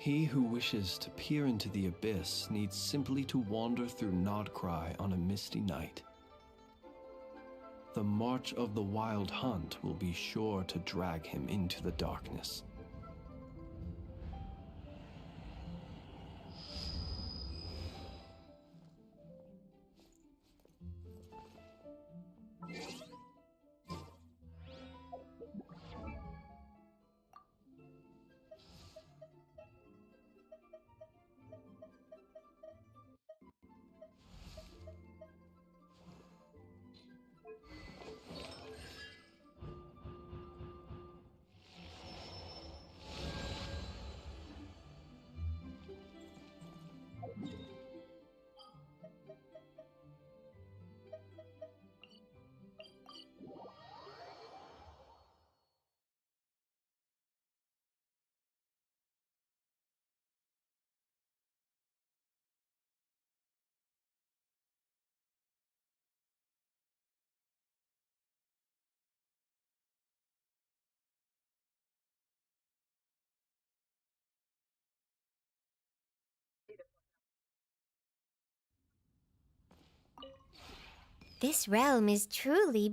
He who wishes to peer into the abyss needs simply to wander through Nodcry on a misty night. The march of the wild hunt will be sure to drag him into the darkness. This realm is truly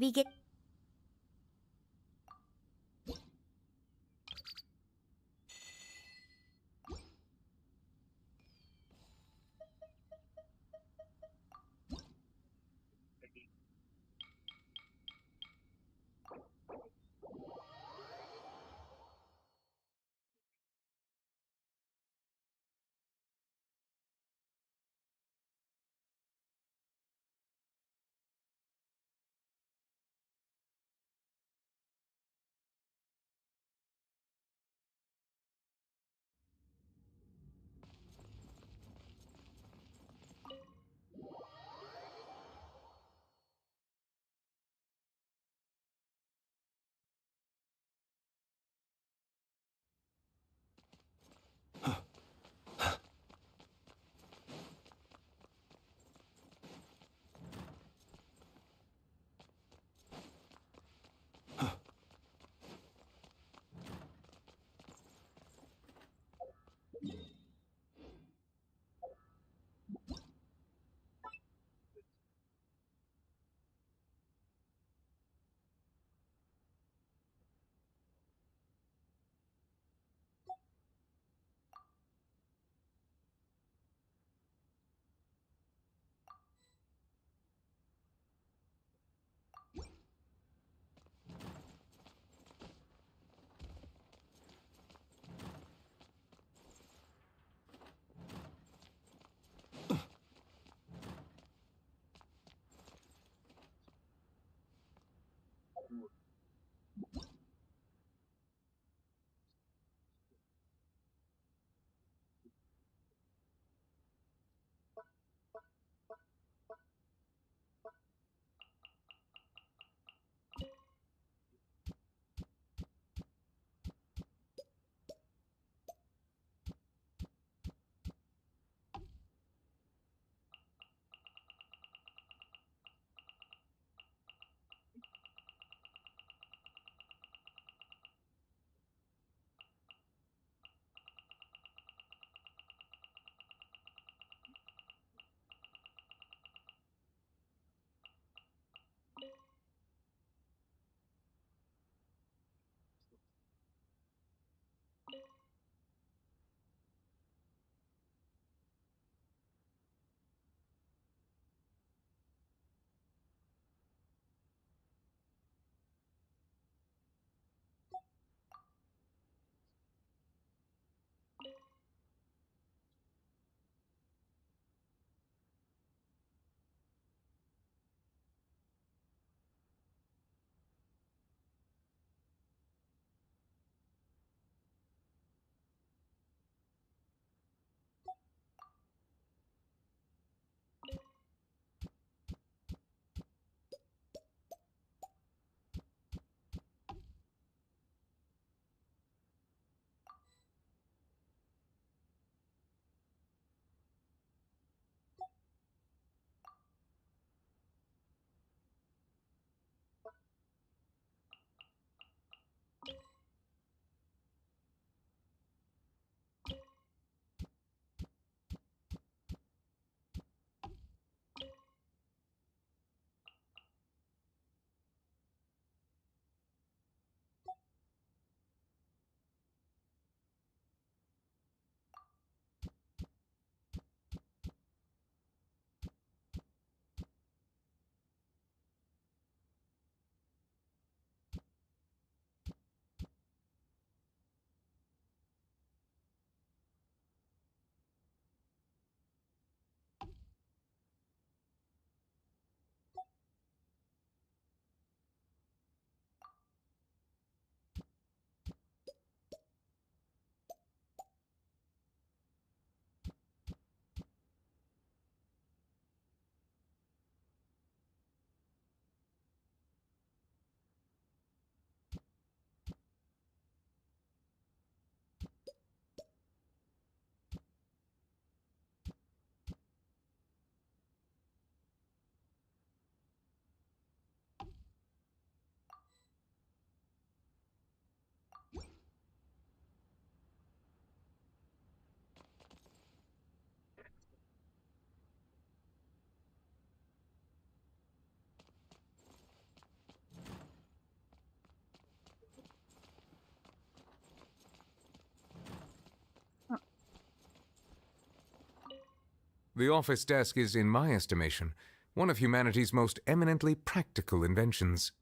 The office desk is, in my estimation, one of humanity's most eminently practical inventions.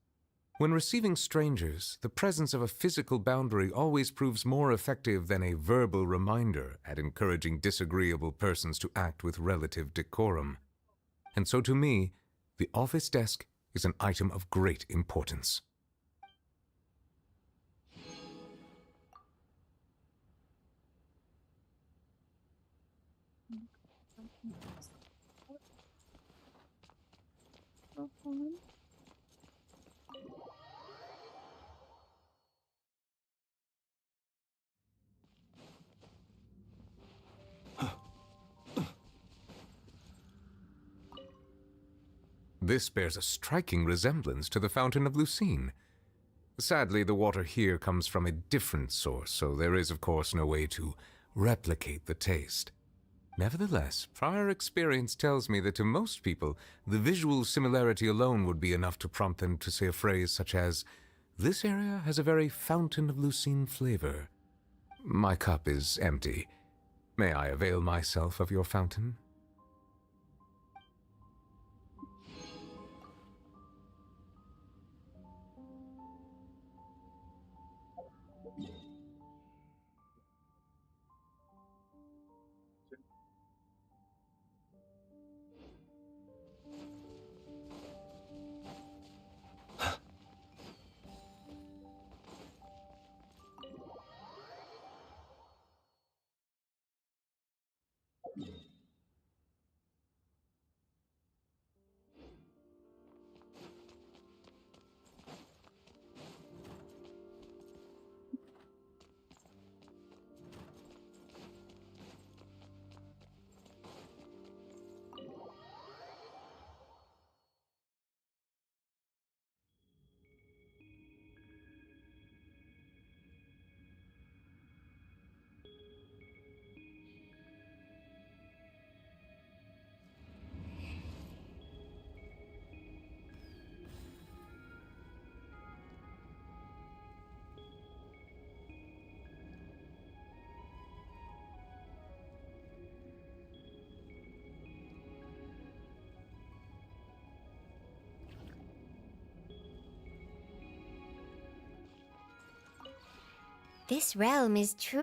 When receiving strangers, the presence of a physical boundary always proves more effective than a verbal reminder at encouraging disagreeable persons to act with relative decorum. And so to me, the office desk is an item of great importance. This bears a striking resemblance to the Fountain of Lucine. Sadly, the water here comes from a different source, so there is, of course, no way to replicate the taste. Nevertheless, prior experience tells me that to most people, the visual similarity alone would be enough to prompt them to say a phrase such as, "This area has a very Fountain of Lucine flavor." My cup is empty. May I avail myself of your fountain? This realm is true.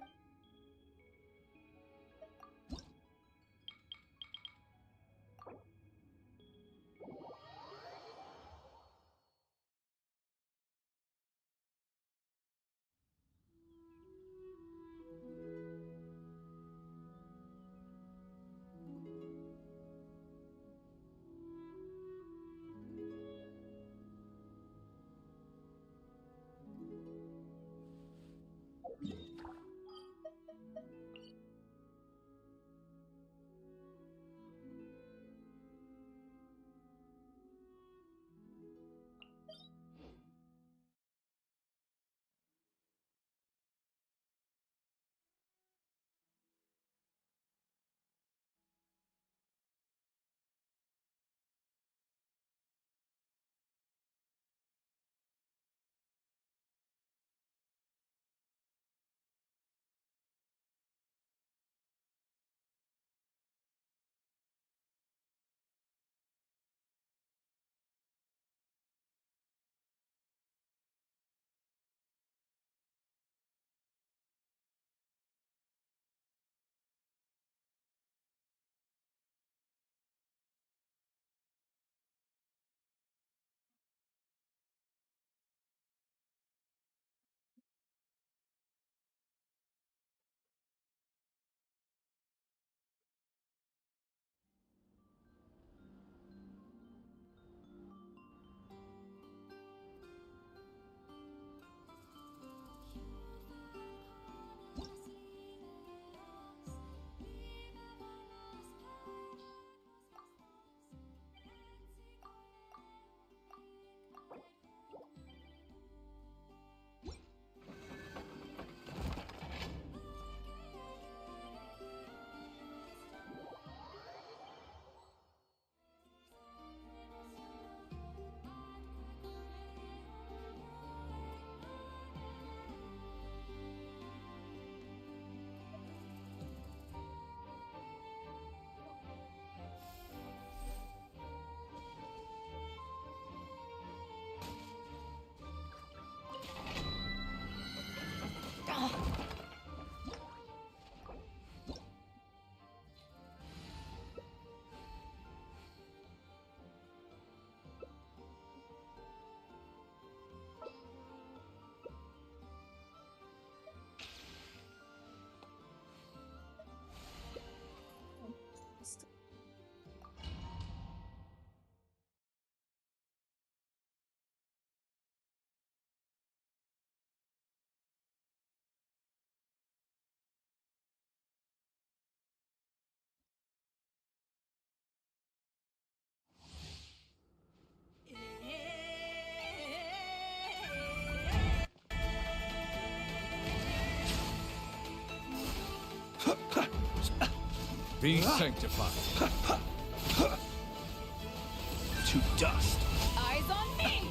Be sanctified. To dust. Eyes on me!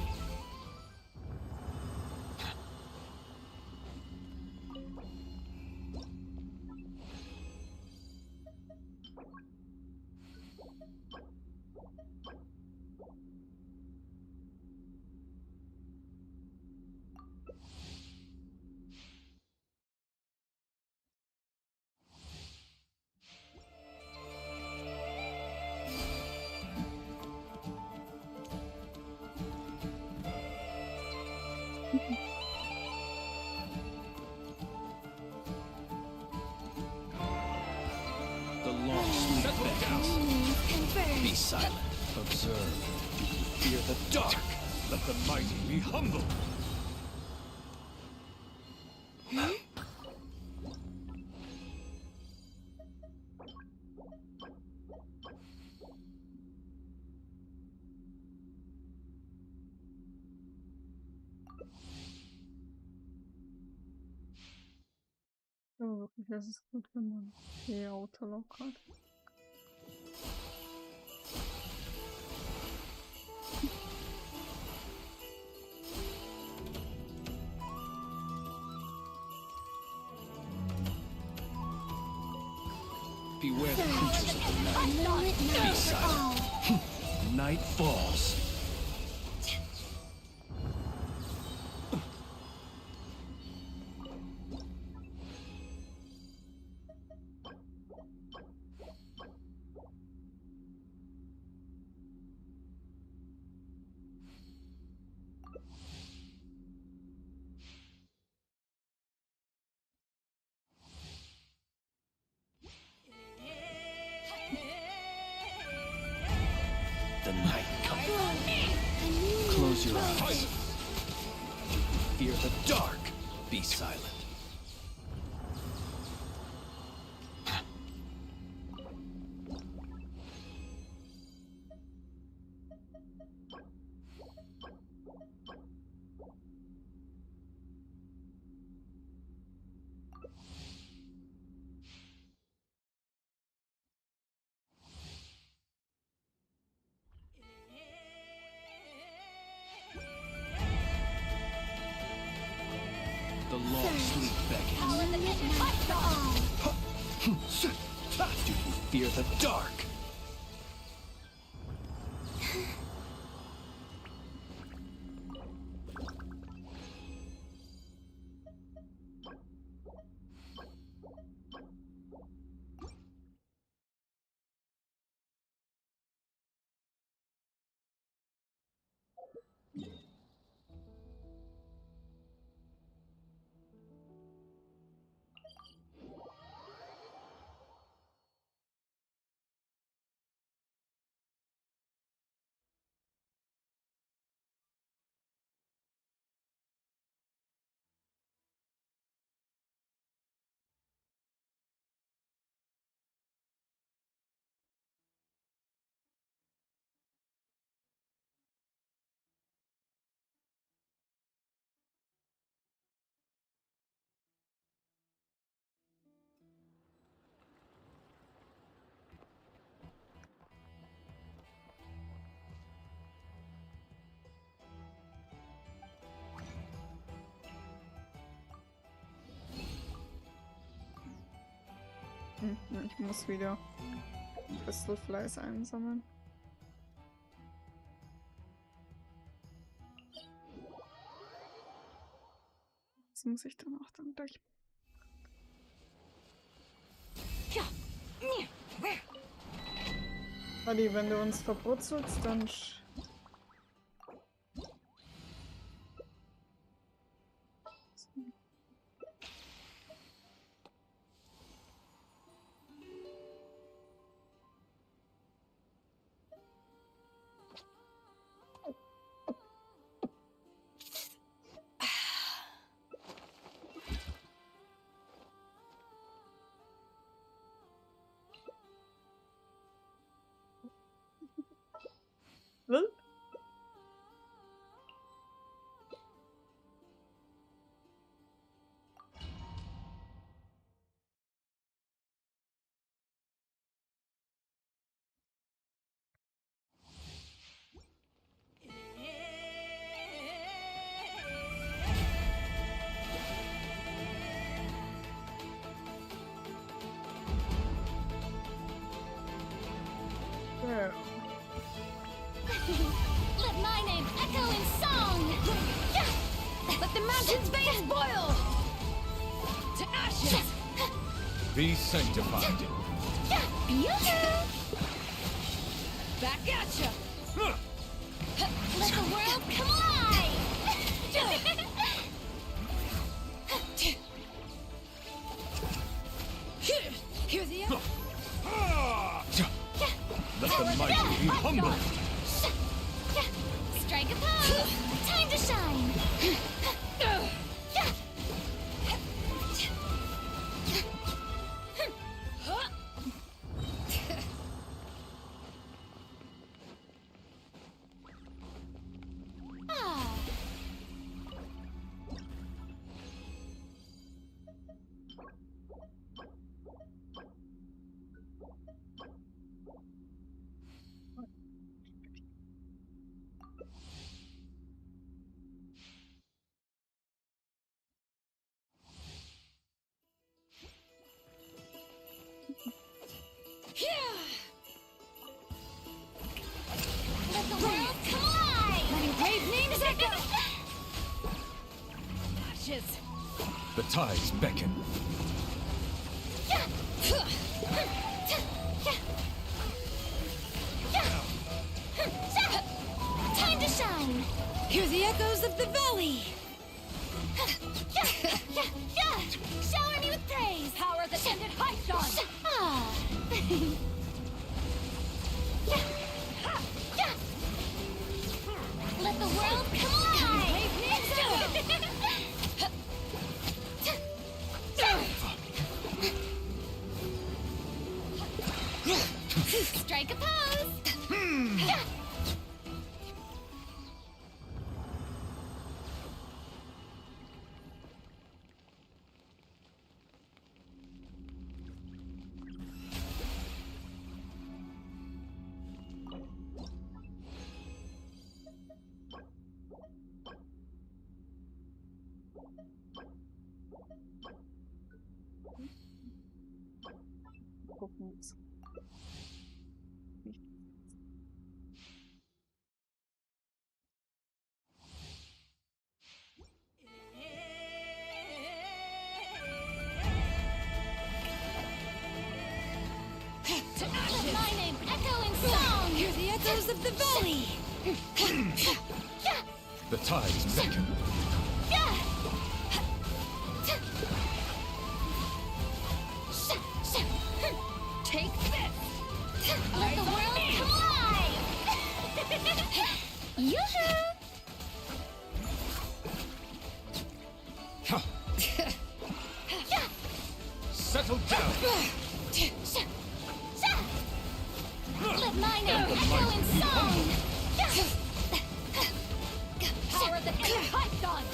The long sleep beckons. Be silent. Observe. Fear the dark. Let the mighty be humble. Oh, wirklich, das ist gut, wenn man die Autolock hat. Beware the creatures of the night. Be silent. Night falls. The night comes. Close your eyes. Fear the dark. Be silent. The long sleep beckons. Do you fear the dark? Ich muss wieder Crystal Flies einsammeln. Das muss ich dann auch dann gleich. Adi, wenn du uns verbrutzelst, dann Was? Ashen's veins boil! To ashes! Be sanctified. Back at ya! Let the world come alive! Hear the end? Let the mighty be humbled. Strike a pose! Time to shine! Let the world come alive! Letting brave names echo! Ashes! The tides beckon. Time to shine! Hear the echoes of the valley! Shower me with praise! Power that ended Hypton! Let the world come alive! Strike a pose! Gucken jetzt. To ashes! My name echo in song! Hear the echoes of the valley! The tides beckon. Take this! Let the world come alive! Yoo-hoo! Settle down. Let my name echo in song! Power that ended Hypton!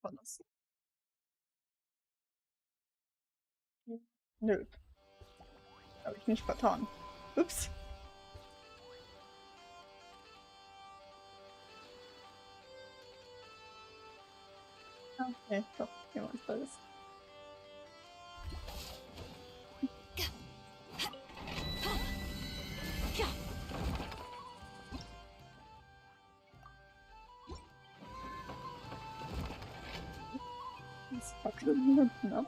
Verlassen. Nö. Habe ich nicht vertan. Ups. Okay, doch, jemand alles. Das wackeln hinten ab.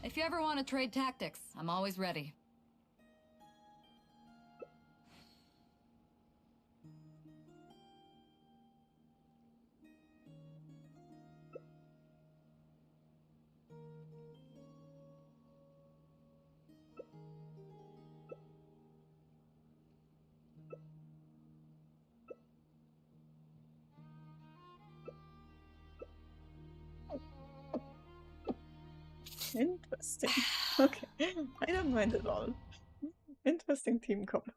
If you ever want to trade tactics, I'm always ready. Interesting. Okay, I don't mind at all. Interesting team comp.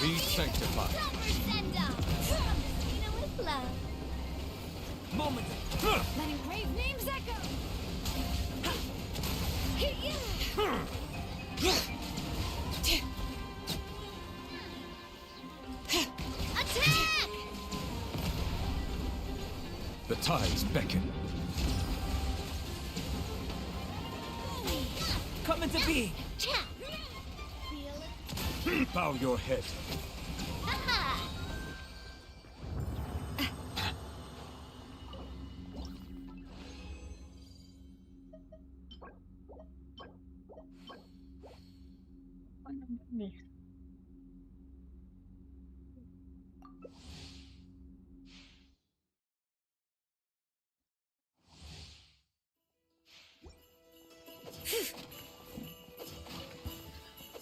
Be sanctified. With love. Moment. Letting brave names echo. Attack! The tides beckon. Come into being. Bow your head. Me.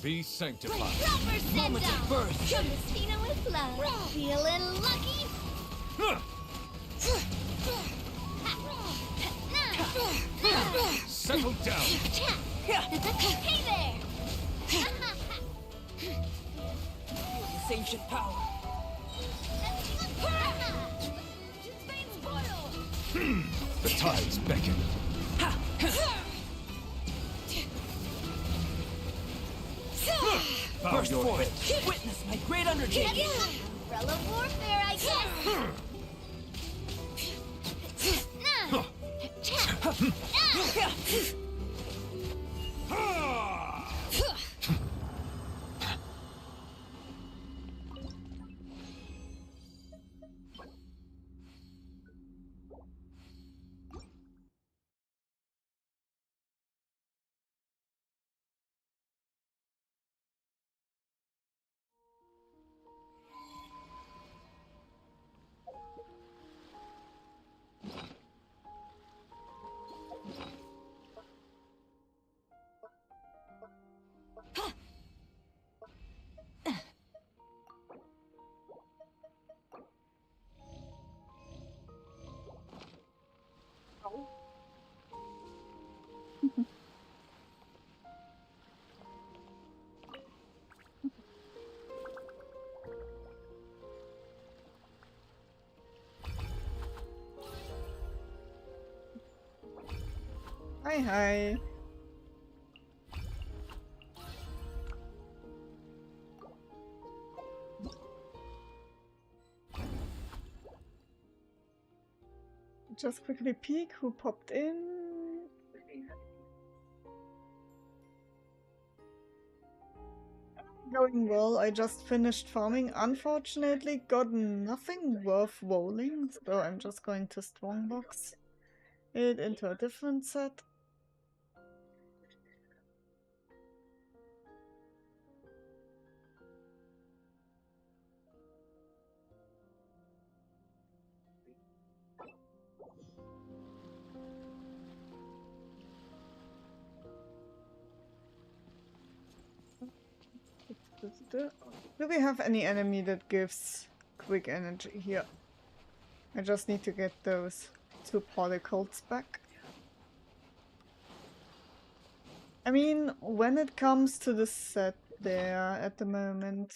Be sanctified. Moment of birth. Christina with love. Feeling lucky? Settle down. Hey there! This ancient power. The tides beckon. Bow Burst your head. forth. Witness my great undertaking. Umbrella warfare, I guess. Hi, hi. Just quickly peek who popped in. Going well, I just finished farming. Unfortunately, got nothing worth rolling, so I'm just going to strongbox it into a different set. Do we have any enemy that gives quick energy here? I just need to get those 2 particles back. I mean, when it comes to the set there at the moment...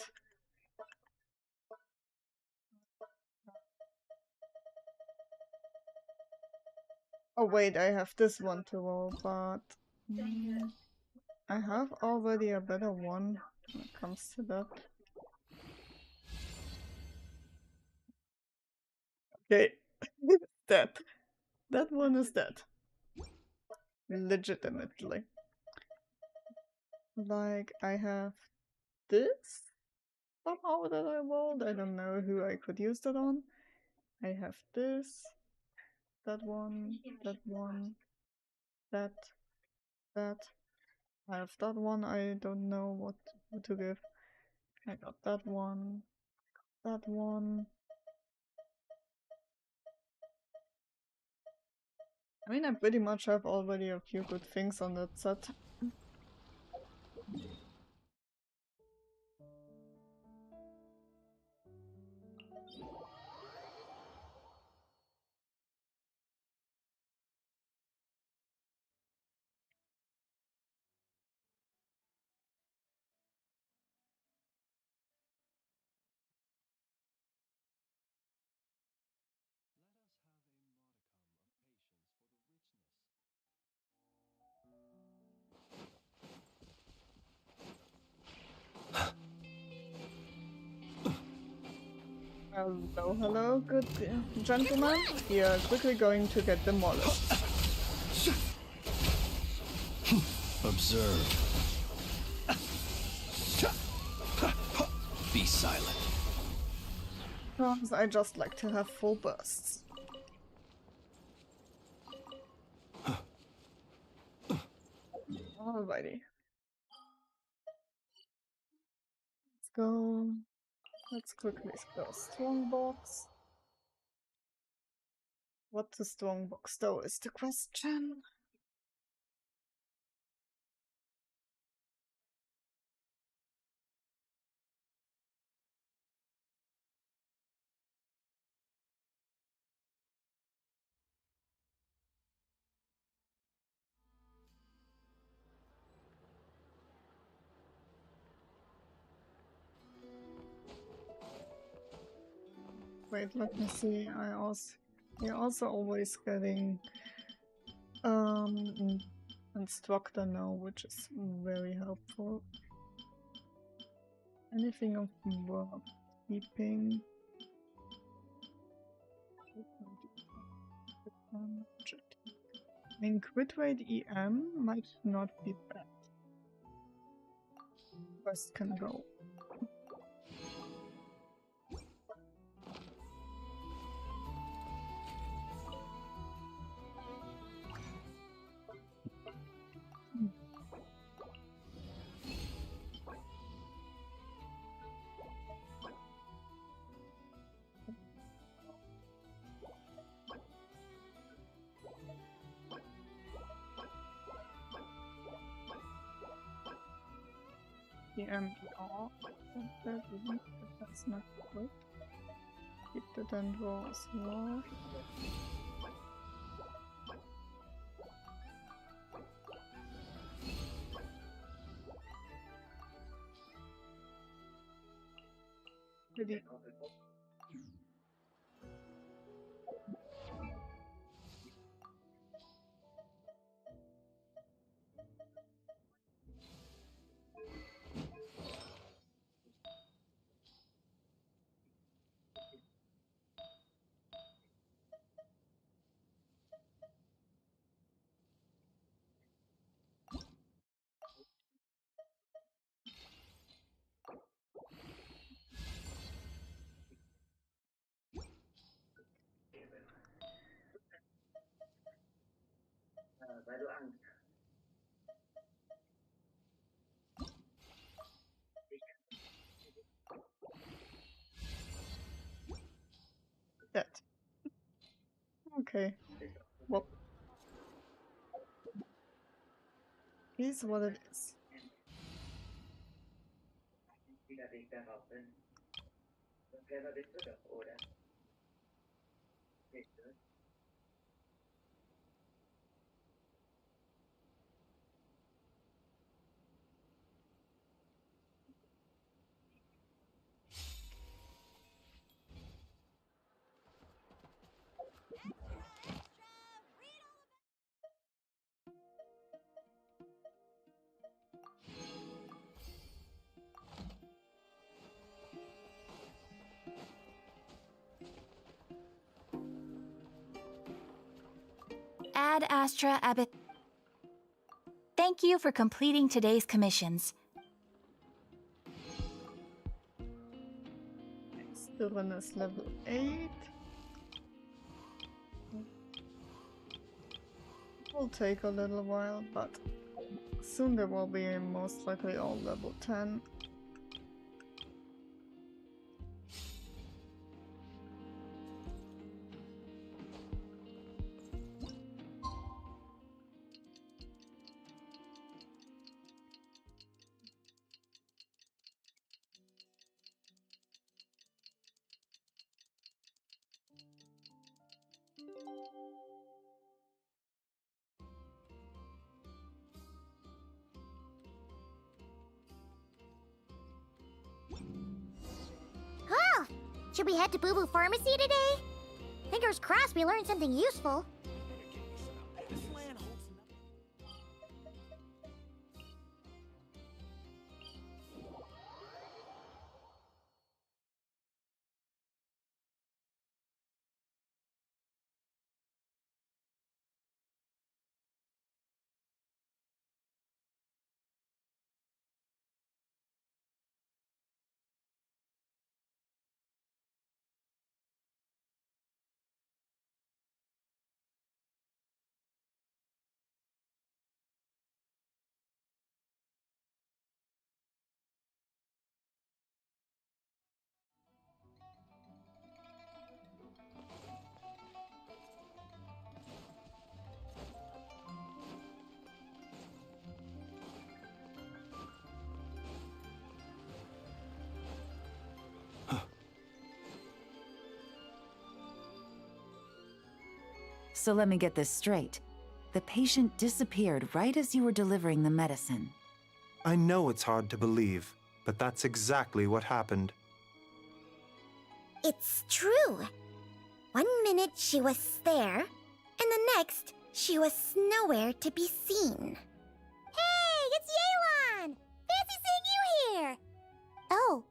Oh wait, I have this one to roll, but... I have already a better one when it comes to that. Okay, dead. That one is dead. Legitimately. Like, I have this somehow that I rolled. I don't know who I could use that on. I have this, that one, that, that. I have that one. I don't know what to give. I got that one, that one. I mean, I pretty much have already a few good things on that set. Hello, hello, good gentlemen. We are quickly going to get demolished. Observe. Be silent. Because I just like to have full bursts. Alrighty. Let's go. Let's quickly go strongbox. What to strongbox though is the question. Wait, let me see. We're also always getting instructor now, which is very helpful. Anything of work keeping. I mean, crit rate EM might not be bad. Rest can go. EMER. That's not good. Keep the dendro as well. Really. That. Okay. Well, is what it is. Ad Astra Abbot. Thank you for completing today's commissions. Styron is level 8. Will take a little while, but soon they will be most likely all level 10. Oh! Should we head to Boo Boo Pharmacy today? Fingers crossed we learned something useful. So let me get this straight. The patient disappeared right as you were delivering the medicine. I know it's hard to believe, but that's exactly what happened. It's true. 1 minute she was there, and the next she was nowhere to be seen. Hey, it's Yelan! Fancy seeing you here! Oh,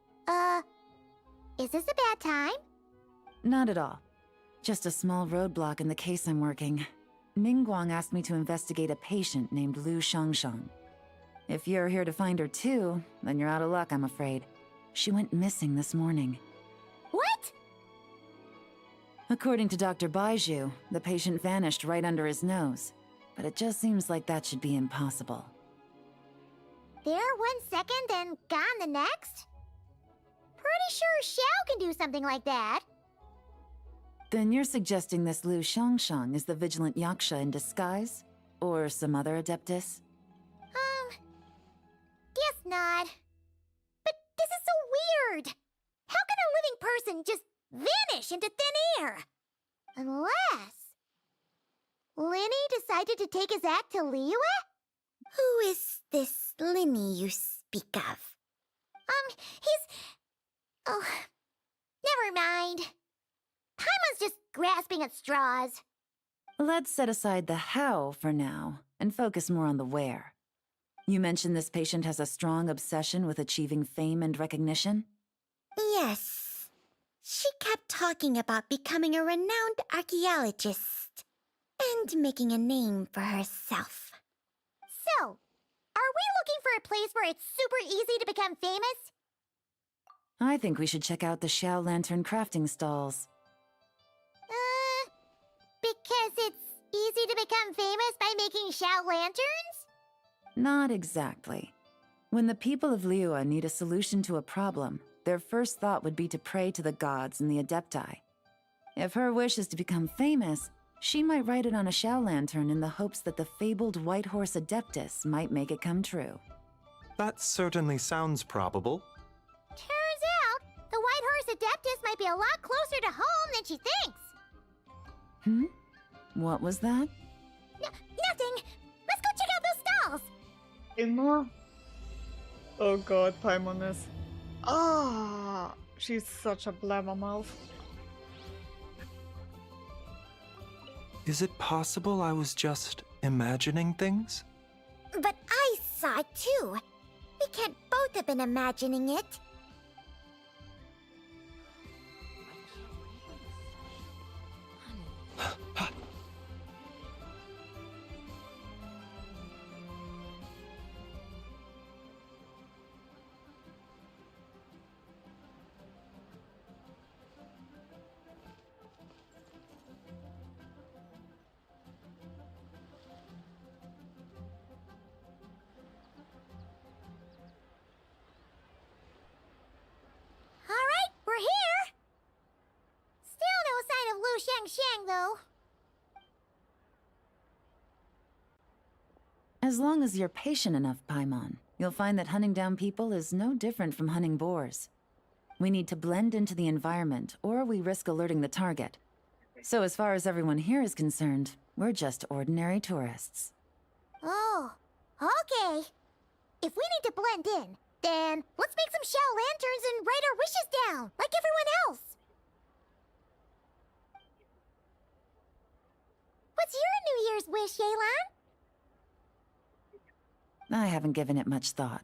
is this a bad time? Not at all. Just a small roadblock in the case I'm working. Ningguang asked me to investigate a patient named Lu Shangshang. If you're here to find her too, then you're out of luck, I'm afraid. She went missing this morning. What? According to Dr. Baiju, the patient vanished right under his nose. But it just seems like that should be impossible. There 1 second and gone the next? Pretty sure Xiao can do something like that. Then you're suggesting this Lu Shangshang is the vigilant Yaksha in disguise? Or some other adeptus? Guess not. But this is so weird. How can a living person just vanish into thin air? Unless Linny decided to take his act to Liyue? Who is this Linny you speak of? He's... Oh, never mind. Paimon's just grasping at straws. Let's set aside the how for now, and focus more on the where. You mentioned this patient has a strong obsession with achieving fame and recognition? Yes. She kept talking about becoming a renowned archaeologist and making a name for herself. So, are we looking for a place where it's super easy to become famous? I think we should check out the Xiao Lantern crafting stalls. Because it's easy to become famous by making Xiao lanterns? Not exactly. When the people of Liyue need a solution to a problem, their first thought would be to pray to the gods and the Adepti. If her wish is to become famous, she might write it on a Xiao lantern in the hopes that the fabled White Horse Adeptus might make it come true. That certainly sounds probable. Turns out, the White Horse Adeptus might be a lot closer to home than she thinks. What was that? Nothing. Let's go check out those stalls. Paimon? Oh god, Paimon is... she's such a blabbermouth. Is it possible I was just imagining things? But I saw it too. We can't both have been imagining it. We're here! Still no sign of Lu Shangshang, though. As long as you're patient enough, Paimon, you'll find that hunting down people is no different from hunting boars. We need to blend into the environment, or we risk alerting the target. So as far as everyone here is concerned, we're just ordinary tourists. Oh, okay. If we need to blend in, then let's make some Xiao lanterns and write our wishes down, like everyone else. What's your New Year's wish, Yelan? I haven't given it much thought.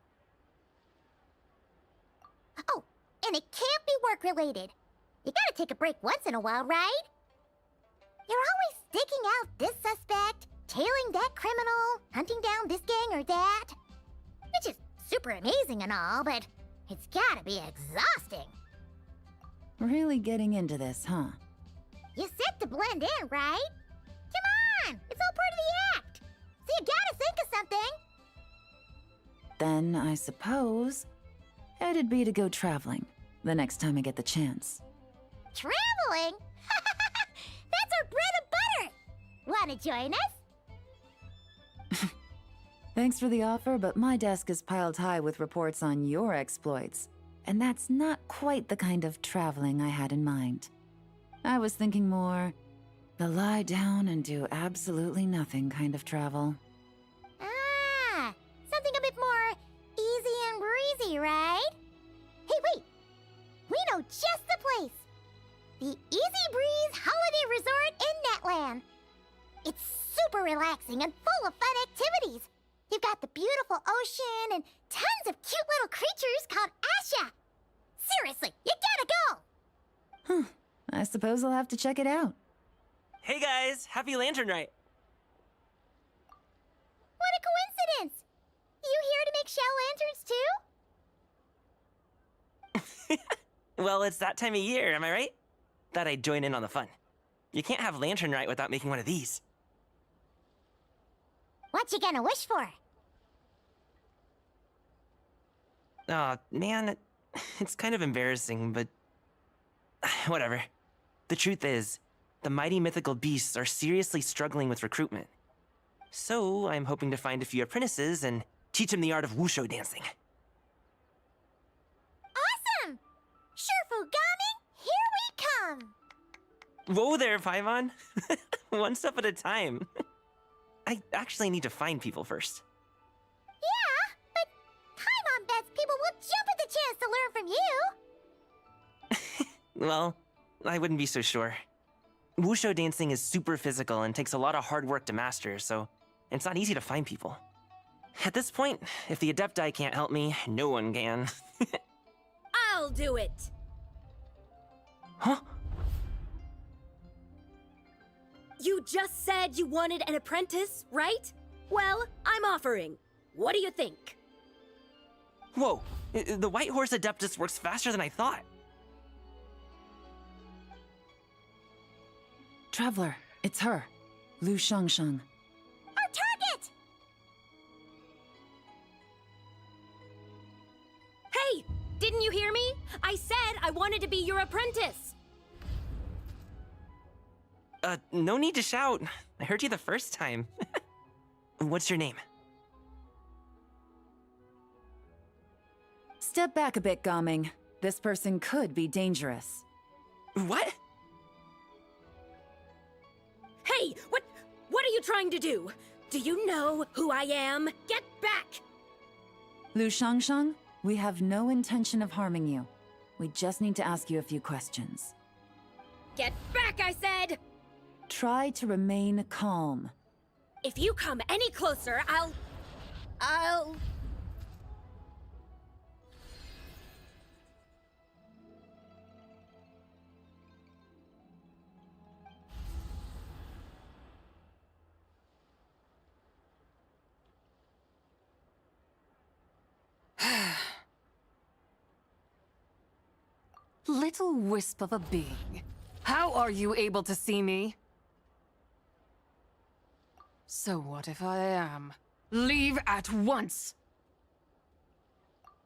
Oh, and it can't be work-related. You gotta take a break once in a while, right? You're always staking out this suspect, tailing that criminal, hunting down this gang or that. Which is super amazing and all, but it's gotta be exhausting. Really getting into this, huh? You said to blend in, right? Come on! It's all part of the act! So you gotta think of something! Then, I suppose, it'd be to go traveling, the next time I get the chance. Traveling? That's our bread and butter! Wanna join us? Thanks for the offer, but my desk is piled high with reports on your exploits. And that's not quite the kind of traveling I had in mind. I was thinking more The lie down and do absolutely nothing kind of travel. Ah, something a bit more easy and breezy, right? Hey, wait! We know just the place! The Easy Breeze Holiday Resort in Netland. It's super relaxing and full of fun activities. You've got the beautiful ocean and tons of cute little creatures called Asha. Seriously, you gotta go! I suppose I'll have to check it out. Hey guys, happy Lantern Rite! What a coincidence! You here to make shell lanterns too? Well, it's that time of year, am I right? Thought I'd join in on the fun. You can't have Lantern Rite without making one of these. What you gonna wish for? Aw, man, it's kind of embarrassing, but... whatever. The truth is, the mighty mythical beasts are seriously struggling with recruitment. So, I'm hoping to find a few apprentices and teach them the art of wushu dancing. Awesome! Shurfugami, here we come! Whoa there, Paimon! One step at a time. I actually need to find people first. Yeah, but Paimon bets people will jump at the chance to learn from you! Well, I wouldn't be so sure. Wushu dancing is super physical and takes a lot of hard work to master, so it's not easy to find people. At this point, if the Adepti can't help me, no one can. I'll do it! Huh? You just said you wanted an apprentice, right? Well, I'm offering. What do you think? Whoa, the White Horse Adeptus works faster than I thought. Traveler, it's her. Lu Shangshang. Our target! Hey! Didn't you hear me? I said I wanted to be your apprentice! No need to shout. I heard you the first time. What's your name? Step back a bit, Gaming. This person could be dangerous. What? Hey! What are you trying to do? Do you know who I am? Get back! Lu Shangshang, we have no intention of harming you. We just need to ask you a few questions. Get back, I said! Try to remain calm. If you come any closer, I'll... Little wisp of a being. How are you able to see me? So what if I am? Leave at once!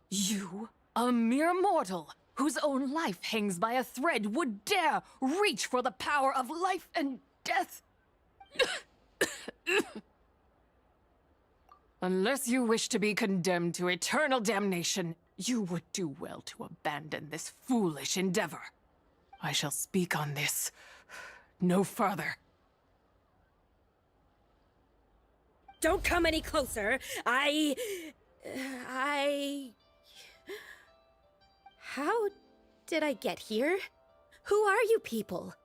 You, a mere mortal, whose own life hangs by a thread, would dare reach for the power of life and death? Unless you wish to be condemned to eternal damnation, you would do well to abandon this foolish endeavor. I shall speak on this no further. Don't come any closer. How did I get here? Who are you people?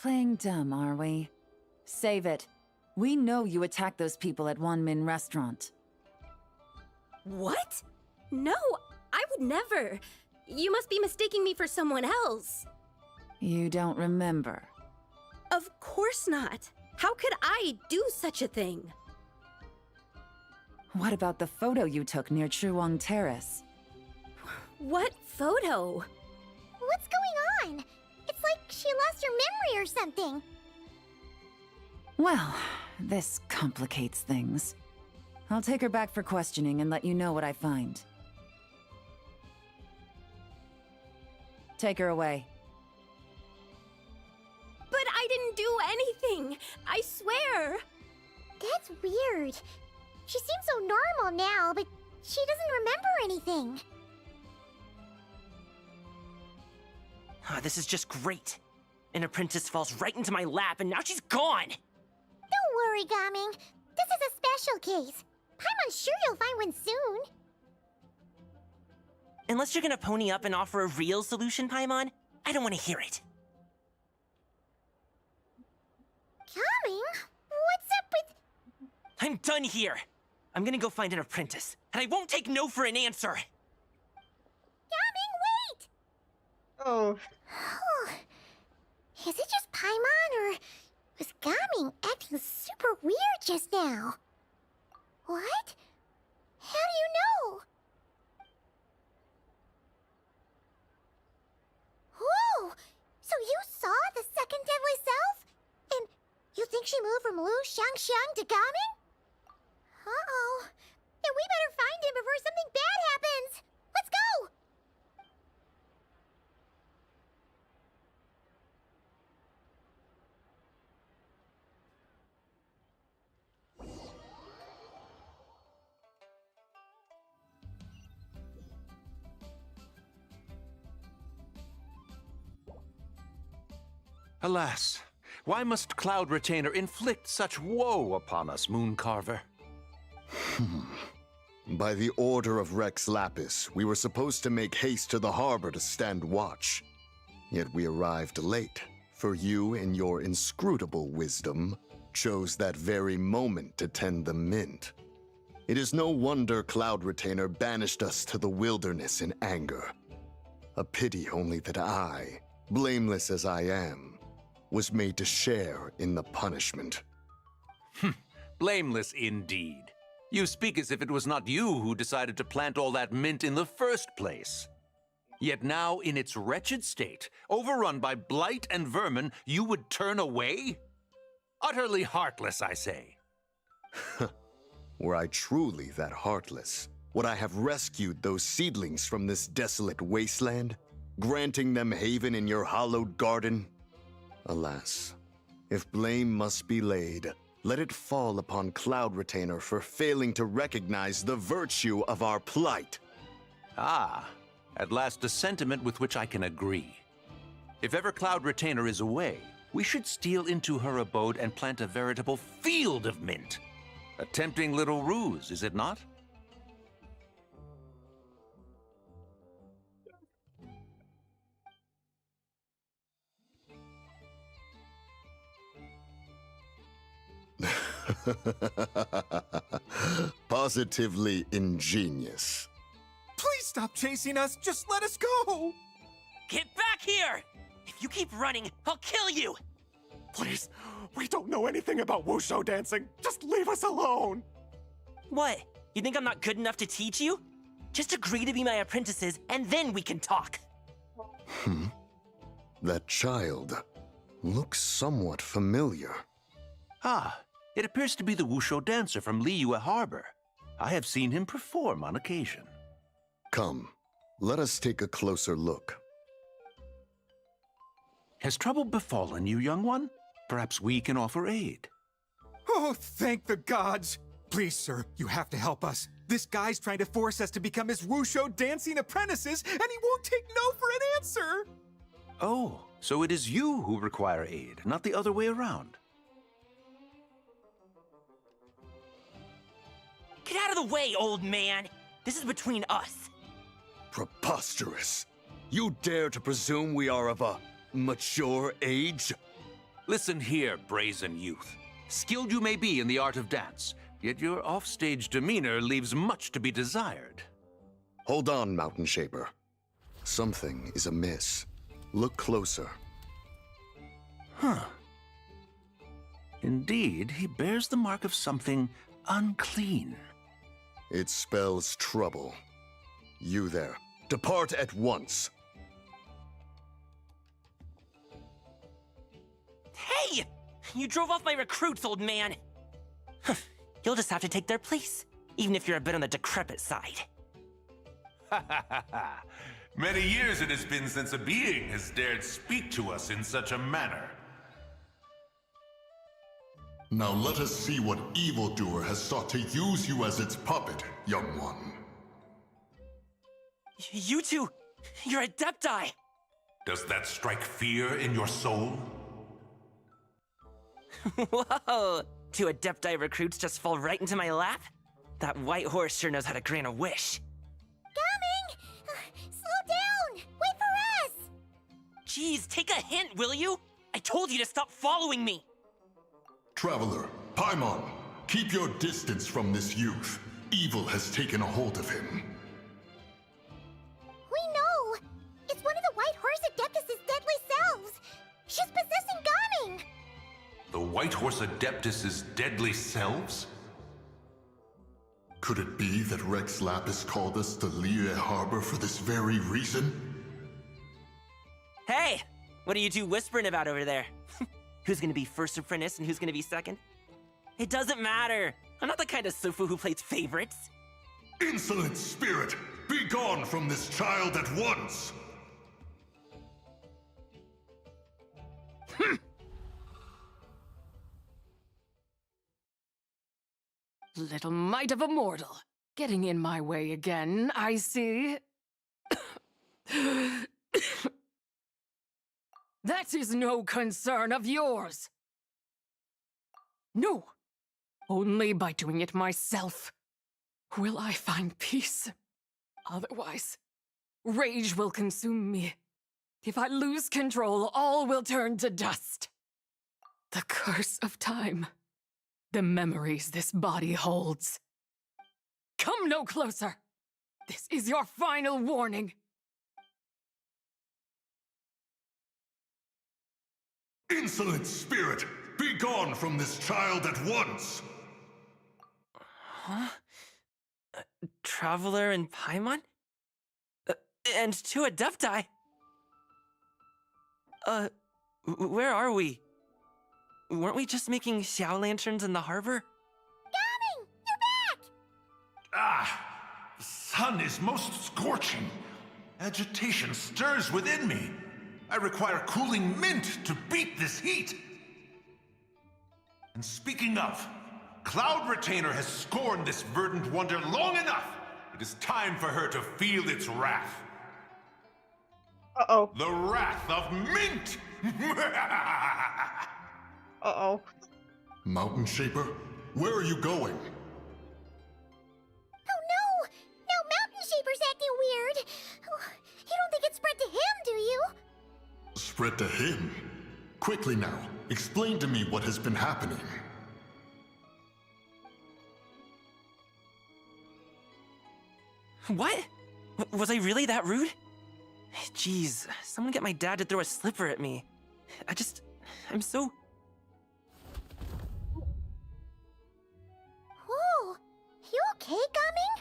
Playing dumb, are we? Save it. We know you attacked those people at Wanmin Restaurant. What? No, I would never. You must be mistaking me for someone else. You don't remember. Of course not. How could I do such a thing? What about the photo you took near Chuang Terrace? What photo? What's going on? It's like she lost her memory or something. Well, this complicates things. I'll take her back for questioning and let you know what I find. Take her away. But I didn't do anything! I swear! That's weird. She seems so normal now, but she doesn't remember anything. This is just great. An apprentice falls right into my lap, and now she's gone! Don't worry, Gaming. This is a special case. Paimon's sure you'll find one soon. Unless you're gonna pony up and offer a real solution, Paimon, I don't want to hear it. Gaming? What's up with... I'm done here! I'm gonna go find an apprentice, and I won't take no for an answer! Gaming, wait! Oh. Is it just Paimon, or was Gaming acting super weird just now? What? How do you know? Whoa! So you saw the second deadly self? And you think she moved from Lu Xiangxiang to Gaming? Uh-oh. Then we better find him before something bad happens! Let's go! Alas, why must Cloud Retainer inflict such woe upon us, Mooncarver? By the order of Rex Lapis, we were supposed to make haste to the harbor to stand watch. Yet we arrived late, for you, in your inscrutable wisdom, chose that very moment to tend the mint. It is no wonder Cloud Retainer banished us to the wilderness in anger. A pity only that I, blameless as I am, was made to share in the punishment. Blameless indeed. You speak as if it was not you who decided to plant all that mint in the first place. Yet now, in its wretched state, overrun by blight and vermin, you would turn away? Utterly heartless, I say. Were I truly that heartless, would I have rescued those seedlings from this desolate wasteland, granting them haven in your hallowed garden? Alas, if blame must be laid, let it fall upon Cloud Retainer for failing to recognize the virtue of our plight. Ah, at last a sentiment with which I can agree. If ever Cloud Retainer is away, we should steal into her abode and plant a veritable field of mint. A tempting little ruse, is it not? Positively ingenious. Please stop chasing us. Just let us go. Get back here! If you keep running, I'll kill you! Please, we don't know anything about wushu dancing. Just leave us alone. What? You think I'm not good enough to teach you? Just agree to be my apprentices, and then we can talk. That child looks somewhat familiar. Ah, it appears to be the wushu dancer from Liyue Harbor. I have seen him perform on occasion. Come, let us take a closer look. Has trouble befallen you, young one? Perhaps we can offer aid. Oh, thank the gods. Please, sir, you have to help us. This guy's trying to force us to become his wushu dancing apprentices, and he won't take no for an answer. Oh, so it is you who require aid, not the other way around. Get out of the way, old man! This is between us. Preposterous. You dare to presume we are of a mature age? Listen here, brazen youth. Skilled you may be in the art of dance, yet your offstage demeanor leaves much to be desired. Hold on, Mountain Shaper. Something is amiss. Look closer. Huh. Indeed, he bears the mark of something unclean. It spells trouble. You there, depart at once. Hey! You drove off my recruits, old man! You'll just have to take their place, even if you're a bit on the decrepit side. Ha ha ha ha! Many years it has been since a being has dared speak to us in such a manner. Now let us see what evildoer has sought to use you as its puppet, young one. You two, you're Adepti! Does that strike fear in your soul? Whoa! 2 Adepti recruits just fall right into my lap? That white horse sure knows how to grant a wish. Coming! Slow down! Wait for us! Jeez, take a hint, will you? I told you to stop following me! Traveler, Paimon, keep your distance from this youth. Evil has taken a hold of him. We know! It's one of the White Horse Adeptus' deadly selves! She's possessing Gaming! The White Horse Adeptus' deadly selves? Could it be that Rex Lapis called us to Liyue Harbor for this very reason? Hey! What are you two whispering about over there? Who's gonna be first apprentice and who's gonna be second? It doesn't matter! I'm not the kind of Sufu who plays favorites! Insolent spirit! Be gone from this child at once! Little mite of a mortal. Getting in my way again, I see. That is no concern of yours. No. Only by doing it myself will I find peace. Otherwise, rage will consume me. If I lose control, all will turn to dust. The curse of time. The memories this body holds. Come no closer! This is your final warning! Insolent spirit! Be gone from this child at once! Huh? Traveler and Paimon? And 2 Adepti? Where are we? Weren't we just making Xiao lanterns in the harbor? Gaming! You're back! Ah! The sun is most scorching. Agitation stirs within me. I require cooling mint to beat this heat. And speaking of, Cloud Retainer has scorned this verdant wonder long enough. It is time for her to feel its wrath. Uh-oh. The wrath of mint! Uh-oh. Mountain Shaper, where are you going? Oh no! Now Mountain Shaper's acting weird! You don't think it spread to him, do you? Spread to him? Quickly now, explain to me what has been happening. What? Was I really that rude? Jeez, someone get my dad to throw a slipper at me. I'm so... Whoa! You okay, Gaming?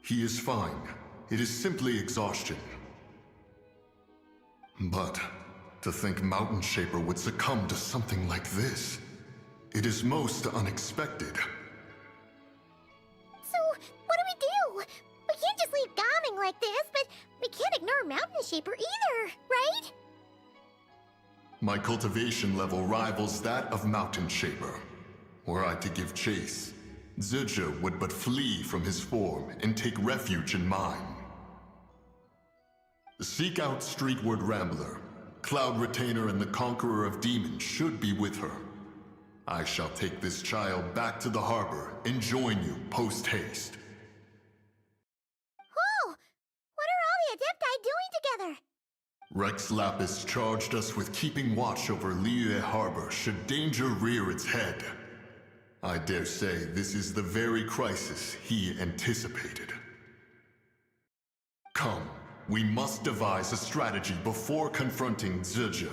He is fine. It is simply exhaustion. But to think Mountain Shaper would succumb to something like this, it is most unexpected. So, what do? We can't just leave Gaming like this, but we can't ignore Mountain Shaper either, right? My cultivation level rivals that of Mountain Shaper. Were I to give chase, Zizha would but flee from his form and take refuge in mine. Seek out Streetward Rambler. Cloud Retainer and the Conqueror of Demons should be with her. I shall take this child back to the harbor and join you post-haste. Whoa! What are all the Adepti doing together? Rex Lapis charged us with keeping watch over Liyue Harbor should danger rear its head. I dare say this is the very crisis he anticipated. Come, we must devise a strategy before confronting Zizha.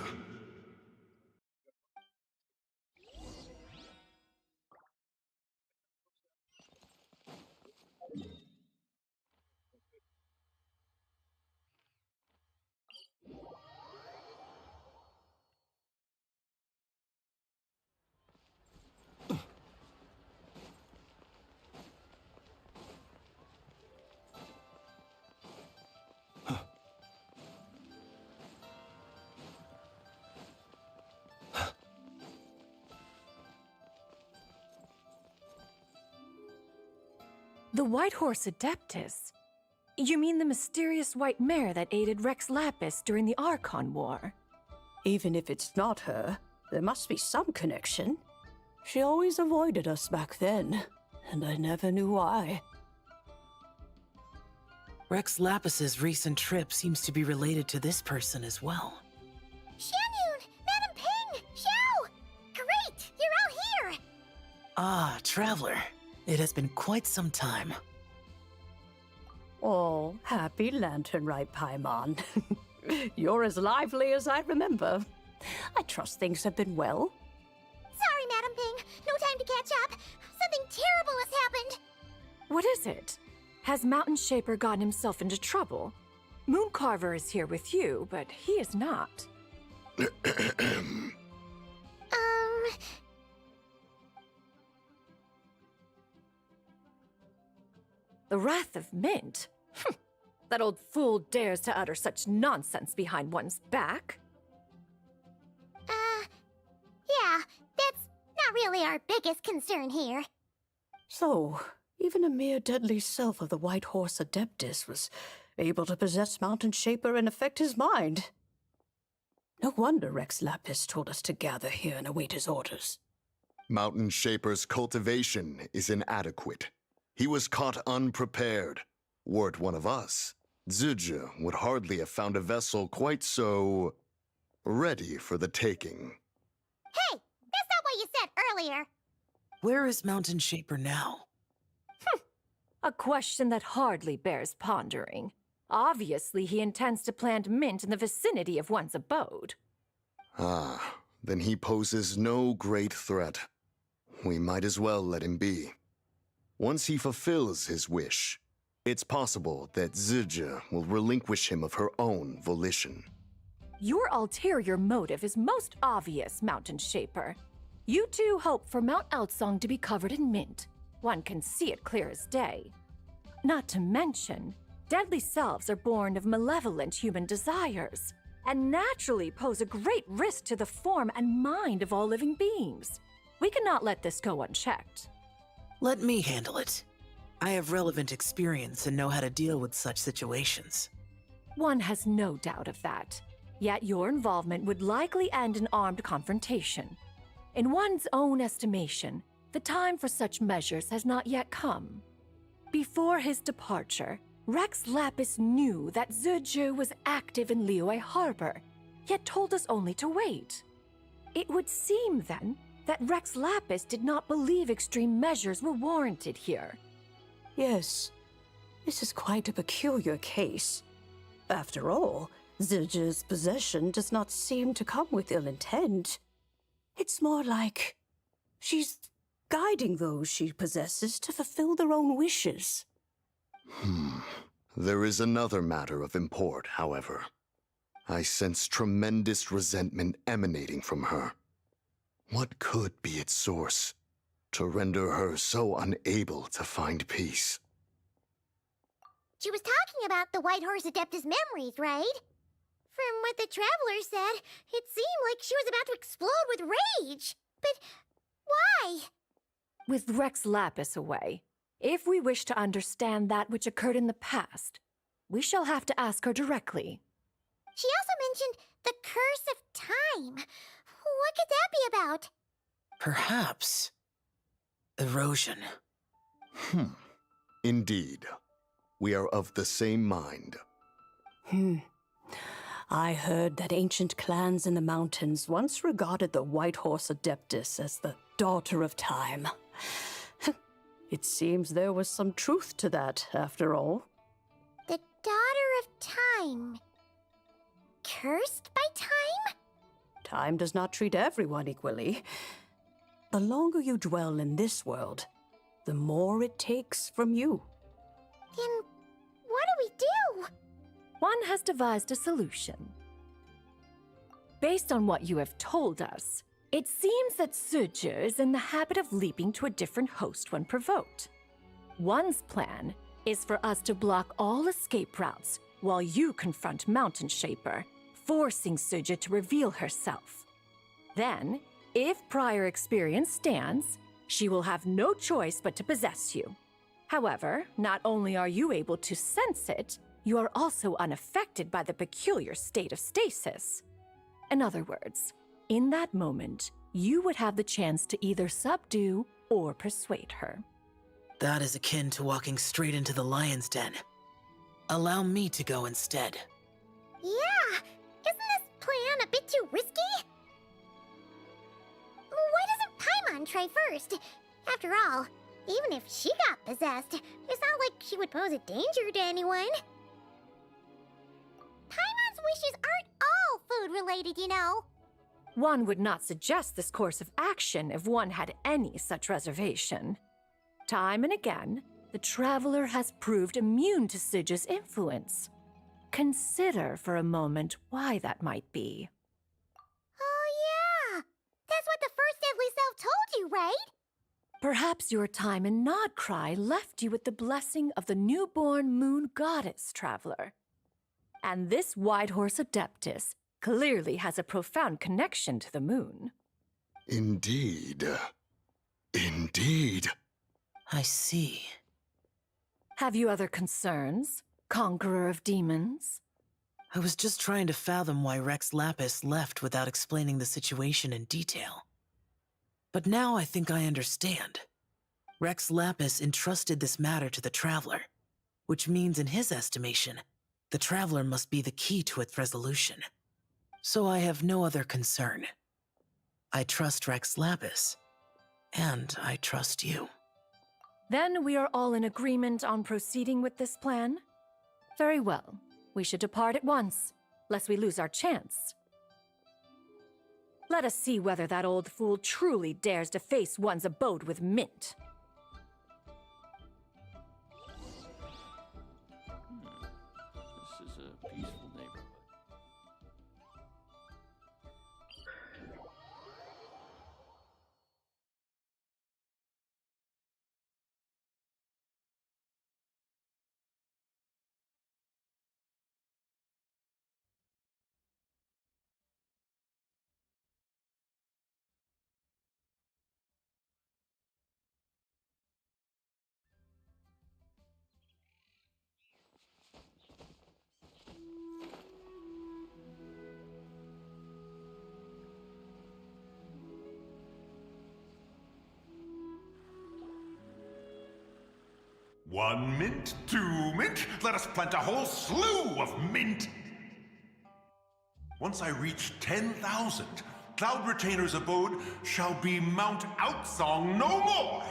The White Horse Adeptus? You mean the mysterious white mare that aided Rex Lapis during the Archon War? Even if it's not her, there must be some connection. She always avoided us back then, and I never knew why. Rex Lapis's recent trip seems to be related to this person as well. Xianyun! Madam Ping! Xiao! Great! You're out here! Ah, Traveler. It has been quite some time. Oh, happy Lantern Rite, Paimon. You're as lively as I remember. I trust things have been well. Sorry, Madam Ping. No time to catch up. Something terrible has happened. What is it? Has Mountain Shaper gotten himself into trouble? Mooncarver is here with you, but he is not. The Wrath of Mint? That old fool dares to utter such nonsense behind one's back. Yeah, that's not really our biggest concern here. So, even a mere deadly self of the White Horse Adeptus was able to possess Mountain Shaper and affect his mind. No wonder Rex Lapis told us to gather here and await his orders. Mountain Shaper's cultivation is inadequate. He was caught unprepared. Were it one of us, Zizha would hardly have found a vessel quite so ready for the taking. Hey, that's not what you said earlier. Where is Mountain Shaper now? A question that hardly bears pondering. Obviously, he intends to plant mint in the vicinity of one's abode. Ah, then he poses no great threat. We might as well let him be. Once he fulfills his wish, it's possible that Zizha will relinquish him of her own volition. Your ulterior motive is most obvious, Mountain Shaper. You two hope for Mount Eltsong to be covered in mint. One can see it clear as day. Not to mention, deadly selves are born of malevolent human desires, and naturally pose a great risk to the form and mind of all living beings. We cannot let this go unchecked. Let me handle it. I have relevant experience and know how to deal with such situations. One has no doubt of that. Yet your involvement would likely end in armed confrontation. In one's own estimation, the time for such measures has not yet come. Before his departure, Rex Lapis knew that Zizha was active in Liyue Harbor, yet told us only to wait. It would seem, then, that Rex Lapis did not believe extreme measures were warranted here. Yes, this is quite a peculiar case. After all, Zizha's possession does not seem to come with ill intent. It's more like she's guiding those she possesses to fulfill their own wishes. There is another matter of import, however. I sense tremendous resentment emanating from her. What could be its source to render her so unable to find peace? She was talking about the White Horse Adeptus memories, right? From what the Traveler said, it seemed like she was about to explode with rage. But why? With Rex Lapis away, if we wish to understand that which occurred in the past, we shall have to ask her directly. She also mentioned the Curse of Time. What could that be about? Perhaps erosion. Indeed. We are of the same mind. I heard that ancient clans in the mountains once regarded the White Horse Adeptus as the daughter of time. It seems there was some truth to that, after all. The Daughter of Time. Cursed by time? Time does not treat everyone equally. The longer you dwell in this world, the more it takes from you. Then what do we do? One has devised a solution. Based on what you have told us, it seems that Zizha is in the habit of leaping to a different host when provoked. One's plan is for us to block all escape routes while you confront Mountain Shaper, forcing Zizha to reveal herself. Then, if prior experience stands, she will have no choice but to possess you. However, not only are you able to sense it, you are also unaffected by the peculiar state of stasis. In other words, in that moment, you would have the chance to either subdue or persuade her. That is akin to walking straight into the lion's den. Allow me to go instead. Yeah, isn't this plan a bit too risky? Why doesn't Paimon try first? After all, even if she got possessed, it's not like she would pose a danger to anyone. Paimon's wishes aren't all food-related, you know. One would not suggest this course of action if one had any such reservation. Time and again, the Traveler has proved immune to Sidge's influence. Consider for a moment why that might be. Oh yeah! That's what the first deadly self told you, right? Perhaps your time in Nodcry left you with the blessing of the newborn moon goddess, Traveler. And this Whitehorse Adeptus clearly has a profound connection to the moon. Indeed. Indeed. I see. Have you other concerns, Conqueror of Demons? I was just trying to fathom why Rex Lapis left without explaining the situation in detail. But now I think I understand. Rex Lapis entrusted this matter to the Traveler, which means in his estimation, the Traveler must be the key to its resolution. So I have no other concern. I trust Rex Lapis, and I trust you. Then we are all in agreement on proceeding with this plan? Very well. We should depart at once, lest we lose our chance. Let us see whether that old fool truly dares to face one's abode with Mint. This is a peaceful neighborhood. One mint, two mint, let us plant a whole slew of mint! Once I reach 10,000, Cloud Retainer's abode shall be Mount Outsong no more,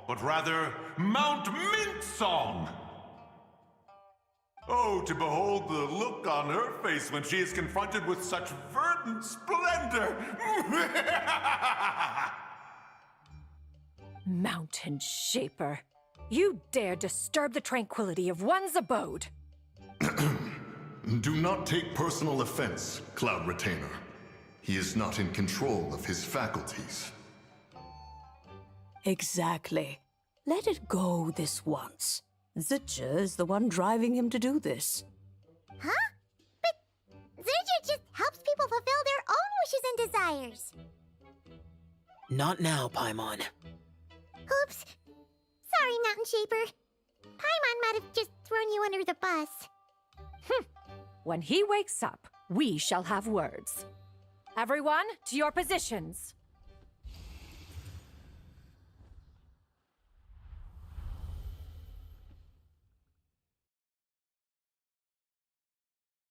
but rather Mount Mintsong! Oh, to behold the look on her face when she is confronted with such verdant splendor! Mountain Shaper, you dare disturb the tranquility of one's abode! Do not take personal offense, Cloud Retainer. He is not in control of his faculties. Exactly. Let it go this once. Zitja is the one driving him to do this. Huh? But Zidja just helps people fulfill their own wishes and desires. Not now, Paimon. Oops. Sorry, Mountain Shaper. Paimon might have just thrown you under the bus. When he wakes up, we shall have words. Everyone, to your positions.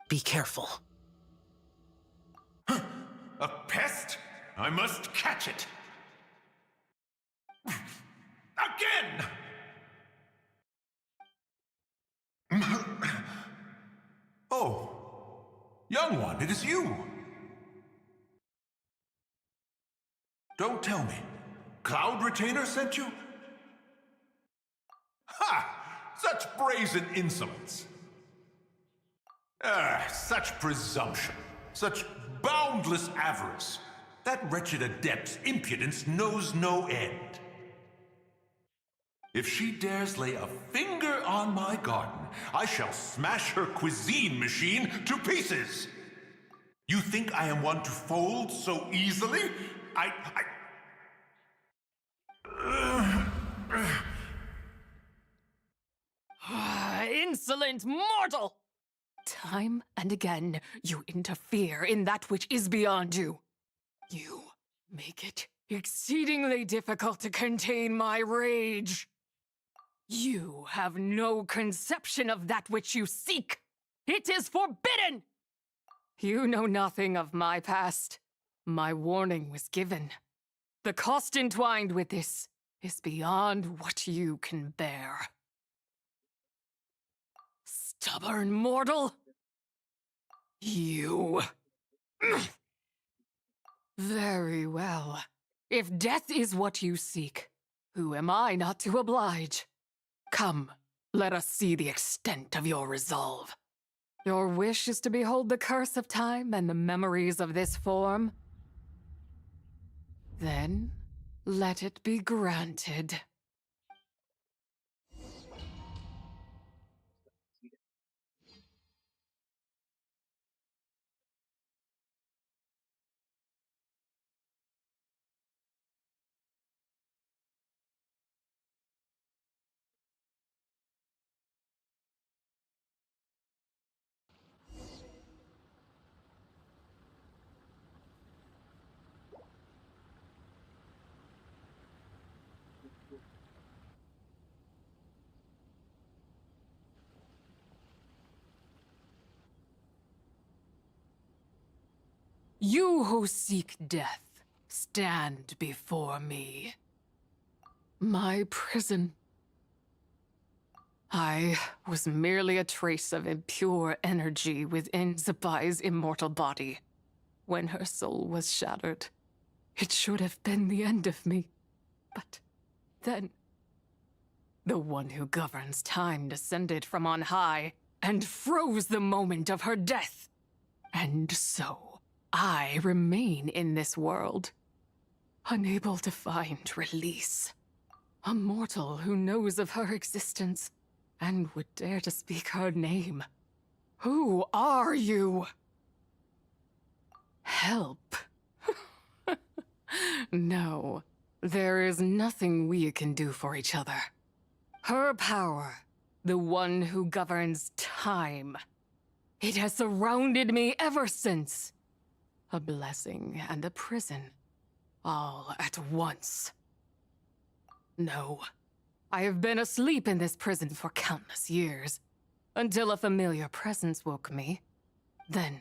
Be careful. A pest? I must catch it! Again! Oh, young one, it is you! Don't tell me. Cloud Retainer sent you? Ha! Such brazen insolence! Such presumption. Such boundless avarice. That wretched adept's impudence knows no end. If she dares lay a finger on my garden, I shall smash her cuisine machine to pieces! You think I am one to fold so easily? insolent mortal! Time and again, you interfere in that which is beyond you. You make it exceedingly difficult to contain my rage. You have no conception of that which you seek. It is forbidden! You know nothing of my past. My warning was given. The cost entwined with this is beyond what you can bear. Stubborn mortal! You. Very well. If death is what you seek, who am I not to oblige? Come, let us see the extent of your resolve. Your wish is to behold the curse of time and the memories of this form? Then, let it be granted. You who seek death, stand before me. My prison. I was merely a trace of impure energy within Zapai's immortal body. When her soul was shattered, it should have been the end of me. But then, the one who governs time descended from on high and froze the moment of her death. And so, I remain in this world, unable to find release. A mortal who knows of her existence and would dare to speak her name. Who are you? Help. No, there is nothing we can do for each other. Her power, the one who governs time, it has surrounded me ever since. A blessing and a prison, all at once. No, I have been asleep in this prison for countless years, until a familiar presence woke me. Then,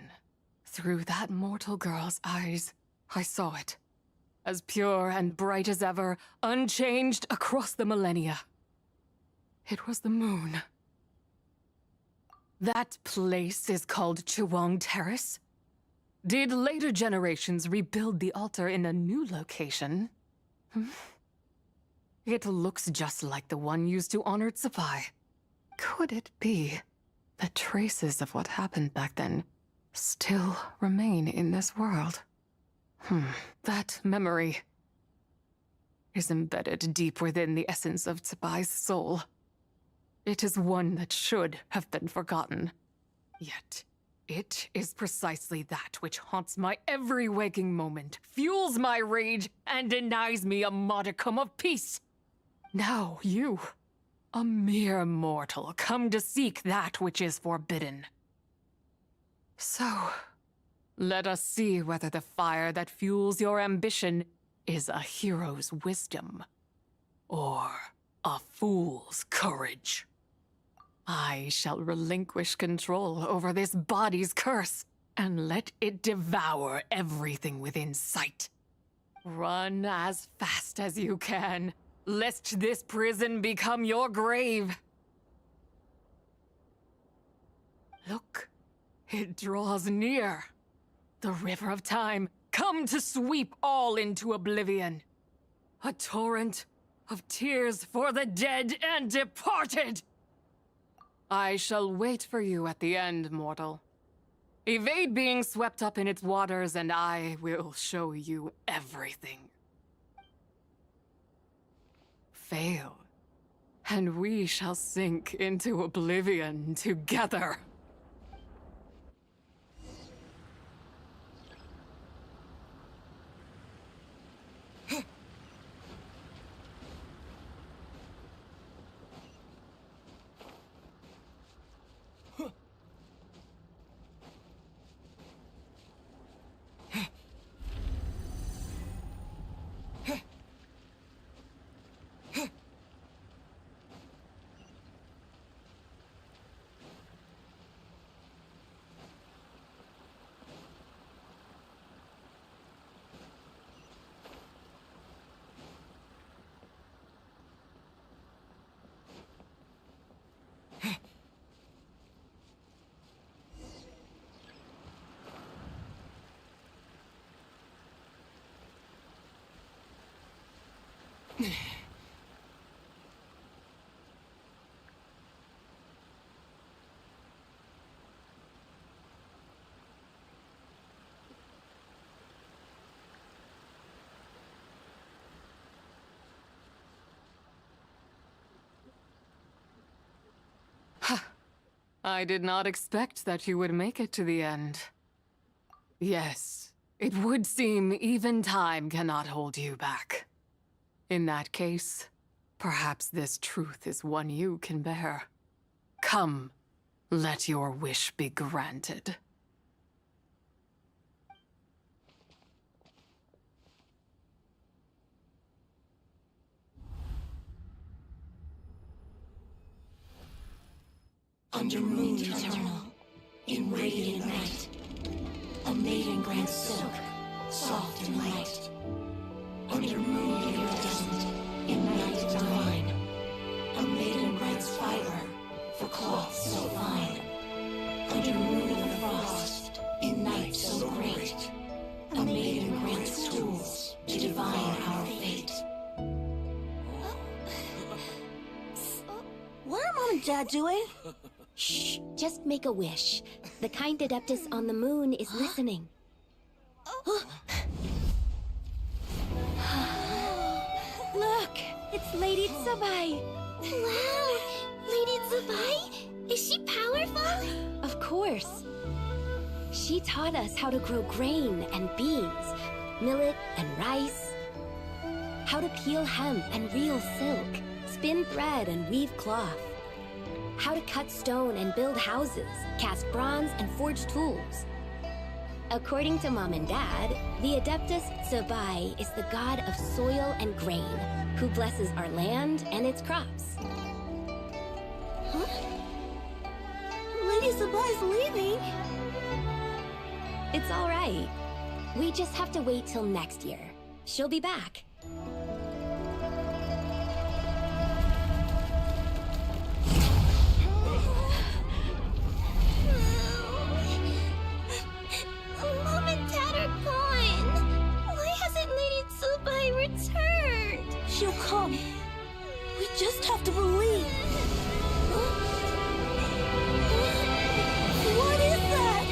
through that mortal girl's eyes, I saw it. As pure and bright as ever, unchanged across the millennia. It was the moon. That place is called Chuang Terrace. Did later generations rebuild the altar in a new location? It looks just like the one used to honor Zapai. Could it be that traces of what happened back then still remain in this world? That memory is embedded deep within the essence of Zapai's soul. It is one that should have been forgotten. Yet, it is precisely that which haunts my every waking moment, fuels my rage, and denies me a modicum of peace. Now you, a mere mortal, come to seek that which is forbidden. So, let us see whether the fire that fuels your ambition is a hero's wisdom, or a fool's courage. I shall relinquish control over this body's curse, and let it devour everything within sight. Run as fast as you can, lest this prison become your grave. Look, it draws near. The river of time, come to sweep all into oblivion. A torrent of tears for the dead and departed. I shall wait for you at the end, mortal. Evade being swept up in its waters, and I will show you everything. Fail, and we shall sink into oblivion together. I did not expect that you would make it to the end. Yes, it would seem even time cannot hold you back. In that case, perhaps this truth is one you can bear. Come, let your wish be granted. Under moon eternal, in radiant night, a maiden grants silk, soft and light. Under moon iridescent, in night divine, a maiden grants fiber for cloth so fine. Under moon of frost, in night so great, a maiden grants tools to divine our fate. What are Mom and Dad doing? Shh, just make a wish. The kind Adeptus on the moon is listening. Look, it's Lady Tsubai. Wow, Lady Tsubai? Is she powerful? Of course. She taught us how to grow grain and beans, millet and rice, how to peel hemp and reel silk, spin thread and weave cloth, how to cut stone and build houses, cast bronze and forge tools. According to Mom and Dad, the Adeptus Tsubai is the god of soil and grain, who blesses our land and its crops. Huh? Lady Tsubai's leaving. It's all right. We just have to wait till next year. She'll be back. Mom and Dad are gone. Why hasn't Lady Tsubai returned? She'll come. We just have to believe. What is that?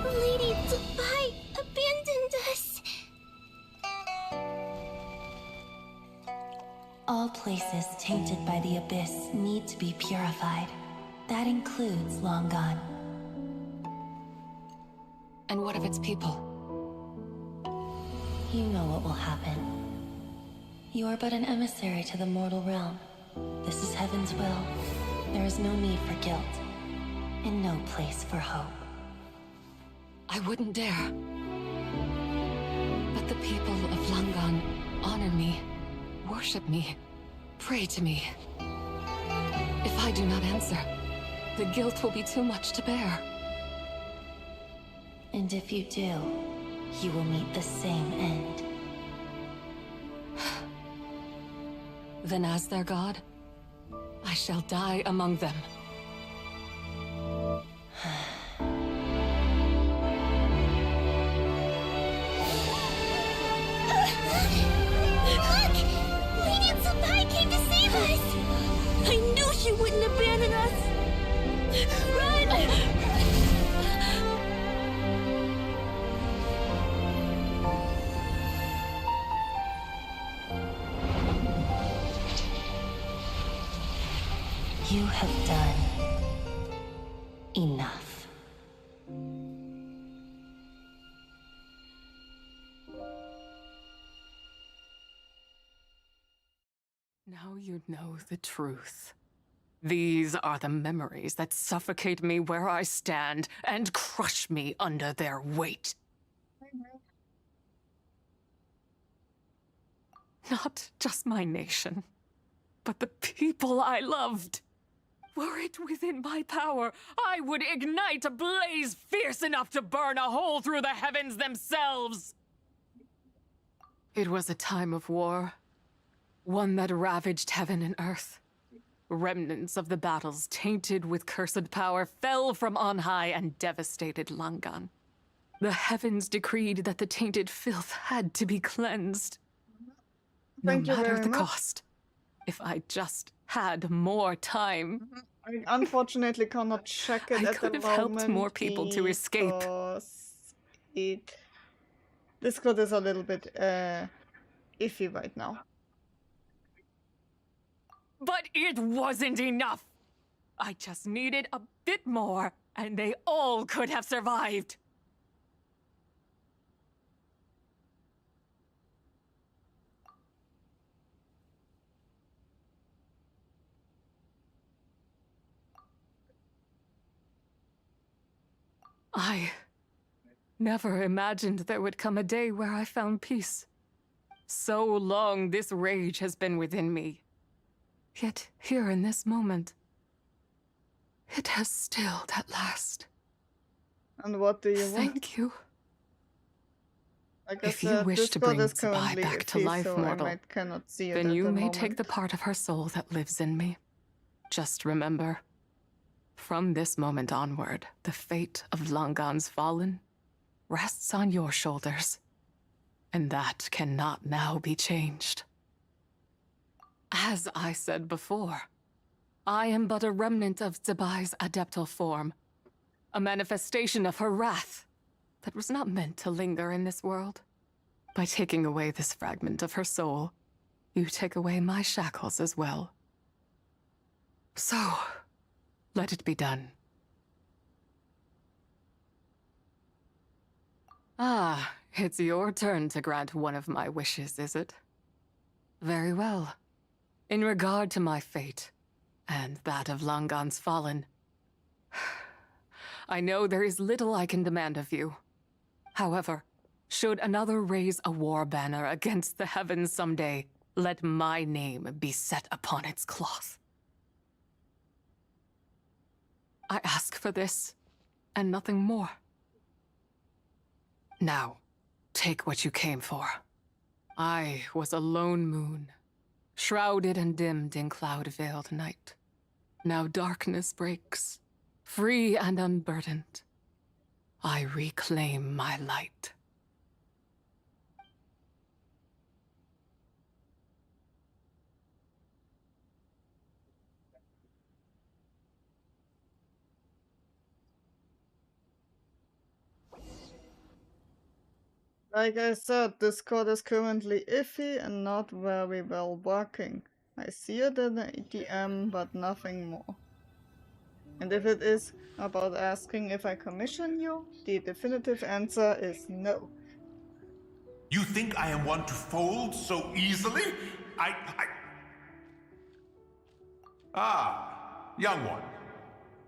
Lady Tsubai abandoned us. All places tainted by the abyss need to be purified. That includes Long Gone. And what of its people? You know what will happen. You are but an emissary to the mortal realm. This is Heaven's will. There is no need for guilt, and no place for hope. I wouldn't dare. But the people of Langan honor me, worship me, pray to me. If I do not answer, the guilt will be too much to bear. And if you do, you will meet the same end. Then as their god, I shall die among them. Look! Lady Tsubai came to save us! I knew she wouldn't abandon us! Run! You have done enough. Now you know the truth. These are the memories that suffocate me where I stand and crush me under their weight. Not just my nation, but the people I loved. Were it within my power, I would ignite a blaze fierce enough to burn a hole through the heavens themselves. It was a time of war, one that ravaged heaven and earth. Remnants of the battles tainted with cursed power fell from on high and devastated Langan. The heavens decreed that the tainted filth had to be cleansed. No Thank you matter very the much. cost. If I just had more time. I unfortunately cannot check it I at the could have moment. helped more people to escape. Because Discord is a little bit iffy right now. But it wasn't enough. I just needed a bit more, and they all could have survived. I never imagined there would come a day where I found peace. So long this rage has been within me. Yet here in this moment, it has stilled at last. And what do you want? Thank you. Like I If you said, wish to Discord bring is currently Zabai back to iffy, life, so mortal, I cannot see it then at you the may moment. take the part of her soul that lives in me. Just remember, from this moment onward, the fate of Langan's fallen rests on your shoulders. And that cannot now be changed. As I said before, I am but a remnant of Zabai's adeptal form, a manifestation of her wrath that was not meant to linger in this world. By taking away this fragment of her soul, you take away my shackles as well. So, let it be done. Ah, it's your turn to grant one of my wishes, is it? Very well. In regard to my fate, and that of Langan's fallen, I know there is little I can demand of you. However, should another raise a war banner against the heavens someday, let my name be set upon its cloth. I ask for this, and nothing more. Now, take what you came for. I was a lone moon, shrouded and dimmed in cloud-veiled night. Now darkness breaks, free and unburdened. I reclaim my light. Like I said, Discord is currently iffy and not very well working. I see it in the ATM, but nothing more. And if it is about asking if I commission you, the definitive answer is no. You think I am one to fold so easily? Ah, young one.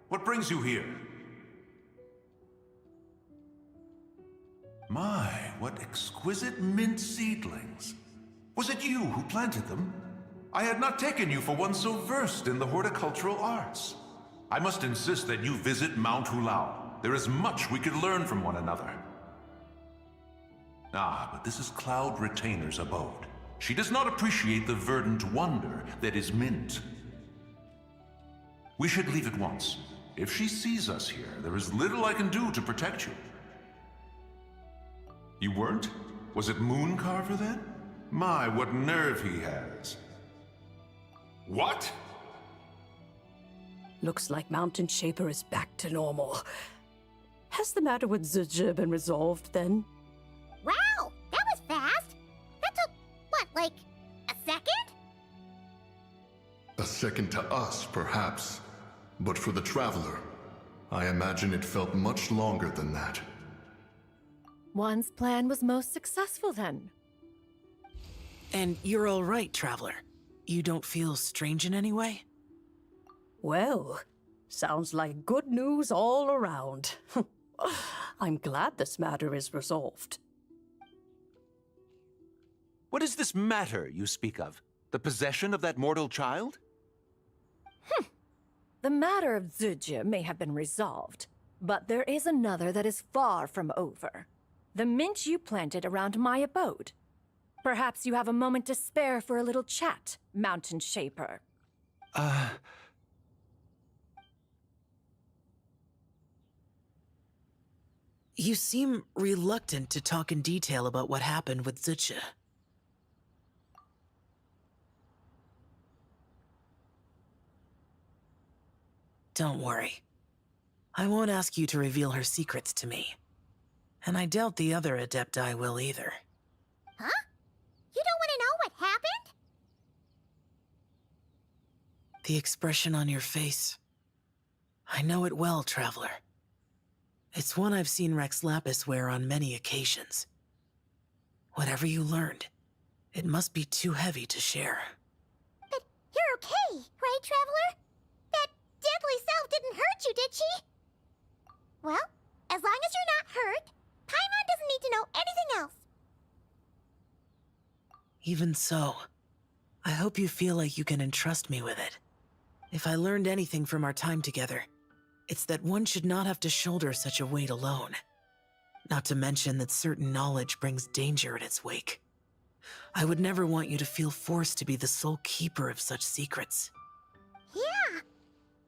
What brings you here? My, what exquisite mint seedlings. Was it you who planted them? I had not taken you for one so versed in the horticultural arts. I must insist that you visit Mount Hulao. There is much we could learn from one another. Ah, but this is Cloud Retainer's abode. She does not appreciate the verdant wonder that is mint. We should leave at once. If she sees us here, there is little I can do to protect you. You weren't? Was it Mooncarver then? My, what nerve he has. What? Looks like Mountain Shaper is back to normal. Has the matter with Zizhi been resolved then? Wow, that was fast. That took, what, like, a second? A second to us, perhaps. But for the Traveler, I imagine it felt much longer than that. One's plan was most successful then. And you're all right, Traveler. You don't feel strange in any way? Well, sounds like good news all around. I'm glad this matter is resolved. What is this matter you speak of? The possession of that mortal child? The matter of Zizhi may have been resolved, but there is another that is far from over. The mint you planted around my abode. Perhaps you have a moment to spare for a little chat, Mountain Shaper. You seem reluctant to talk in detail about what happened with Zucha. Don't worry. I won't ask you to reveal her secrets to me. And I doubt the other Adepti will either. Huh? You don't want to know what happened? The expression on your face. I know it well, Traveler. It's one I've seen Rex Lapis wear on many occasions. Whatever you learned, it must be too heavy to share. But you're okay, right, Traveler? That deadly self didn't hurt you, did she? Well, as long as you're not hurt, Paimon doesn't need to know anything else. Even so, I hope you feel like you can entrust me with it. If I learned anything from our time together, it's that one should not have to shoulder such a weight alone. Not to mention that certain knowledge brings danger in its wake. I would never want you to feel forced to be the sole keeper of such secrets. Yeah.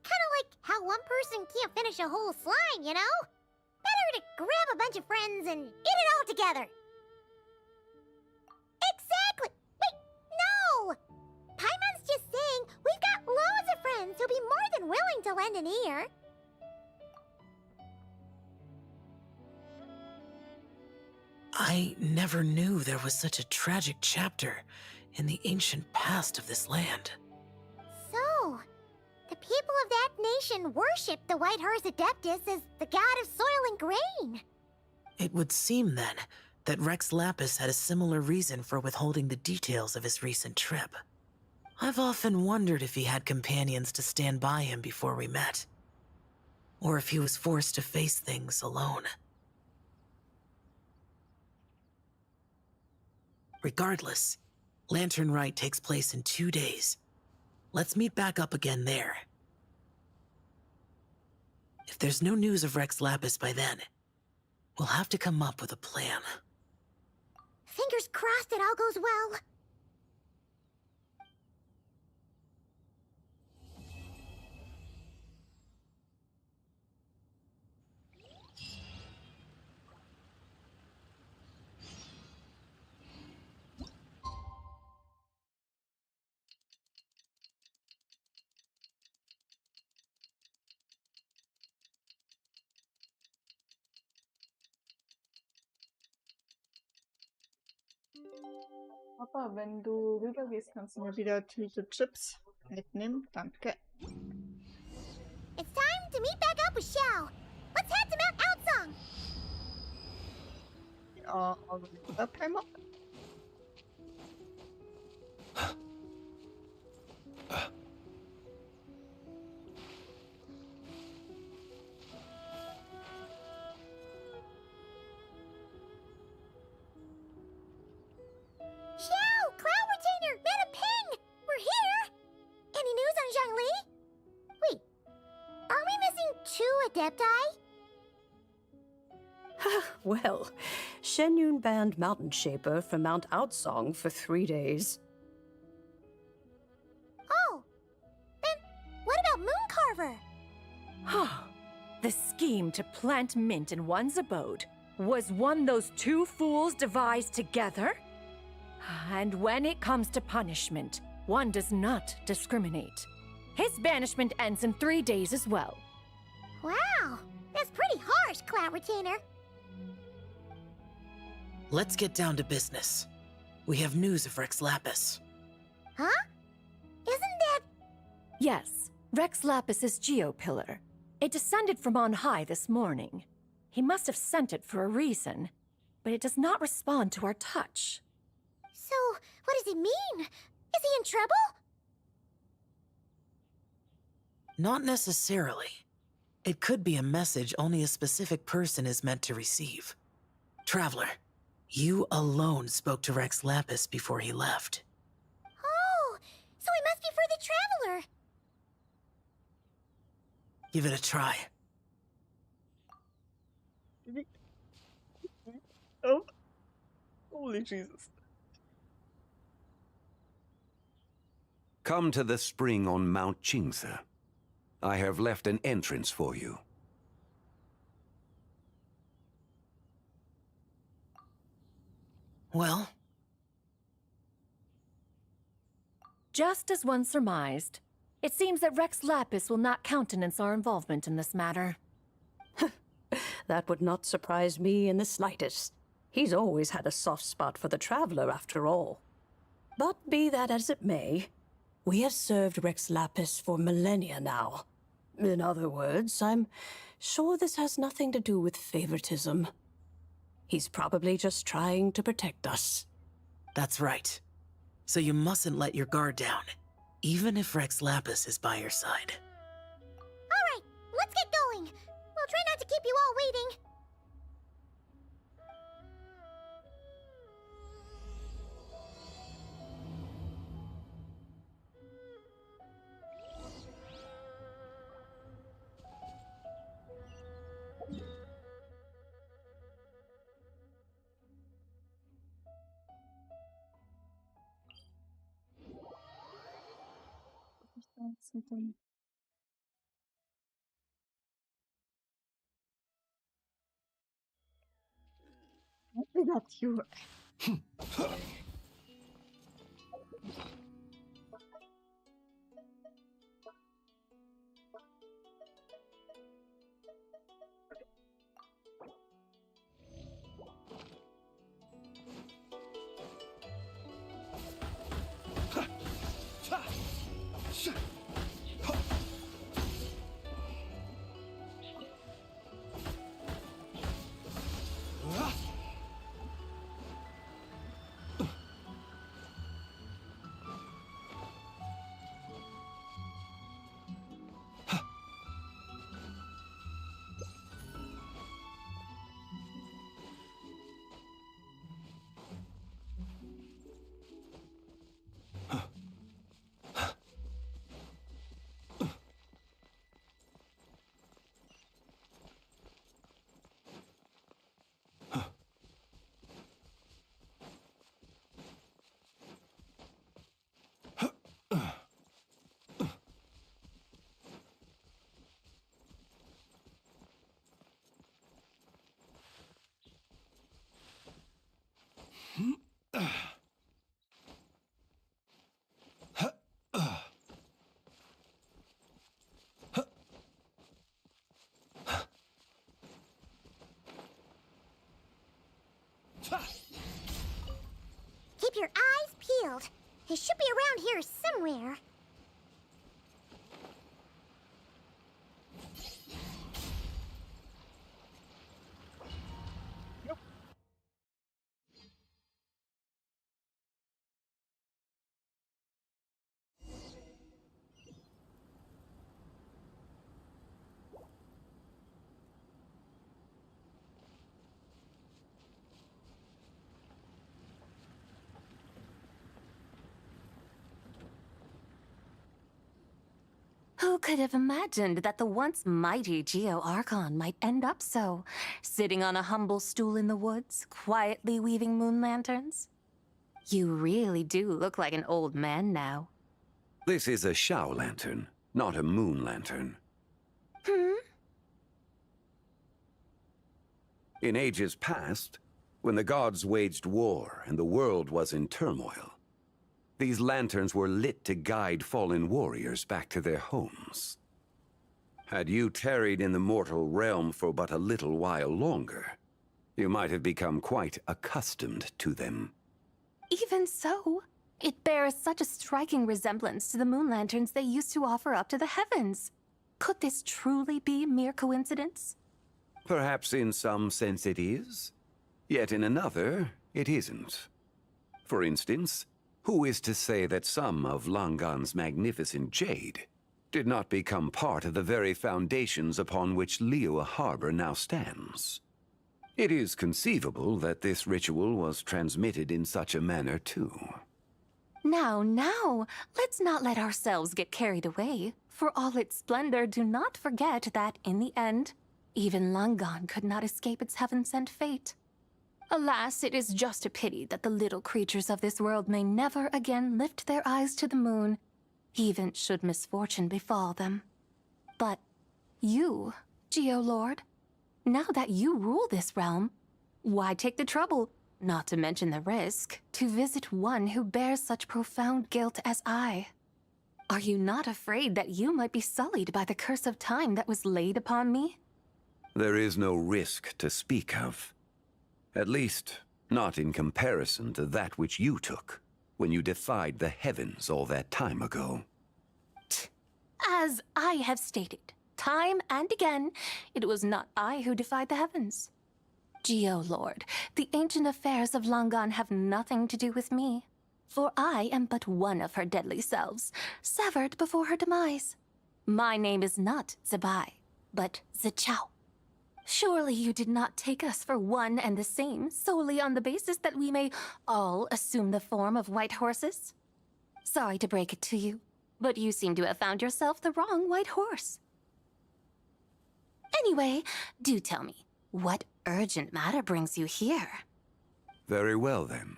Kinda like how one person can't finish a whole slime, you know? Better to grab a bunch of friends and eat it all together. Exactly! Wait, no! Paimon's just saying we've got loads of friends who'll be more than willing to lend an ear. I never knew there was such a tragic chapter in the ancient past of this land. So, the people of that nation worship the White Horse Adeptus as the god of soil and grain. It would seem, then, that Rex Lapis had a similar reason for withholding the details of his recent trip. I've often wondered if he had companions to stand by him before we met. Or if he was forced to face things alone. Regardless, Lantern Rite takes place in 2 days. Let's meet back up again there. If there's no news of Rex Lapis by then, we'll have to come up with a plan. Fingers crossed it all goes well. Papa, wenn du rübergehst, kannst du mir wieder Tüte Chips mitnehmen. Danke. It's time to meet back up with Xiao. Let's head to Mount Outsong. Ja, also Paimon. Xiao, Cloud Retainer, Madam Ping! We're here! Any news on Zhangli? Wait, are we missing 2 Adepti? Well, Shenyun banned Mountain Shaper from Mount Outsong for 3 days. Oh, then what about Mooncarver? The scheme to plant mint in one's abode was one those 2 fools devised together? And when it comes to punishment, one does not discriminate. His banishment ends in 3 days as well. Wow, that's pretty harsh, Cloud Retainer. Let's get down to business. We have news of Rex Lapis. Huh? Isn't that... Yes, Rex Lapis's Geopillar. It descended from on high this morning. He must have sent it for a reason, but it does not respond to our touch. So, what does it mean? Is he in trouble? Not necessarily. It could be a message only a specific person is meant to receive. Traveler, you alone spoke to Rex Lapis before he left. Oh, so it must be for the Traveler. Give it a try. Oh. Holy Jesus. Come to the spring on Mount Qingse. I have left an entrance for you. Well? Just as one surmised, it seems that Rex Lapis will not countenance our involvement in this matter. That would not surprise me in the slightest. He's always had a soft spot for the traveler, after all. But be that as it may, we have served Rex Lapis for millennia now. In other words, I'm sure this has nothing to do with favoritism. He's probably just trying to protect us. That's right. So you mustn't let your guard down, even if Rex Lapis is by your side. All right, let's get going. We'll try not to keep you all waiting. I got you. Keep your eyes peeled. It should be around here somewhere. Who could have imagined that the once mighty Geo-Archon might end up so, sitting on a humble stool in the woods, quietly weaving moon lanterns? You really do look like an old man now. This is a Shao lantern, not a moon lantern. In ages past, when the gods waged war and the world was in turmoil, these lanterns were lit to guide fallen warriors back to their homes. Had you tarried in the mortal realm for but a little while longer, you might have become quite accustomed to them. Even so, it bears such a striking resemblance to the moon lanterns they used to offer up to the heavens. Could this truly be mere coincidence? Perhaps in some sense it is, yet in another, it isn't. For instance, who is to say that some of Langan's magnificent jade did not become part of the very foundations upon which Liyue Harbor now stands? It is conceivable that this ritual was transmitted in such a manner too. Now, let's not let ourselves get carried away. For all its splendor, do not forget that, in the end, even Langan could not escape its heaven-sent fate. Alas, it is just a pity that the little creatures of this world may never again lift their eyes to the moon, even should misfortune befall them. But you, Geo-Lord, now that you rule this realm, why take the trouble? not to mention the risk, to visit one who bears such profound guilt as I. Are you not afraid that you might be sullied by the curse of time that was laid upon me? There is no risk to speak of. At least, not in comparison to that which you took when you defied the heavens all that time ago. As I have stated, time and again, it was not I who defied the heavens. Geolord, the ancient affairs of Langan have nothing to do with me, for I am but one of her deadly selves, severed before her demise. My name is not Zebai, but Zichao. Surely you did not take us for one and the same solely on the basis that we may all assume the form of white horses? Sorry to break it to you, but you seem to have found yourself the wrong white horse. Anyway, do tell me, what urgent matter brings you here? Very well, then.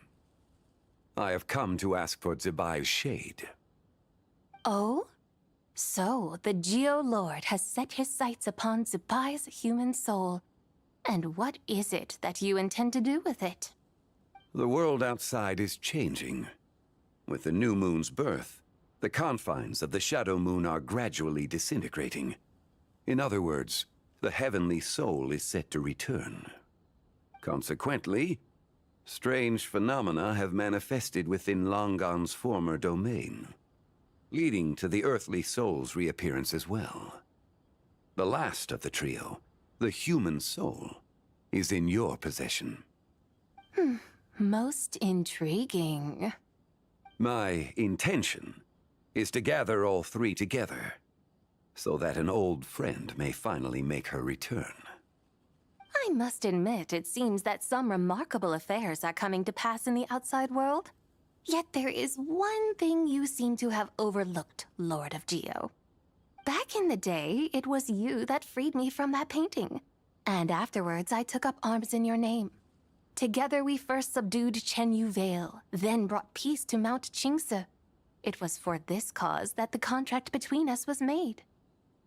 I have come to ask for Zebai's shade. Oh? So, the Geolord has set his sights upon Zebai's human soul. And what is it that you intend to do with it? The world outside is changing. With the new moon's birth, the confines of the Shadow Moon are gradually disintegrating. In other words, the heavenly soul is set to return. Consequently, strange phenomena have manifested within Langan's former domain, leading to the earthly soul's reappearance as well. The last of the trio, the human soul, is in your possession. Most intriguing. My intention is to gather all three together, so that an old friend may finally make her return. I must admit, it seems that some remarkable affairs are coming to pass in the outside world. Yet there is one thing you seem to have overlooked, Lord of Geo. Back in the day, it was you that freed me from that painting. And afterwards, I took up arms in your name. Together we first subdued Chenyu Vale, then brought peace to Mount Qingse. It was for this cause that the contract between us was made.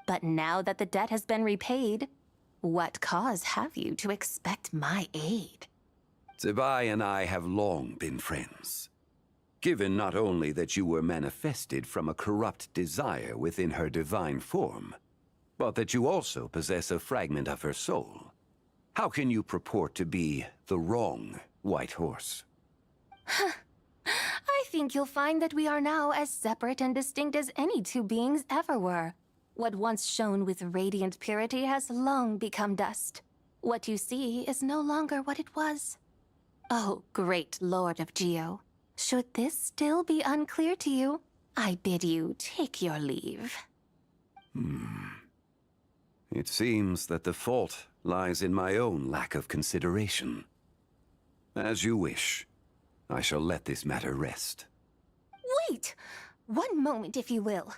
But now that the debt has been repaid, what cause have you to expect my aid? Zebai and I have long been friends. Given not only that you were manifested from a corrupt desire within her divine form, but that you also possess a fragment of her soul, how can you purport to be the wrong white horse? I think you'll find that we are now as separate and distinct as any two beings ever were. What once shone with radiant purity has long become dust. What you see is no longer what it was. Oh, great Lord of Geo. Should this still be unclear to you, I bid you take your leave. It seems that the fault lies in my own lack of consideration. As you wish. I shall let this matter rest. Wait! One moment, if you will.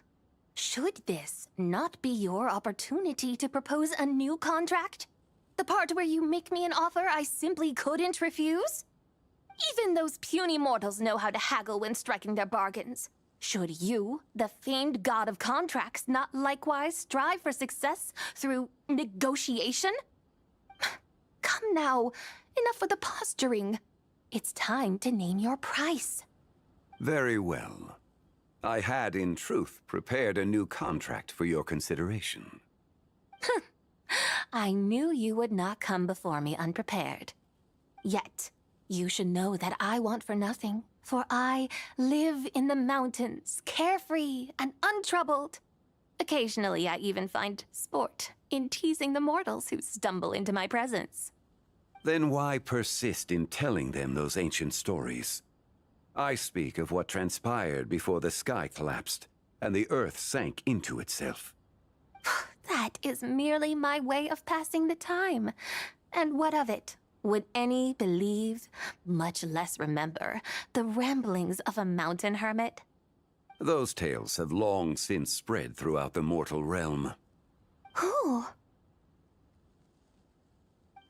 Should this not be your opportunity to propose a new contract? The part where you make me an offer I simply couldn't refuse? Even those puny mortals know how to haggle when striking their bargains. Should you, the famed god of contracts, not likewise strive for success through negotiation? Come now, enough with the posturing. It's time to name your price. Very well. I had, in truth, prepared a new contract for your consideration. I knew you would not come before me unprepared. Yet, you should know that I want for nothing, for I live in the mountains, carefree and untroubled. Occasionally, I even find sport in teasing the mortals who stumble into my presence. Then why persist in telling them those ancient stories? I speak of what transpired before the sky collapsed and the earth sank into itself. That is merely my way of passing the time. And what of it? Would any believe, much less remember, the ramblings of a mountain hermit? Those tales have long since spread throughout the mortal realm. Who?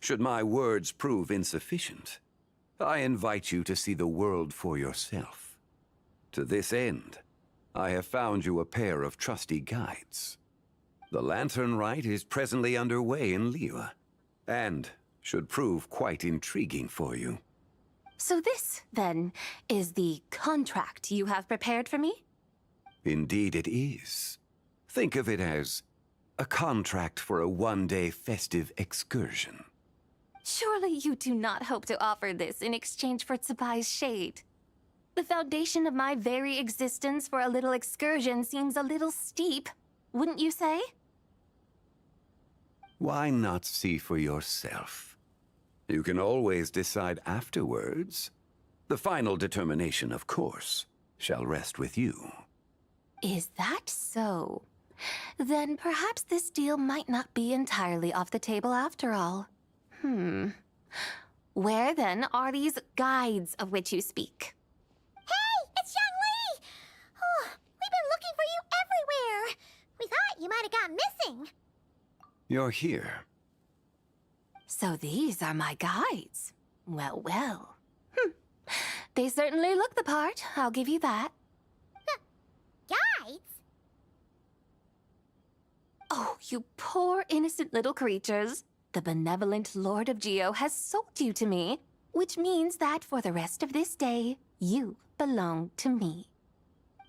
Should my words prove insufficient, I invite you to see the world for yourself. To this end, I have found you a pair of trusty guides. The Lantern Rite is presently underway in Liyue, and should prove quite intriguing for you. So this, then, is the contract you have prepared for me? Indeed it is. Think of it as a contract for a one-day festive excursion. Surely you do not hope to offer this in exchange for Tsubai's shade. The foundation of my very existence for a little excursion seems a little steep, wouldn't you say? Why not see for yourself? You can always decide afterwards. The final determination, of course, shall rest with you. Is that so? Then perhaps this deal might not be entirely off the table after all. Where then are these guides of which you speak? Hey, it's Zhangli! Oh, we've been looking for you everywhere. We thought you might have gone missing. You're here. So these are my guides. Well, well. They certainly look the part, I'll give you that. Guides? Oh, you poor innocent little creatures. The benevolent Lord of Geo has sold you to me, which means that for the rest of this day, you belong to me.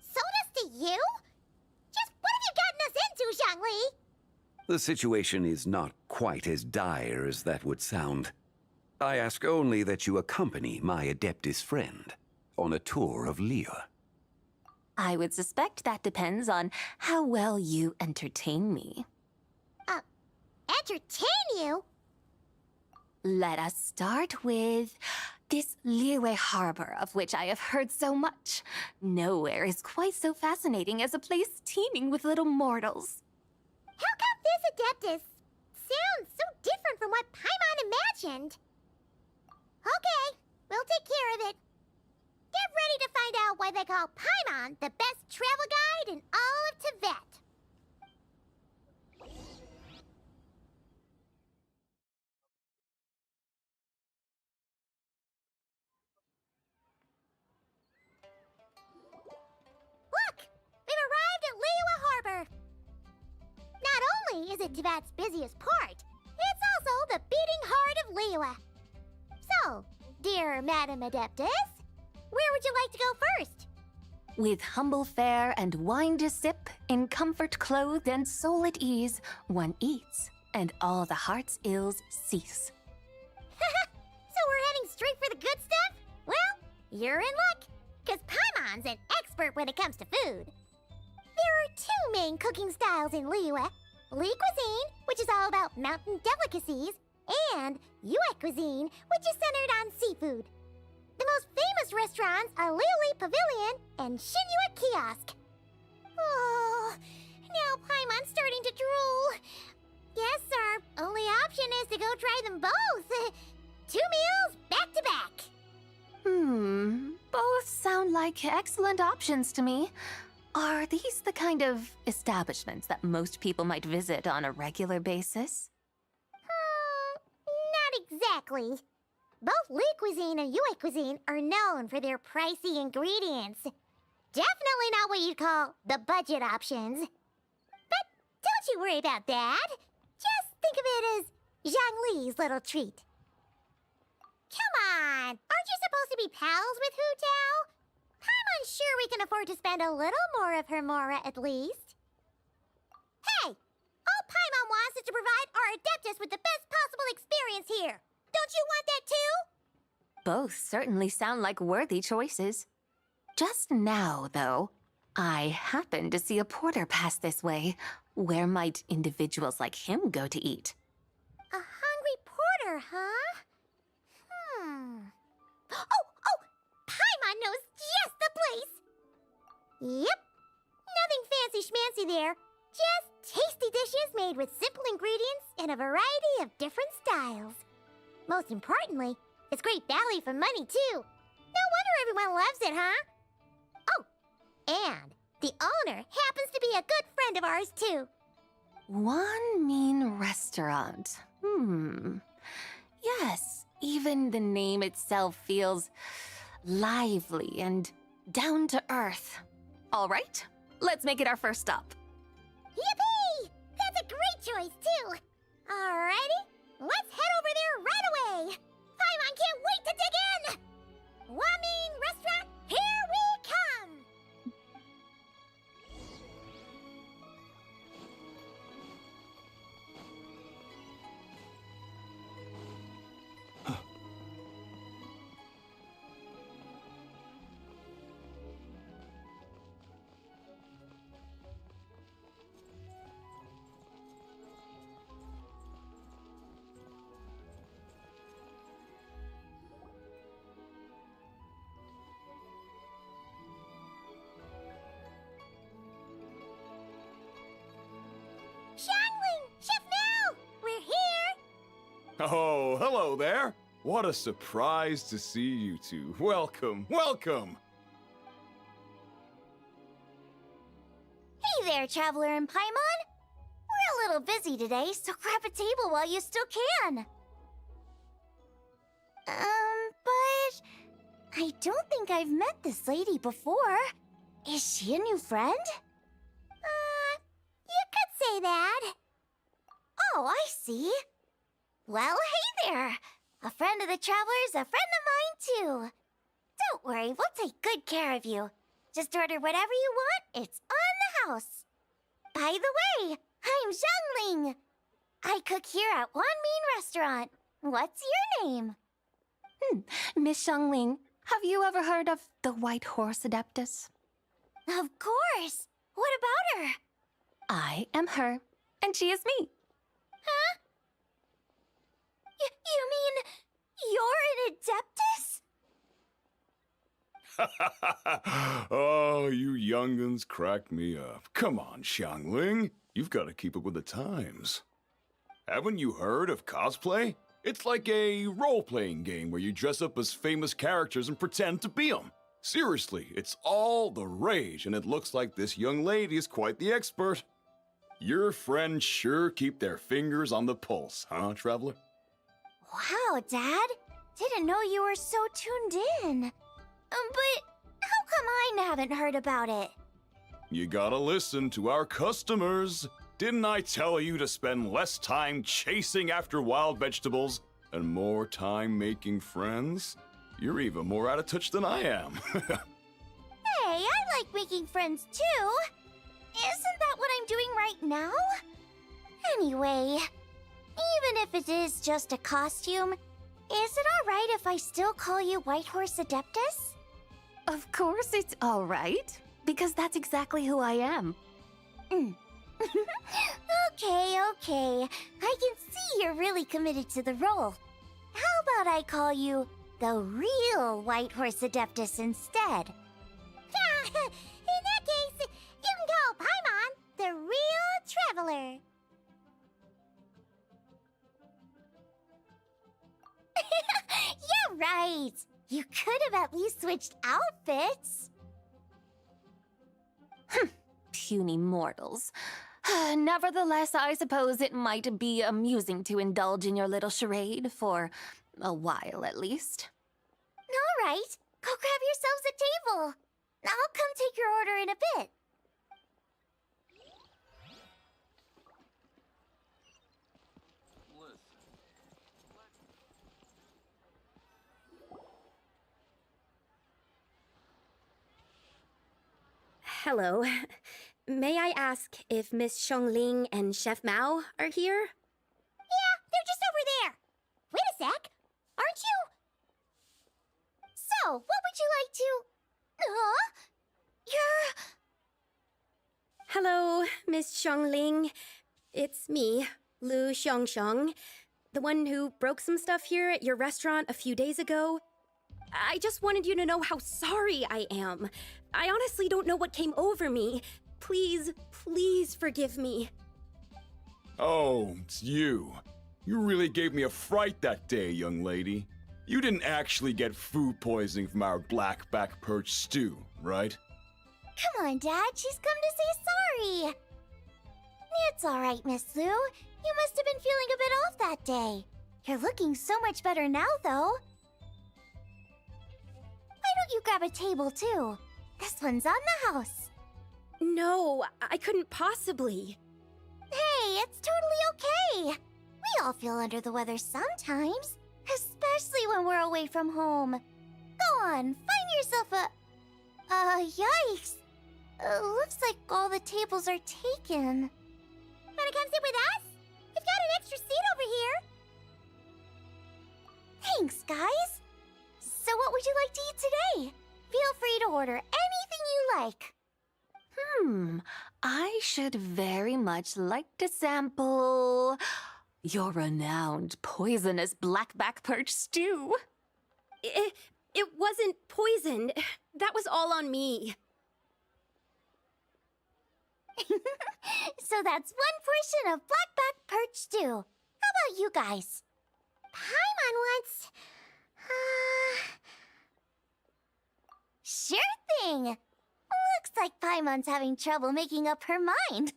Sold us to you? Just what have you gotten us into, Zhangli? The situation is not quite as dire as that would sound. I ask only that you accompany my Adeptus friend on a tour of Liyue. I would suspect that depends on how well you entertain me. Entertain you? Let us start with this Liyue harbor of which I have heard so much. Nowhere is quite so fascinating as a place teeming with little mortals. How come this Adeptus sounds so different from what Paimon imagined? Okay, we'll take care of it. Get ready to find out why they call Paimon the best travel guide in all of Tibet. Look! We've arrived at Liyue Harbor. Not only is it Tibet's busiest port, it's also the beating heart of Liyue. So, dear Madam Adeptus, where would you like to go first? With humble fare and wine to sip, in comfort clothed and soul at ease, one eats, and all the heart's ills cease. So we're heading straight for the good stuff? Well, you're in luck, because Paimon's an expert when it comes to food. There are two main cooking styles in Liyue. Li cuisine, which is all about mountain delicacies, and Yue cuisine, which is centered on seafood. The most famous restaurants are Liyue Pavilion and Shinyue Kiosk. Oh, now Paimon's starting to drool. Yes, our only option is to go try them both. 2 meals back to back. Both sound like excellent options to me. Are these the kind of establishments that most people might visit on a regular basis? Not exactly. Both Li cuisine and Yue cuisine are known for their pricey ingredients. Definitely not what you'd call the budget options. But don't you worry about that. Just think of it as Zhangli's little treat. Come on, aren't you supposed to be pals with Hu Tao? I'm sure we can afford to spend a little more of her mora at least. Hey! All Paimon wants is to provide our Adeptus with the best possible experience here. Don't you want that too? Both certainly sound like worthy choices. Just now, though, I happened to see a porter pass this way. Where might individuals like him go to eat? A hungry porter, huh? Oh! Paimon knows just the place! Yep. Nothing fancy schmancy there. Just tasty dishes made with simple ingredients in a variety of different styles. Most importantly, it's great value for money, too. No wonder everyone loves it, huh? Oh, and the owner happens to be a good friend of ours, too. One mean restaurant. Yes, even the name itself feels lively and down to earth. All right, let's make it our first stop. Yippee! That's a great choice, too. Alrighty, let's head over there right away. Paimon can't wait to dig in! Oh, hello there. What a surprise to see you two. Welcome, welcome. Hey there, Traveler and Paimon. We're a little busy today, so grab a table while you still can. But I don't think I've met this lady before. Is she a new friend? You could say that. Oh, I see. Well, hey there. A friend of the Traveler's a friend of mine, too. Don't worry, we'll take good care of you. Just order whatever you want, it's on the house. By the way, I'm Zhangling. I cook here at Wanmin Restaurant. What's your name? Miss Xiangling, have you ever heard of the White Horse Adeptus? Of course. What about her? I am her, and she is me. Huh? You mean you're an Adeptus? Oh, you young'uns crack me up. Come on, Xiangling. You've got to keep up with the times. Haven't you heard of cosplay? It's like a role-playing game where you dress up as famous characters and pretend to be them. Seriously, it's all the rage, and it looks like this young lady is quite the expert. Your friends sure keep their fingers on the pulse, huh, Traveler? Wow, Dad. Didn't know you were so tuned in. But how come I haven't heard about it? You gotta listen to our customers. Didn't I tell you to spend less time chasing after wild vegetables and more time making friends? You're even more out of touch than I am. Hey, I like making friends too. Isn't that what I'm doing right now? Anyway, even if it is just a costume, is it alright if I still call you White Horse Adeptus? Of course it's all right, because that's exactly who I am. Okay. I can see you're really committed to the role. How about I call you the real White Horse Adeptus instead? In that case, you can call Paimon the real Traveler. Yeah, right. You could have at least switched outfits. Puny mortals. Nevertheless, I suppose it might be amusing to indulge in your little charade for a while, at least. All right, go grab yourselves a table. I'll come take your order in a bit. Hello. May I ask if Miss Xiangling and Chef Mao are here? Yeah, they're just over there. Wait a sec. Aren't you? So, what would you like to... You're... Hello, Miss Xiangling. It's me, Lu Xiangxiang, the one who broke some stuff here at your restaurant a few days ago. I just wanted you to know how sorry I am. I honestly don't know what came over me. Please forgive me. Oh, it's you. You really gave me a fright that day, young lady. You didn't actually get food poisoning from our blackback perch stew, right? Come on, Dad. She's come to say sorry. It's all right, Miss Lu. You must have been feeling a bit off that day. You're looking so much better now, though. Why don't you grab a table, too? This one's on the house. No, I couldn't possibly. Hey, it's totally okay. We all feel under the weather sometimes, especially when we're away from home. Go on, find yourself a... yikes. Looks like all the tables are taken. Wanna come sit with us? We've got an extra seat over here. Thanks, guys. So what would you like to eat today? Feel free to order anything you like. I should very much like to sample your renowned poisonous blackback perch stew. It wasn't poisoned. That was all on me. So that's one portion of blackback perch stew. How about you guys? Paimon once. Sure thing. Looks like Paimon's having trouble making up her mind.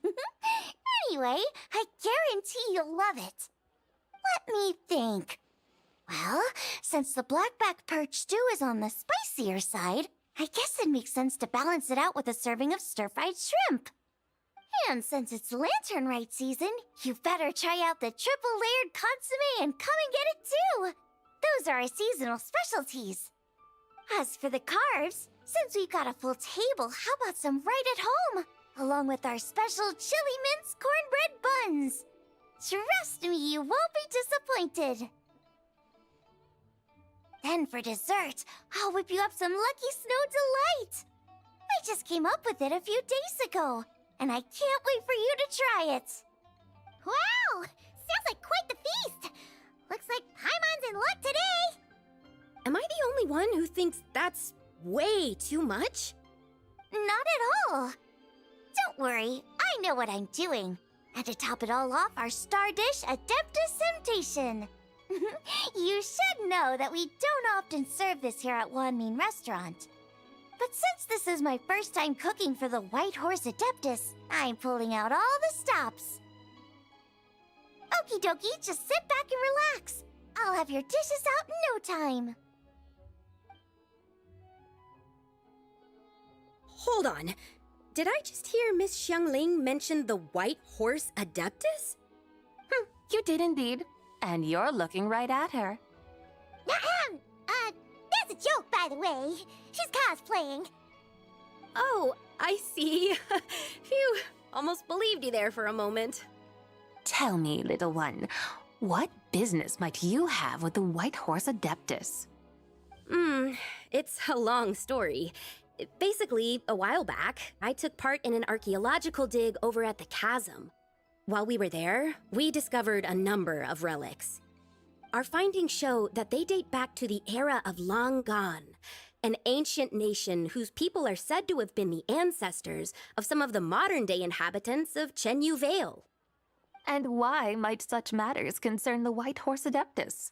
Anyway, I guarantee you'll love it. Let me think. Well, since the blackback perch stew is on the spicier side, I guess it makes sense to balance it out with a serving of stir-fried shrimp. And since it's Lantern Rite season, you better try out the triple-layered consommé and come and get it too. Those are our seasonal specialties. As for the carbs, since we've got a full table, how about some right at home? Along with our special chili mince cornbread buns. Trust me, you won't be disappointed. Then for dessert, I'll whip you up some Lucky Snow Delight. I just came up with it a few days ago, and I can't wait for you to try it. Wow! Sounds like quite the feast. Looks like Paimon's in luck today. Am I the only one who thinks that's way too much? Not at all. Don't worry, I know what I'm doing. And to top it all off, our star dish, Adeptus Temptation. You should know that we don't often serve this here at Wanmin Restaurant. But since this is my first time cooking for the White Horse Adeptus, I'm pulling out all the stops. Okie dokie, just sit back and relax. I'll have your dishes out in no time. Hold on. Did I just hear Miss Xiangling mention the White Horse Adeptus? You did indeed. And you're looking right at her. That's a joke, by the way. She's cosplaying. Oh, I see. Phew, almost believed you there for a moment. Tell me, little one, what business might you have with the White Horse Adeptus? It's a long story. Basically, a while back, I took part in an archaeological dig over at the chasm. While we were there, we discovered a number of relics. Our findings show that they date back to the era of Long Gone, an ancient nation whose people are said to have been the ancestors of some of the modern-day inhabitants of Chenyu Vale. And why might such matters concern the White Horse Adeptus?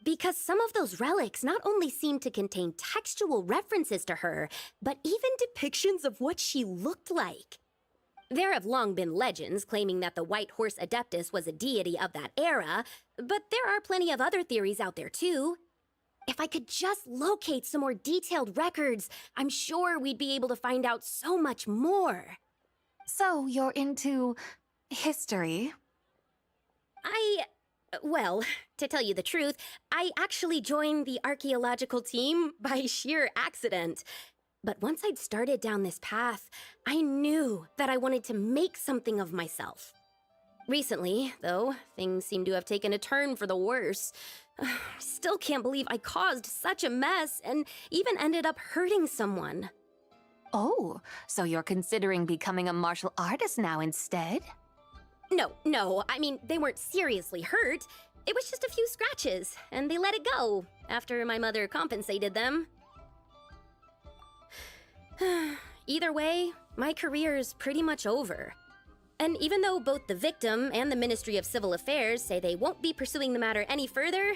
Because some of those relics not only seem to contain textual references to her, but even depictions of what she looked like. There have long been legends claiming that the White Horse Adeptus was a deity of that era, but there are plenty of other theories out there too. If I could just locate some more detailed records, I'm sure we'd be able to find out so much more. So you're into history? Well, to tell you the truth, I actually joined the archaeological team by sheer accident. But once I'd started down this path, I knew that I wanted to make something of myself. Recently, though, things seem to have taken a turn for the worse. Still can't believe I caused such a mess and even ended up hurting someone. Oh, so you're considering becoming a martial artist now instead? No, I mean, they weren't seriously hurt. It was just a few scratches, and they let it go after my mother compensated them. Either way, my career's pretty much over. And even though both the victim and the Ministry of Civil Affairs say they won't be pursuing the matter any further,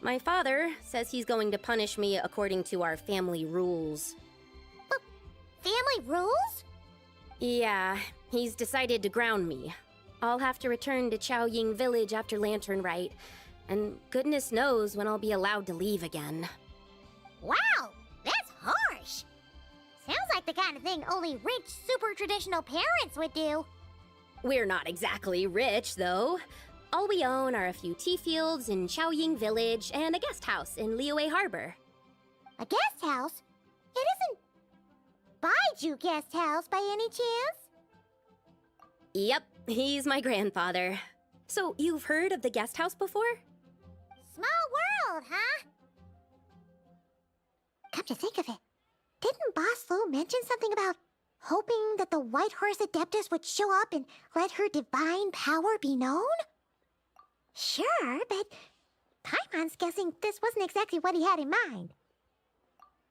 my father says he's going to punish me according to our family rules. Family rules? Yeah, he's decided to ground me. I'll have to return to Chaoying Village after Lantern Rite, and goodness knows when I'll be allowed to leave again. Wow, that's harsh. Sounds like the kind of thing only rich, super traditional parents would do. We're not exactly rich, though. All we own are a few tea fields in Chaoying Village and a guest house in Liyue Harbor. A guest house? It isn't Baiju Guest House by any chance? Yep, he's my grandfather. So you've heard of the guest house before? Small world, huh? Come to think of it, didn't Boss Lu mention something about hoping that the White Horse Adeptus would show up and let her divine power be known? Sure, but Paimon's guessing this wasn't exactly what he had in mind.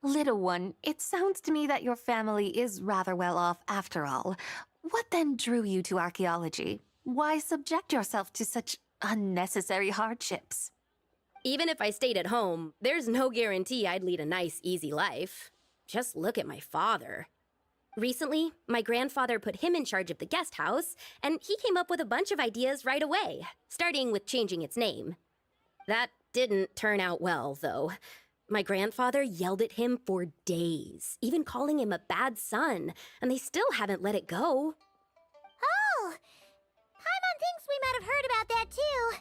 Little one, it sounds to me that your family is rather well off after all. What then drew you to archaeology? Why subject yourself to such unnecessary hardships? Even if I stayed at home, there's no guarantee I'd lead a nice, easy life. Just look at my father. Recently, my grandfather put him in charge of the guest house, and he came up with a bunch of ideas right away, starting with changing its name. That didn't turn out well, though. My grandfather yelled at him for days, even calling him a bad son, and they still haven't let it go. Oh! Paimon thinks we might have heard about that too.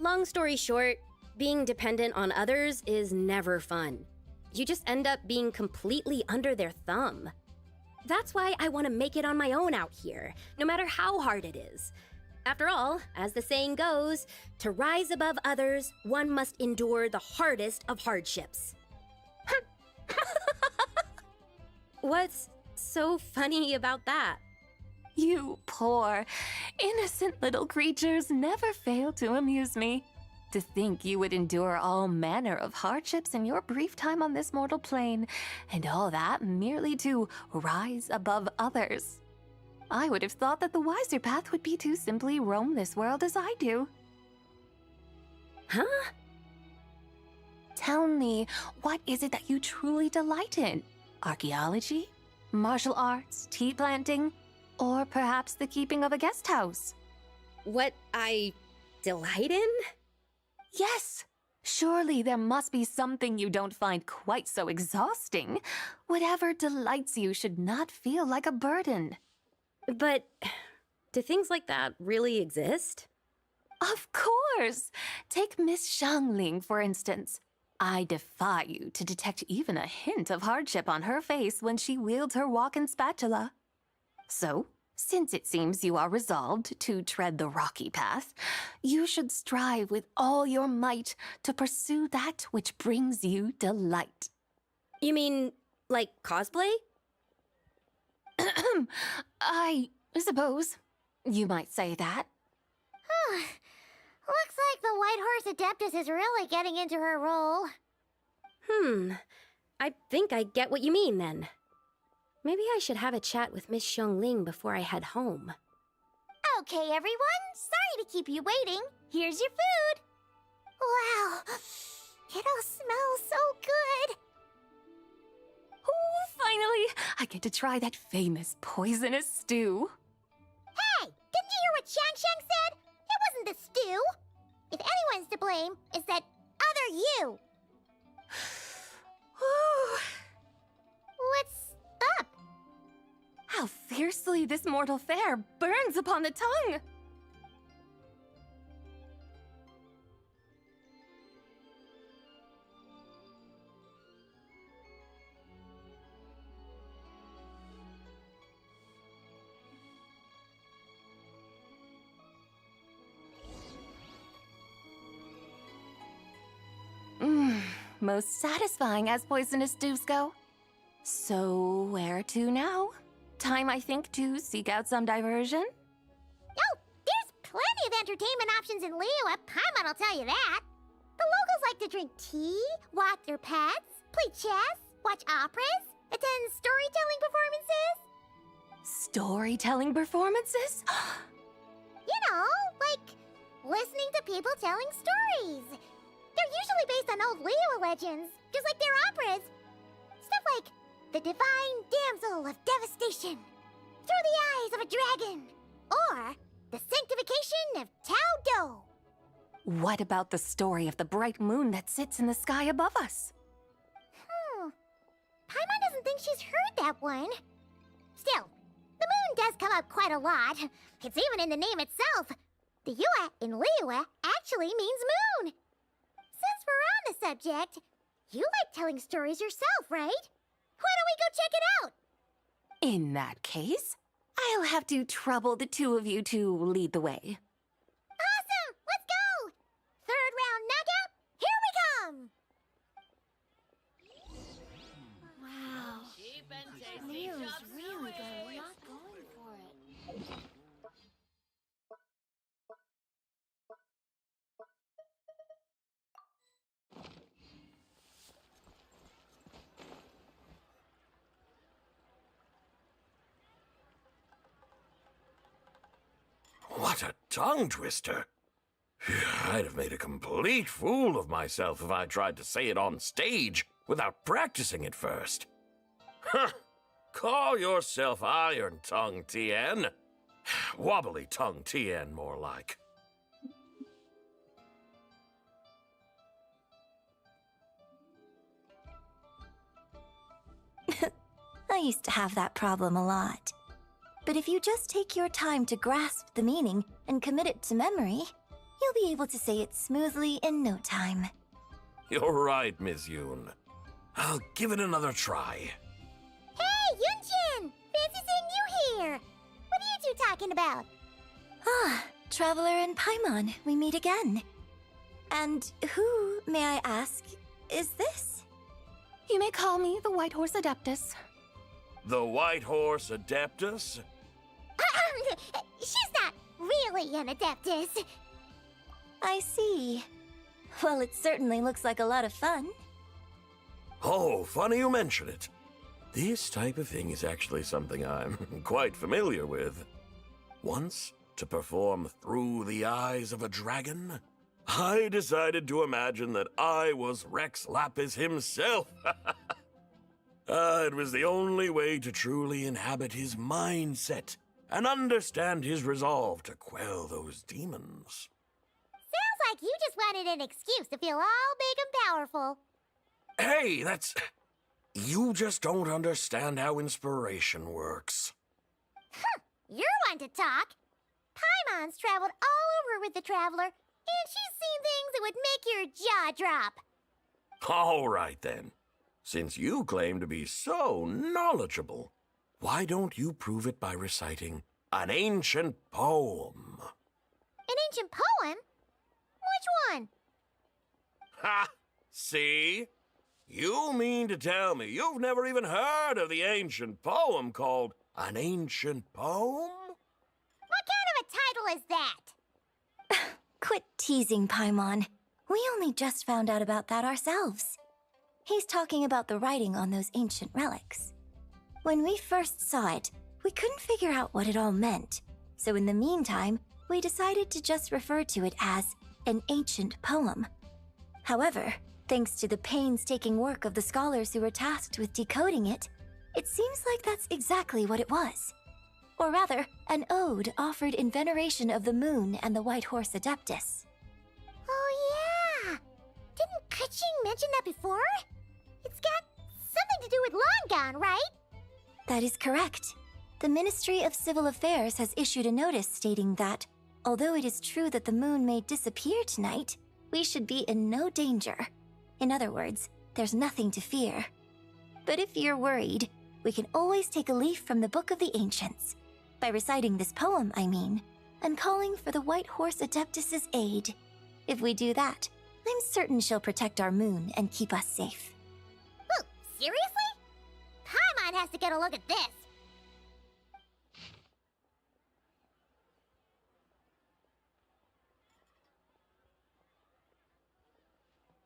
Long story short, being dependent on others is never fun. You just end up being completely under their thumb. That's why I want to make it on my own out here, no matter how hard it is. After all, as the saying goes, to rise above others, one must endure the hardest of hardships. What's so funny about that? You poor, innocent little creatures never fail to amuse me. To think you would endure all manner of hardships in your brief time on this mortal plane, and all that merely to rise above others. I would have thought that the wiser path would be to simply roam this world as I do. Huh? Tell me, what is it that you truly delight in? Archaeology? Martial arts? Tea planting? Or perhaps the keeping of a guest house? What I delight in? Yes. Surely there must be something you don't find quite so exhausting. Whatever delights you should not feel like a burden. But do things like that really exist? Of course! Take Miss Xiangling, for instance. I defy you to detect even a hint of hardship on her face when she wields her walking spatula. So, since it seems you are resolved to tread the rocky path, you should strive with all your might to pursue that which brings you delight. You mean, like cosplay? I suppose you might say that. Looks like the White Horse Adeptus is really getting into her role. I think I get what you mean then. Maybe I should have a chat with Miss Xiangling before I head home. Okay, everyone. Sorry to keep you waiting. Here's your food. Wow. It all smells so good. Oh, finally! I get to try that famous poisonous stew. Hey! Didn't you hear what Shang said? It wasn't the stew. If anyone's to blame, it's that other you. What's up? How fiercely this mortal fare burns upon the tongue! Most satisfying as poisonous stews go. So, where to now? Time, I think, to seek out some diversion? Oh, there's plenty of entertainment options in Liyue. Paimon will tell you that. The locals like to drink tea, walk their pets, play chess, watch operas, attend storytelling performances. Storytelling performances? You know, like listening to people telling stories. They're usually based on old Liyue legends, just like their operas. Stuff like The Divine Damsel of Devastation, Through the Eyes of a Dragon, or The Sanctification of Tao Do. What about the story of the bright moon that sits in the sky above us? Paimon doesn't think she's heard that one. Still, the moon does come up quite a lot. It's even in the name itself. The Yue in Liyue actually means moon. Since we're on the subject, you like telling stories yourself, right? Why don't we go check it out? In that case, I'll have to trouble the two of you to lead the way. Awesome! Let's go! Third round knockout, here we come! Wow. Liyue's really got a lot going for it. What a tongue twister! I'd have made a complete fool of myself if I tried to say it on stage without practicing it first. Huh! Call yourself Iron Tongue, Tien. Wobbly Tongue Tien, more like. I used to have that problem a lot. But if you just take your time to grasp the meaning and commit it to memory, you'll be able to say it smoothly in no time. You're right, Miss Yoon. I'll give it another try. Hey, Yunjin! Fancy seeing you here! What are you two talking about? Ah, Traveler and Paimon, we meet again. And who, may I ask, is this? You may call me the White Horse Adeptus. The White Horse Adeptus? She's not really an Adeptus. I see. Well, it certainly looks like a lot of fun. Oh, funny you mention it. This type of thing is actually something I'm quite familiar with. Once, to perform Through the Eyes of a Dragon, I decided to imagine that I was Rex Lapis himself. It was the only way to truly inhabit his mindset and understand his resolve to quell those demons. Sounds like you just wanted an excuse to feel all big and powerful. Hey, that's... You just don't understand how inspiration works. Huh, you're one to talk. Paimon's traveled all over with the Traveler, and she's seen things that would make your jaw drop. All right, then. Since you claim to be so knowledgeable, why don't you prove it by reciting an ancient poem? An ancient poem? Which one? Ha! See? You mean to tell me you've never even heard of the ancient poem called An Ancient Poem? What kind of a title is that? Quit teasing, Paimon. We only just found out about that ourselves. He's talking about the writing on those ancient relics. When we first saw it, we couldn't figure out what it all meant. So in the meantime, we decided to just refer to it as an ancient poem. However, thanks to the painstaking work of the scholars who were tasked with decoding it, it seems like that's exactly what it was. Or rather, an ode offered in veneration of the moon and the White Horse Adeptus. Oh yeah! Didn't Kuching mention that before? It's got something to do with Longon, right? That is correct. The Ministry of Civil Affairs has issued a notice stating that, although it is true that the moon may disappear tonight, we should be in no danger. In other words, there's nothing to fear. But if you're worried, we can always take a leaf from the Book of the Ancients. By reciting this poem, I mean, and calling for the White Horse Adeptus's aid. If we do that, I'm certain she'll protect our moon and keep us safe. Whoa, seriously? Paimon has to get a look at this.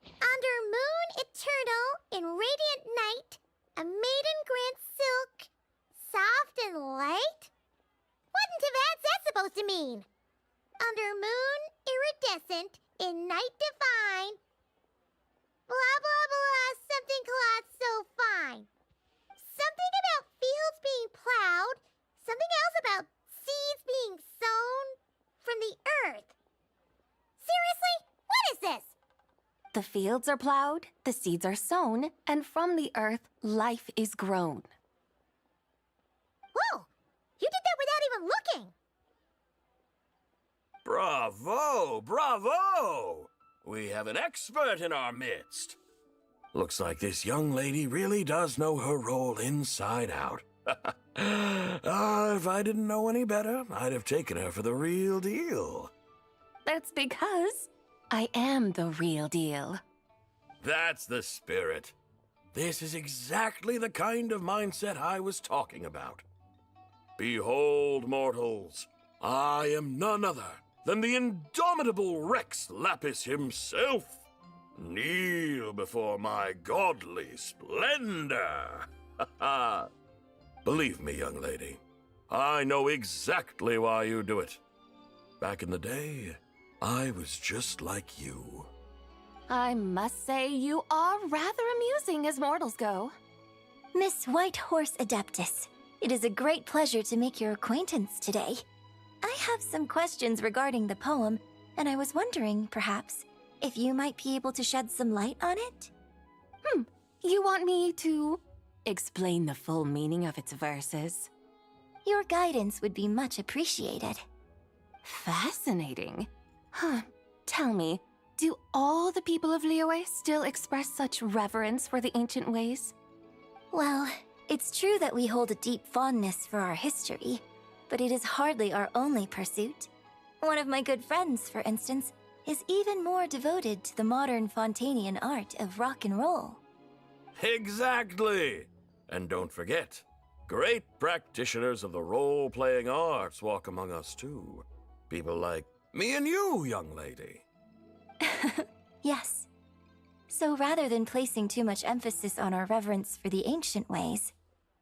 Under moon eternal, in radiant night, a maiden grants silk, soft and light? What in Tibet's that supposed to mean? Under moon iridescent, in night divine, blah blah blah, something cloth so fine. Something about fields being plowed, something else about seeds being sown from the earth. Seriously? What is this? The fields are plowed, the seeds are sown, and from the earth, life is grown. Whoa! You did that without even looking! Bravo! Bravo! We have an expert in our midst. Looks like this young lady really does know her role inside out. If I didn't know any better, I'd have taken her for the real deal. That's because I am the real deal. That's the spirit. This is exactly the kind of mindset I was talking about. Behold, mortals, I am none other than the indomitable Rex Lapis himself. Kneel before my godly splendor. Believe me, young lady, I know exactly why you do it. Back in the day, I was just like you. I must say you are rather amusing as mortals go. Miss Whitehorse Adeptus, it is a great pleasure to make your acquaintance today. I have some questions regarding the poem, and I was wondering, perhaps, if you might be able to shed some light on it? You want me to explain the full meaning of its verses? Your guidance would be much appreciated. Fascinating. Tell me, do all the people of Liyue still express such reverence for the ancient ways? Well, it's true that we hold a deep fondness for our history, but it is hardly our only pursuit. One of my good friends, for instance, is even more devoted to the modern Fontanian art of rock and roll. Exactly! And don't forget, great practitioners of the role-playing arts walk among us too. People like me and you, young lady. Yes. So rather than placing too much emphasis on our reverence for the ancient ways,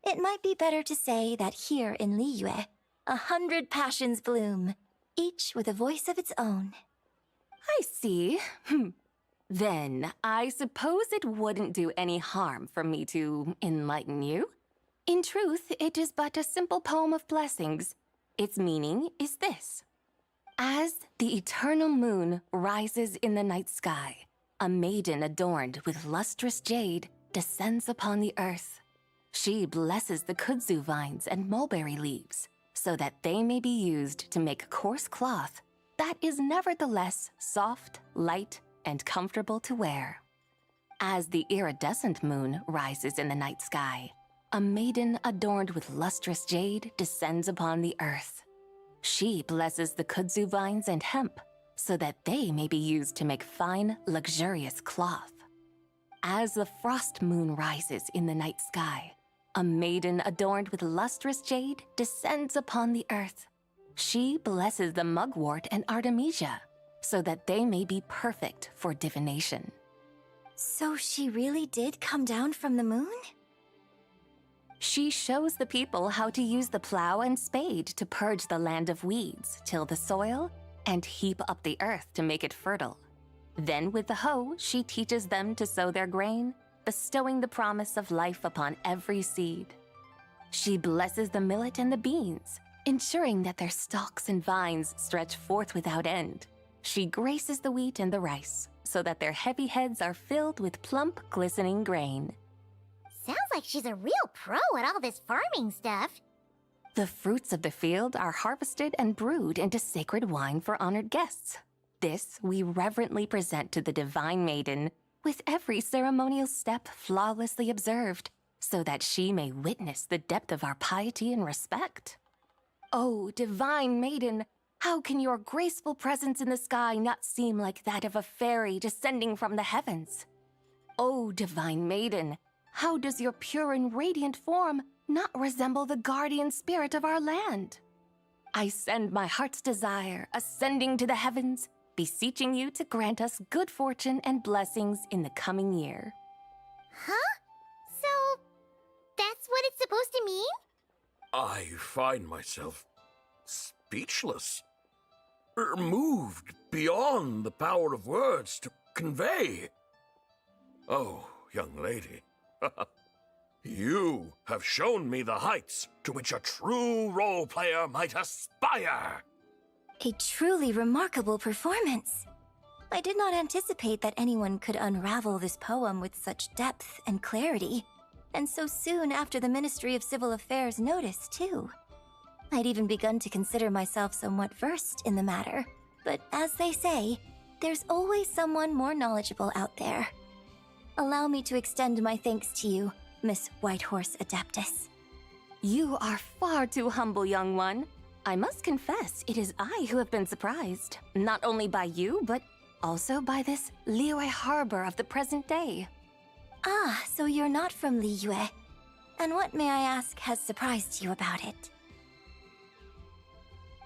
it might be better to say that here in Liyue, 100 passions bloom, each with a voice of its own. I see. Then, I suppose it wouldn't do any harm for me to enlighten you. In truth, it is but a simple poem of blessings. Its meaning is this. As the eternal moon rises in the night sky, a maiden adorned with lustrous jade descends upon the earth. She blesses the kudzu vines and mulberry leaves, so that they may be used to make coarse cloth that is nevertheless soft, light, and comfortable to wear. As the iridescent moon rises in the night sky, a maiden adorned with lustrous jade descends upon the earth. She blesses the kudzu vines and hemp, so that they may be used to make fine, luxurious cloth. As the frost moon rises in the night sky, a maiden adorned with lustrous jade descends upon the earth. She blesses the mugwort and artemisia, so that they may be perfect for divination. So she really did come down from the moon? She shows the people how to use the plow and spade to purge the land of weeds, till the soil, and heap up the earth to make it fertile. Then with the hoe, she teaches them to sow their grain, bestowing the promise of life upon every seed. She blesses the millet and the beans, ensuring that their stalks and vines stretch forth without end. She graces the wheat and the rice, so that their heavy heads are filled with plump, glistening grain. Sounds like she's a real pro at all this farming stuff. The fruits of the field are harvested and brewed into sacred wine for honored guests. This we reverently present to the divine maiden, with every ceremonial step flawlessly observed, so that she may witness the depth of our piety and respect. Oh, divine maiden, how can your graceful presence in the sky not seem like that of a fairy descending from the heavens? Oh, divine maiden, how does your pure and radiant form not resemble the guardian spirit of our land? I send my heart's desire, ascending to the heavens, beseeching you to grant us good fortune and blessings in the coming year. Huh? So, that's what it's supposed to mean? I find myself speechless. Moved beyond the power of words to convey. Oh, young lady, you have shown me the heights to which a true role player might aspire. A truly remarkable performance. I did not anticipate that anyone could unravel this poem with such depth and clarity, and so soon after the Ministry of Civil Affairs notice, too. I'd even begun to consider myself somewhat versed in the matter, but as they say, there's always someone more knowledgeable out there. Allow me to extend my thanks to you, Miss Whitehorse Adeptus. You are far too humble, young one. I must confess, it is I who have been surprised, not only by you, but also by this Liyue harbor of the present day. Ah, so you're not from Liyue. And what, may I ask, has surprised you about it?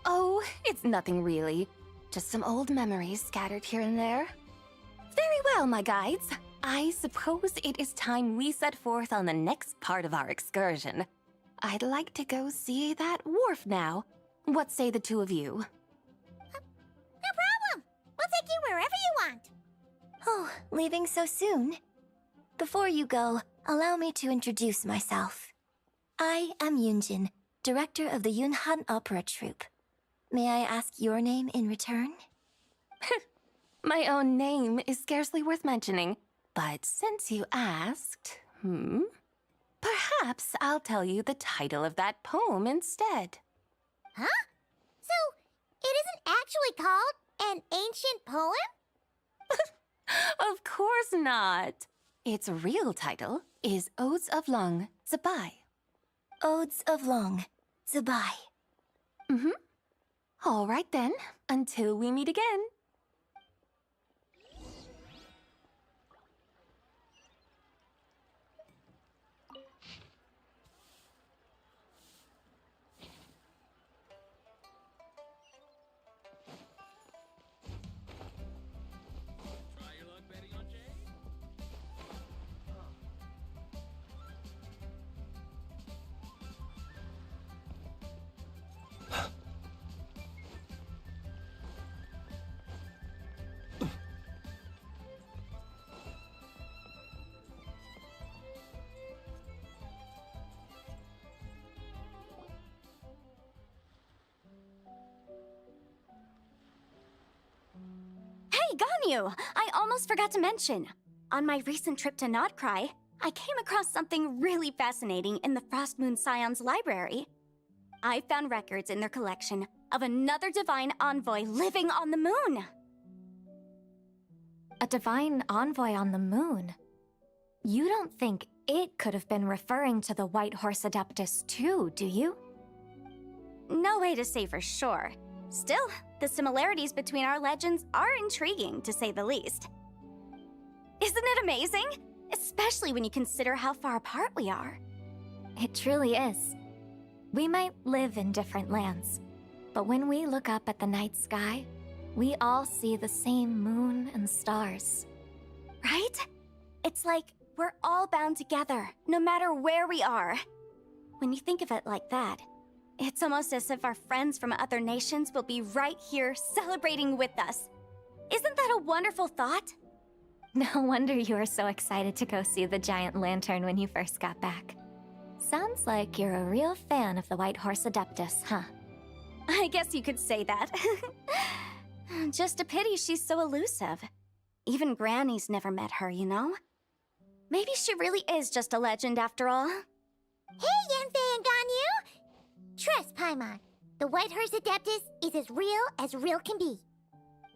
Oh, it's nothing really. Just some old memories scattered here and there. Very well, my guides. I suppose it is time we set forth on the next part of our excursion. I'd like to go see that wharf now. What say the two of you? No problem! We'll take you wherever you want. Oh, leaving so soon? Before you go, allow me to introduce myself. I am Yunjin, director of the Yunhan Opera Troupe. May I ask your name in return? My own name is scarcely worth mentioning, but since you asked, perhaps I'll tell you the title of that poem instead. Huh? So, it isn't actually called an ancient poem? Of course not. Its real title is Odes of Long Zabai. Odes of Long Zabai. All right then, until we meet again. Hey, Ganyu! I almost forgot to mention. On my recent trip to Notcry, I came across something really fascinating in the Frost Moon Scion's library. I found records in their collection of another divine envoy living on the moon. A divine envoy on the moon? You don't think it could have been referring to the White Horse Adeptus too, do you? No way to say for sure. Still, the similarities between our legends are intriguing, to say the least. Isn't it amazing? Especially when you consider how far apart we are. It truly is. We might live in different lands, but when we look up at the night sky, we all see the same moon and stars. Right? It's like we're all bound together, no matter where we are. When you think of it like that, it's almost as if our friends from other nations will be right here celebrating with us. Isn't that a wonderful thought? No wonder you were so excited to go see the giant lantern when you first got back. Sounds like you're a real fan of the White Horse Adeptus, huh? I guess you could say that. Just a pity she's so elusive. Even Granny's never met her, you know? Maybe she really is just a legend after all. Hey, Yanfei and Ganyu! Trust, Paimon. The White Horse Adeptus is as real can be.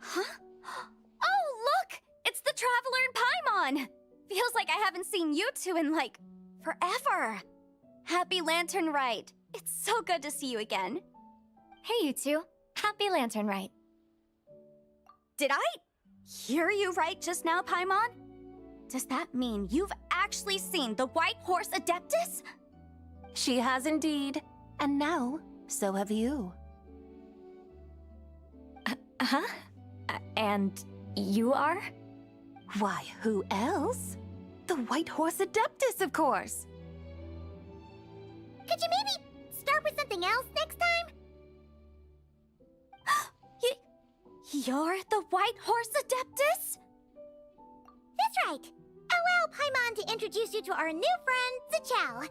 Huh? Oh, look! It's the Traveler and Paimon! Feels like I haven't seen you two in, like, forever. Happy Lantern Rite. It's so good to see you again. Hey, you two. Happy Lantern Rite. Did I hear you right just now, Paimon? Does that mean you've actually seen the White Horse Adeptus? She has indeed. And now, so have you. Huh? And you are? Why, who else? The White Horse Adeptus, of course. Could you maybe start with something else next time? You're the White Horse Adeptus? That's right. Allow Paimon to introduce you to our new friend, Zichao.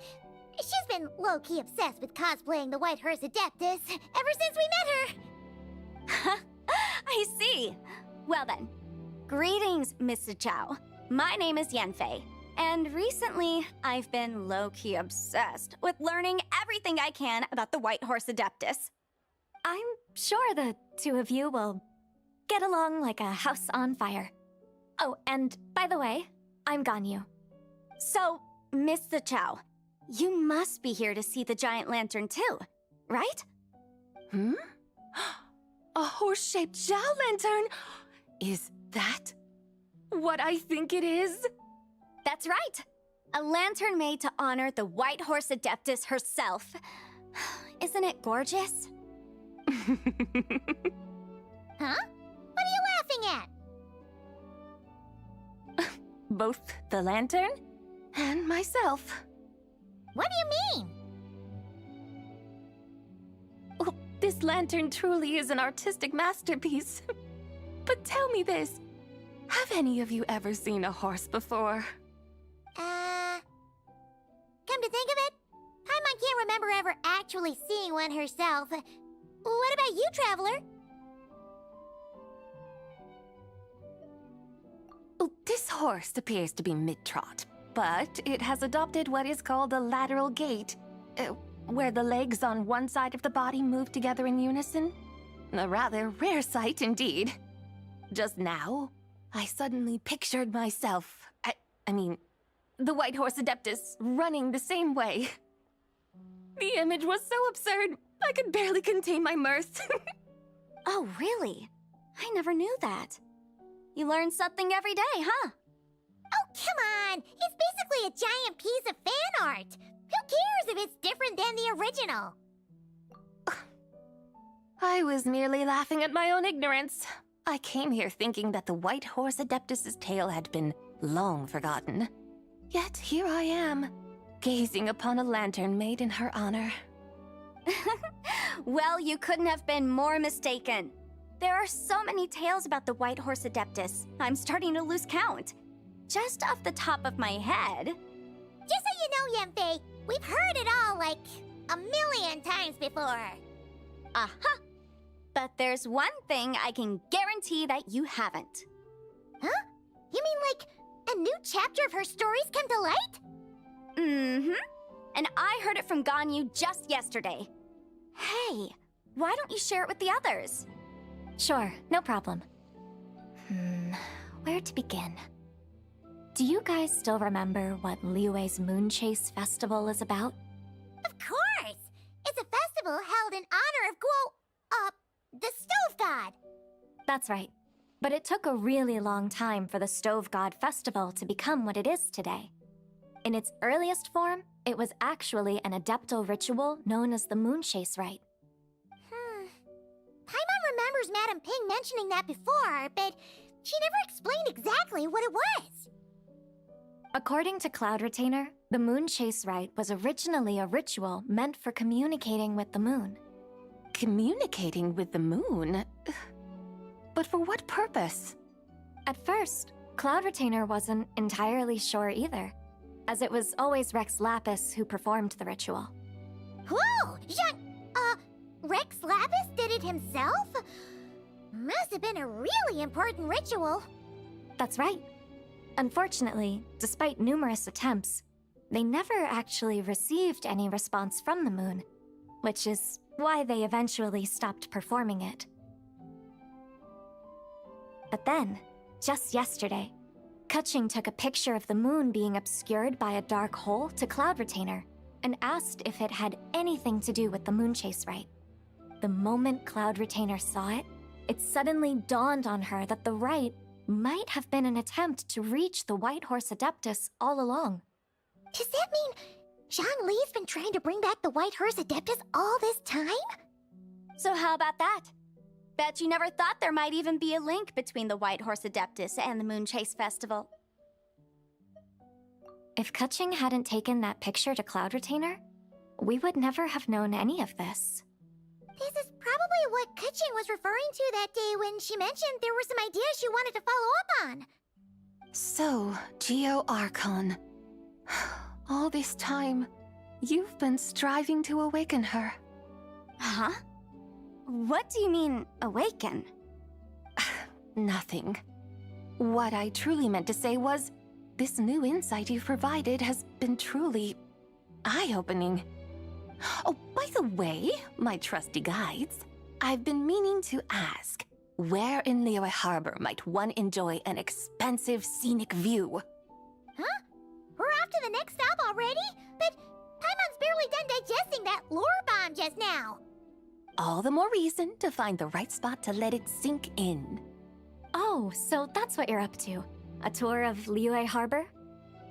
She's been low-key obsessed with cosplaying the White Horse Adeptus ever since we met her. I see. Well then, greetings, Miss Zichao. My name is Yanfei, and recently I've been low-key obsessed with learning everything I can about the White Horse Adeptus. I'm sure the two of you will get along like a house on fire. Oh, and by the way, I'm Ganyu. So, Miss Zichao, you must be here to see the giant lantern too, right? A horse-shaped Zhao lantern? Is that what I think it is? That's right. A lantern made to honor the White Horse Adeptus herself. Isn't it gorgeous? Huh? What are you laughing at? Both the lantern and myself. What do you mean? Oh, this lantern truly is an artistic masterpiece. But tell me this. Have any of you ever seen a horse before? Come to think of it, Paimon can't remember ever actually seeing one herself. What about you, Traveler? This horse appears to be mid-trot, but it has adopted what is called a lateral gait, where the legs on one side of the body move together in unison. A rather rare sight indeed. Just now, I suddenly pictured myself, I mean, the White Horse Adeptus running the same way. The image was so absurd, I could barely contain my mirth. Oh, really? I never knew that. You learn something every day, huh? Oh, come on! It's basically a giant piece of fan art! Who cares if it's different than the original? I was merely laughing at my own ignorance. I came here thinking that the White Horse Adeptus's tale had been long forgotten. Yet here I am, gazing upon a lantern made in her honor. Well, you couldn't have been more mistaken. There are so many tales about the White Horse Adeptus, I'm starting to lose count. Just off the top of my head. Just so you know, Yanfei, we've heard it all like a million times before. Aha! But there's one thing I can guarantee that you haven't. Huh? You mean like a new chapter of her stories come to light? Mm-hmm. And I heard it from Ganyu just yesterday. Hey, why don't you share it with the others? Sure, no problem. Where to begin? Do you guys still remember what Liyue's Moon Chase Festival is about? Of course! It's a festival held in honor of the Stove God! That's right. But it took a really long time for the Stove God Festival to become what it is today. In its earliest form, it was actually an adeptal ritual known as the Moon Chase Rite. Paimon remembers Madame Ping mentioning that before, but she never explained exactly what it was. According to Cloud Retainer, the Moon Chase Rite was originally a ritual meant for communicating with the moon. Communicating with the moon? But for what purpose? At first, Cloud Retainer wasn't entirely sure either, as it was always Rex Lapis who performed the ritual. Whoa! Rex Lapis did it himself? Must have been a really important ritual. That's right. Unfortunately, despite numerous attempts, they never actually received any response from the moon, which is why they eventually stopped performing it. But then, just yesterday, Keqing took a picture of the moon being obscured by a dark hole to Cloud Retainer and asked if it had anything to do with the Moon Chase Rite. The moment Cloud Retainer saw it, it suddenly dawned on her that the rite might have been an attempt to reach the White Horse Adeptus all along. Does that mean Zhang Li's been trying to bring back the White Horse Adeptus all this time? So how about that? Bet you never thought there might even be a link between the White Horse Adeptus and the Moon Chase Festival. If Keqing hadn't taken that picture to Cloud Retainer, we would never have known any of this. This is probably what Keqing was referring to that day when she mentioned there were some ideas she wanted to follow up on. So, Geo Archon. All this time, you've been striving to awaken her. Huh? What do you mean, awaken? Nothing. What I truly meant to say was, this new insight you've provided has been truly eye-opening. Oh, by the way, my trusty guides, I've been meaning to ask, where in Liyue Harbor might one enjoy an expansive scenic view? Huh? We're off to the next stop already? But Paimon's barely done digesting that lore bomb just now. All the more reason to find the right spot to let it sink in. Oh, so that's what you're up to. A tour of Liyue Harbor?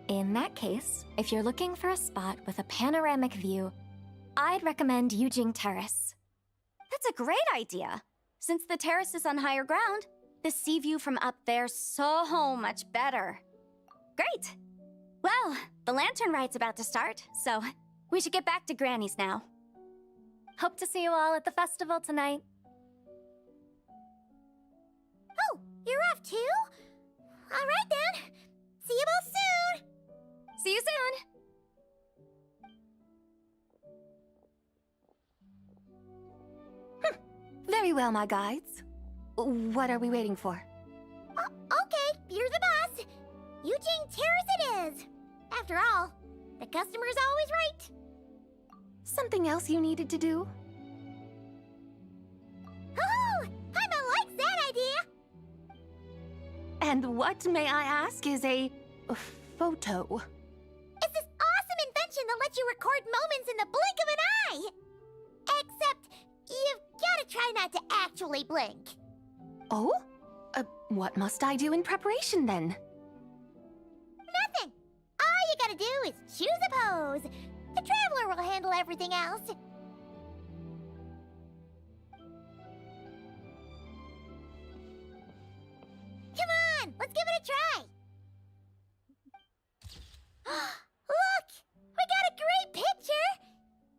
In that case, if you're looking for a spot with a panoramic view, I'd recommend Yujing Terrace. That's a great idea. Since the terrace is on higher ground, the sea view from up there's so much better. Great! Well, the lantern ride's about to start, so we should get back to Granny's now. Hope to see you all at the festival tonight. Oh, You're off too? Alright then. See you both soon! See you soon! Very well, my guides. What are we waiting for? Okay, you're the boss. Eugene Terrace it is. After all, the customer's always right. Something else you needed to do? Oh, Paimon likes that idea. And what, may I ask, is a photo? It's this awesome invention that lets you record moments in the blink of an eye. Except, you've gotta try not to actually blink. Oh? What must I do in preparation then? Nothing. All you gotta do is choose a pose. The Traveler will handle everything else. Come on, let's give it a try. Look! We got a great picture!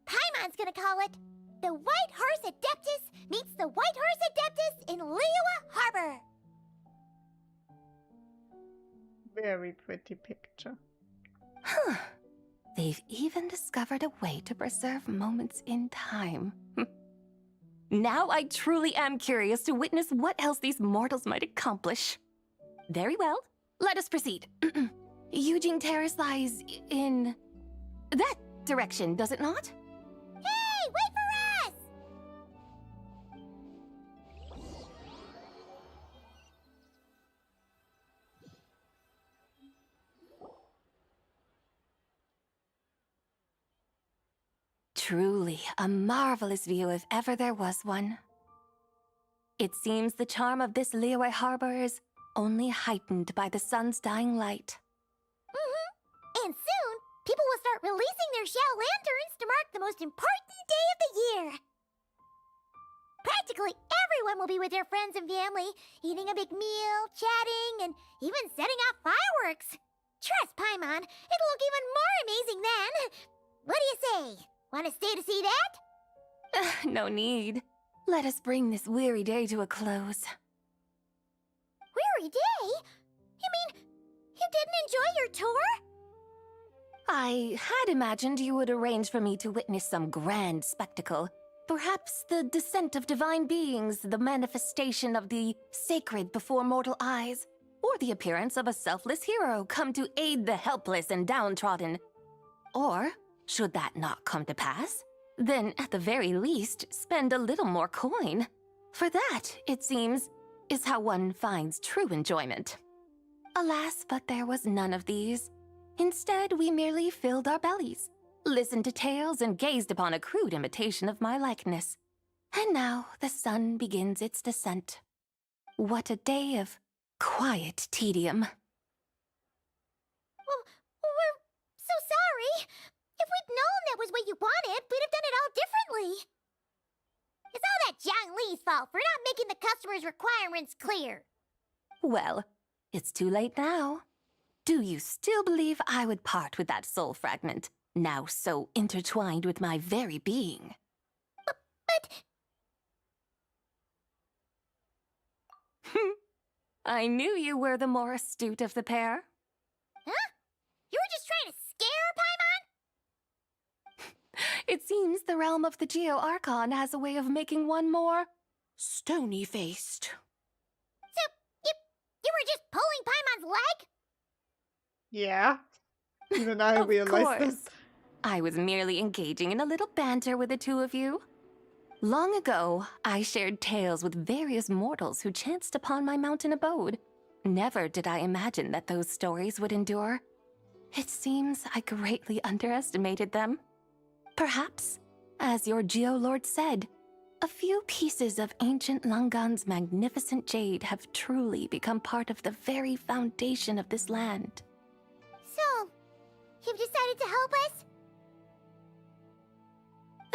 Paimon's gonna call it The White Horse Adeptus Meets the White Horse Adeptus in Liyue Harbor. Very pretty picture. Huh. They've even discovered a way to preserve moments in time. Now I truly am curious to witness what else these mortals might accomplish. Very well, let us proceed. Eugene Terrace lies in that direction, does it not? Hey, wait for us! Truly a marvelous view if ever there was one. It seems the charm of this Liyue Harbor is only heightened by the sun's dying light. And soon, people will start releasing their shell lanterns to mark the most important day of the year. Practically everyone will be with their friends and family, eating a big meal, chatting, and even setting off fireworks. Trust Paimon, it'll look even more amazing then. What do you say? Want to stay to see that? No need. Let us bring this weary day to a close. Weary day? You mean you didn't enjoy your tour? I had imagined you would arrange for me to witness some grand spectacle. Perhaps the descent of divine beings, the manifestation of the sacred before mortal eyes, or the appearance of a selfless hero come to aid the helpless and downtrodden. Or, should that not come to pass, then at the very least spend a little more coin. For that, it seems, is how one finds true enjoyment. Alas, but there was none of these. Instead, we merely filled our bellies, listened to tales, and gazed upon a crude imitation of my likeness. And now the sun begins its descent. What a day of quiet tedium. Well, we're so sorry. If we'd known that was what you wanted, we'd have done it all differently. It's all that Jiang Li's fault for not making the customer's requirements clear. Well, it's too late now. Do you still believe I would part with that soul fragment, now so intertwined with my very being? But... I knew you were the more astute of the pair. Huh? You were just trying to scare Paimon? It seems the realm of the Geo-Archon has a way of making one more stony-faced. So, you were just pulling Paimon's leg? Yeah. Even I realized Of course. that. I was merely engaging in a little banter with the two of you. Long ago, I shared tales with various mortals who chanced upon my mountain abode. Never did I imagine that those stories would endure. It seems I greatly underestimated them. Perhaps, as your Geolord said, a few pieces of ancient Langan's magnificent jade have truly become part of the very foundation of this land. So, you've decided to help us?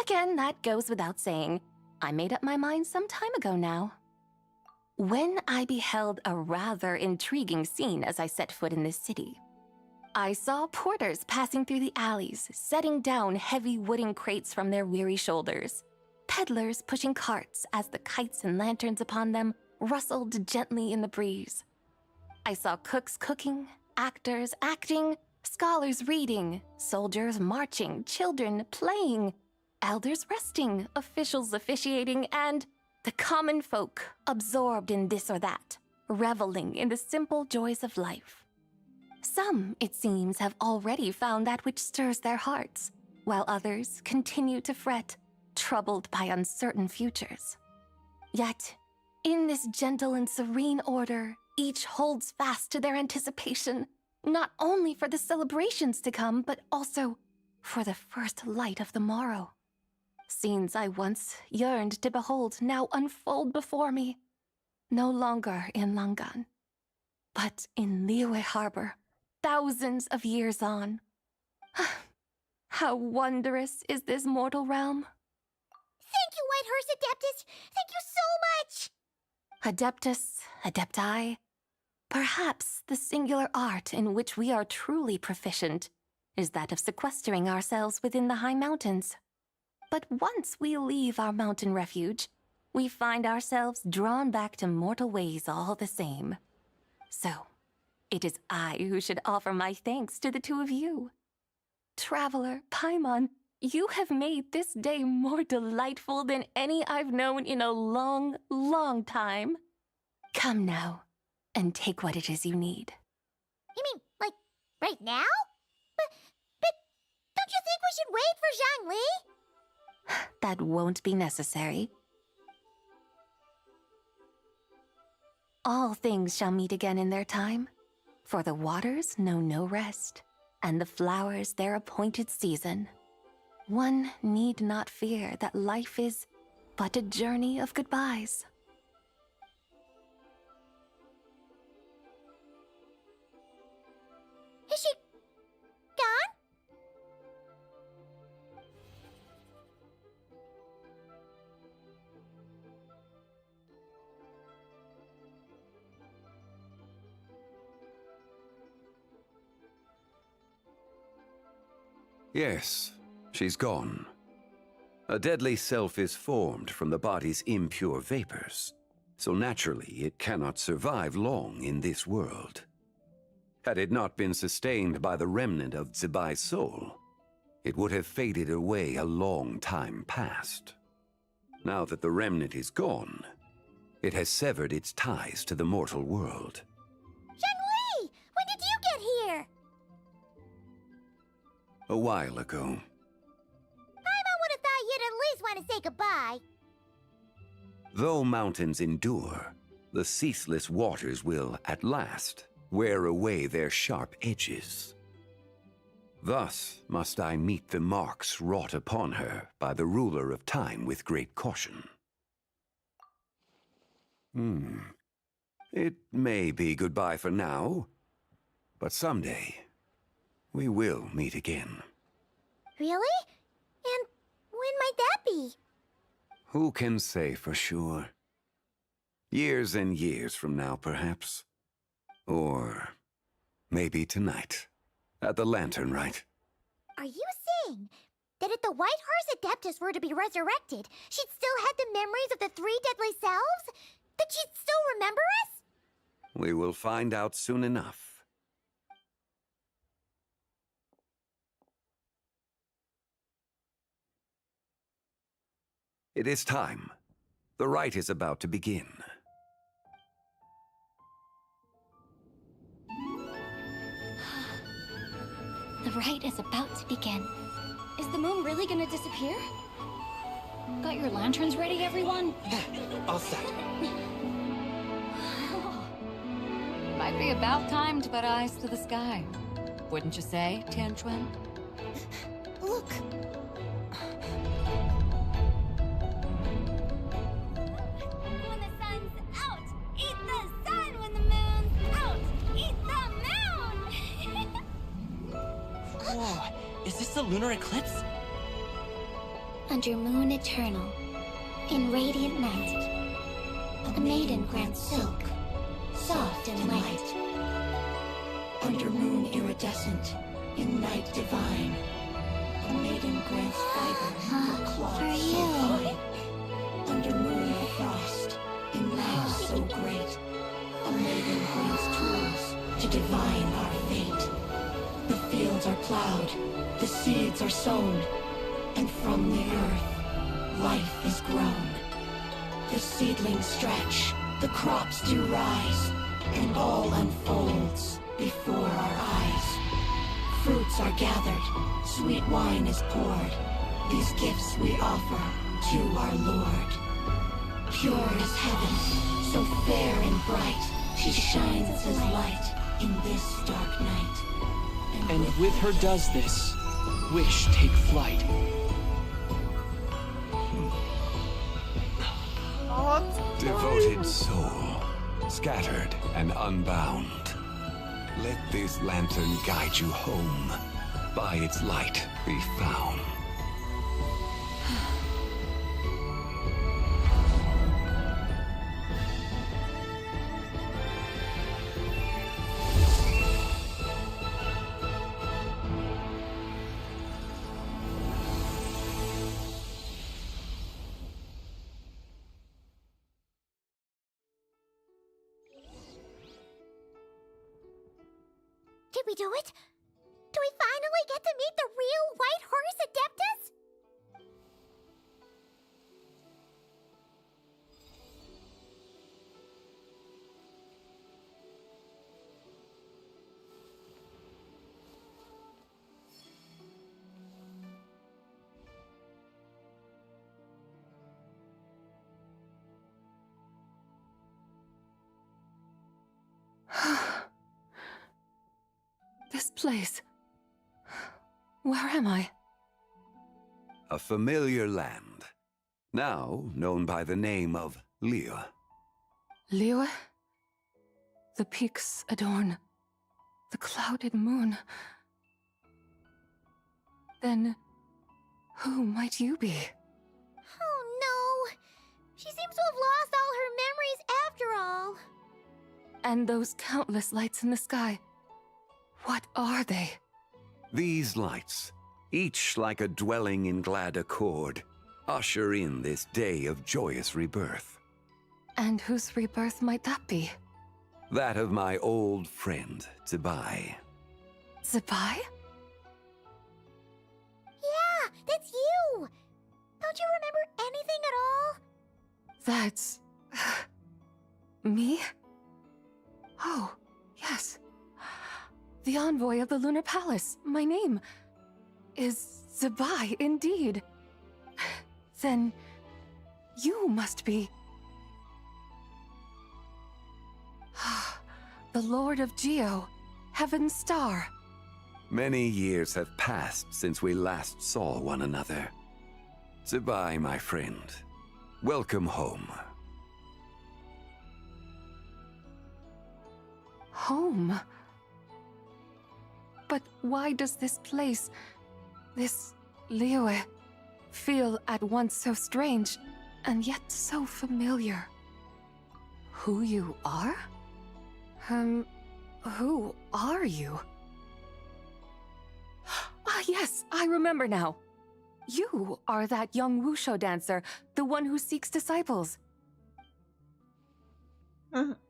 Again, that goes without saying. I made up my mind some time ago now. When I beheld a rather intriguing scene as I set foot in this city, I saw porters passing through the alleys, setting down heavy wooden crates from their weary shoulders, peddlers pushing carts as the kites and lanterns upon them rustled gently in the breeze. I saw cooks cooking, actors acting, scholars reading, soldiers marching, children playing, elders resting, officials officiating, and the common folk absorbed in this or that, reveling in the simple joys of life. Some, it seems, have already found that which stirs their hearts, while others continue to fret, troubled by uncertain futures. Yet, in this gentle and serene order, each holds fast to their anticipation, not only for the celebrations to come, but also for the first light of the morrow. Scenes I once yearned to behold now unfold before me, no longer in Langan, but in Liyue Harbor, thousands of years on. How wondrous is this mortal realm! Thank you, Whitehurst Adeptus! Thank you so much! Adeptus, Adepti, perhaps the singular art in which we are truly proficient is that of sequestering ourselves within the high mountains. But once we leave our mountain refuge, we find ourselves drawn back to mortal ways all the same. So, it is I who should offer my thanks to the two of you. Traveler, Paimon, you have made this day more delightful than any I've known in a long, long time. Come now, and take what it is you need. You mean, like, right now? But don't you think we should wait for Zhangli? That won't be necessary. All things shall meet again in their time, for the waters know no rest, and the flowers their appointed season. One need not fear that life is but a journey of goodbyes. Is she gone? Yes, she's gone. A deadly self is formed from the body's impure vapors, so naturally it cannot survive long in this world. Had it not been sustained by the remnant of Zibai's soul, it would have faded away a long time past. Now that the remnant is gone, it has severed its ties to the mortal world. Zhangli! When did you get here? A while ago. Paimon would have thought you'd at least want to say goodbye. Though mountains endure, the ceaseless waters will, at last, wear away their sharp edges. Thus must I meet the marks wrought upon her by the ruler of time with great caution. It may be goodbye for now, but someday we will meet again. Really? And when might that be? Who can say for sure? Years and years from now, perhaps. Or maybe tonight, at the Lantern Rite. Are you saying that if the Whitehurst Adeptus were to be resurrected, she'd still have the memories of the three deadly selves? That she'd still remember us? We will find out soon enough. It is time. The rite is about to begin. The rite is about to begin. Is the moon really gonna disappear? Got your lanterns ready, everyone? All set. Might be about time to put eyes to the sky. Wouldn't you say, Tianchuan? Look. When the sun's out, eat the sun. When the moon's out, eat the moon. Whoa, is this a lunar eclipse? Under moon eternal, in radiant night, a maiden grants silk, soft and light. Under moon iridescent, in night divine, a maiden grants fiber, a cloth so fine. Under moon of frost, in night so to divine our fate. The fields are plowed, the seeds are sown, and from the earth, life is grown. The seedlings stretch, the crops do rise, and all unfolds before our eyes. Fruits are gathered, sweet wine is poured. These gifts we offer to our Lord. Pure as heaven, so fair and bright, she shines as light in this dark night. And with her does this, wish take flight. Devoted soul, scattered and unbound. Let this lantern guide you home. By its light be found. Did we do it? Do we finally get to meet the real White Horse Adeptus? This place. Where am I? A familiar land, now known by the name of Liyue. Liyue? The peaks adorn the clouded moon. Then, who might you be? Oh no! She seems to have lost all her memories after all. And those countless lights in the sky. What are they? These lights, each like a dwelling in glad accord, usher in this day of joyous rebirth. And whose rebirth might that be? That of my old friend, Zibai. Zibai? Yeah, that's you! Don't you remember anything at all? That's... me? Oh, yes. The envoy of the Lunar Palace. My name is Zibai, indeed. Then you must be... the Lord of Geo, Heaven's Star. Many years have passed since we last saw one another. Zibai, my friend, welcome home. Home? But why does this place, this Liyue, feel at once so strange and yet so familiar? Who you are? Who are you? Ah, yes, I remember now. You are that young wushu dancer, the one who seeks disciples.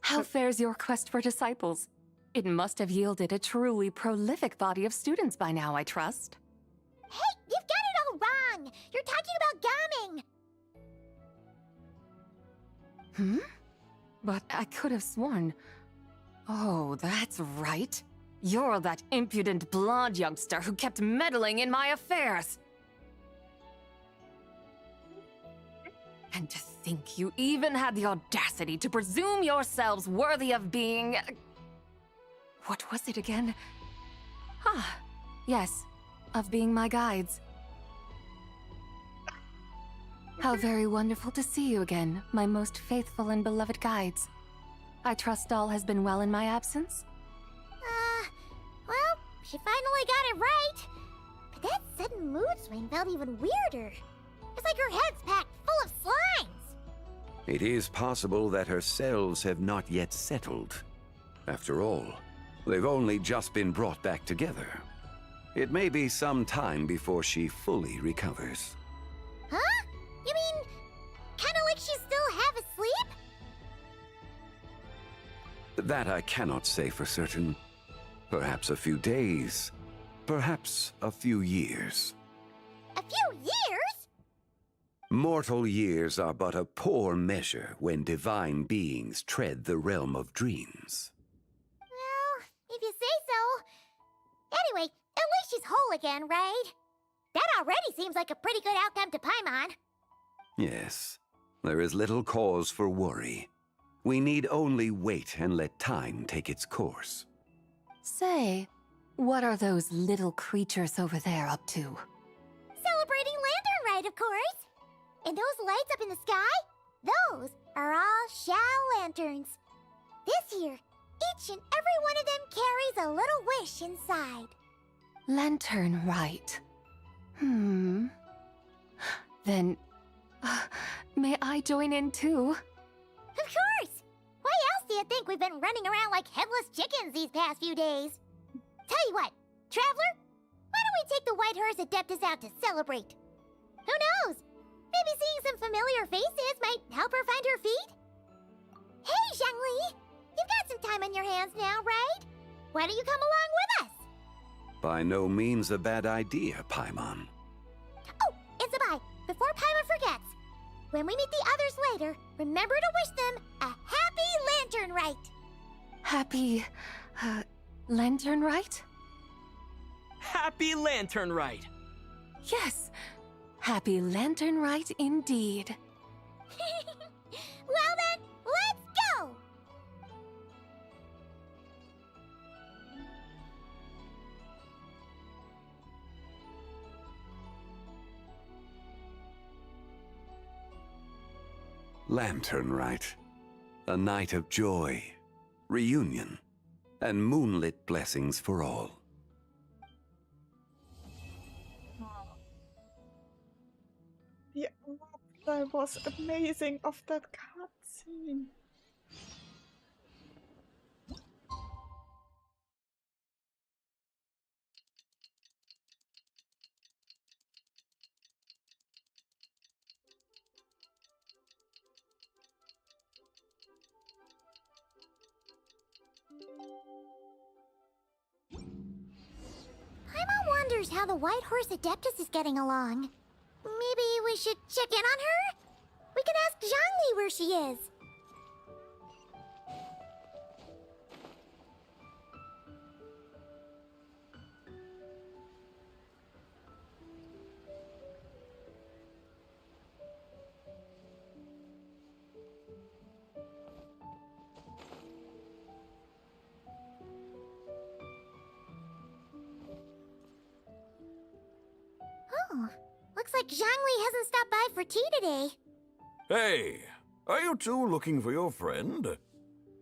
How fares your quest for disciples? It must have yielded a truly prolific body of students by now, I trust. Hey, you've got it all wrong! You're talking about Gaming! But I could have sworn... Oh, that's right. You're that impudent blonde youngster who kept meddling in my affairs. And to think you even had the audacity to presume yourselves worthy of being... What was it again? Ah, yes, of being my guides. How very wonderful to see you again, my most faithful and beloved guides. I trust all has been well in my absence? Well, she finally got it right. But that sudden mood swing felt even weirder. It's like her head's packed full of slimes. It is possible that her cells have not yet settled. After all, they've only just been brought back together. It may be some time before she fully recovers. Huh? You mean, kinda like she's still half asleep? That I cannot say for certain. Perhaps a few days, perhaps a few years. A few years? Mortal years are but a poor measure when divine beings tread the realm of dreams. Well, if you say so. Anyway, at least she's whole again, right? That already seems like a pretty good outcome to Paimon. Yes, there is little cause for worry. We need only wait and let time take its course. Say, what are those little creatures over there up to? Celebrating Lantern Rite, of course. And those lights up in the sky? Those are all Shao lanterns. This year, each and every one of them carries a little wish inside. Lantern Rite. Then, may I join in too? Of course! Why else do you think we've been running around like headless chickens these past few days? Tell you what, Traveler, why don't we take the White Horse Adeptus out to celebrate? Who knows? Maybe seeing some familiar faces might help her find her feet? Hey, Zhangli! You've got some time on your hands now, right? Why don't you come along with us? By no means a bad idea, Paimon. Oh, and Sabai, before Paimon forgets, when we meet the others later, remember to wish them a happy Lantern Rite! Happy, Lantern Rite? Happy Lantern Rite! Yes, Happy Lantern Rite indeed. Well then, let's go! Lantern Rite. A night of joy, reunion, and moonlit blessings for all. Yeah, that was amazing of that cutscene. Paimon wonders how the White Horse Adeptus is getting along. Maybe we should check in on her? We can ask Zhangli where she is. Oh, looks like Zhangli hasn't stopped by for tea today. Hey, are you two looking for your friend?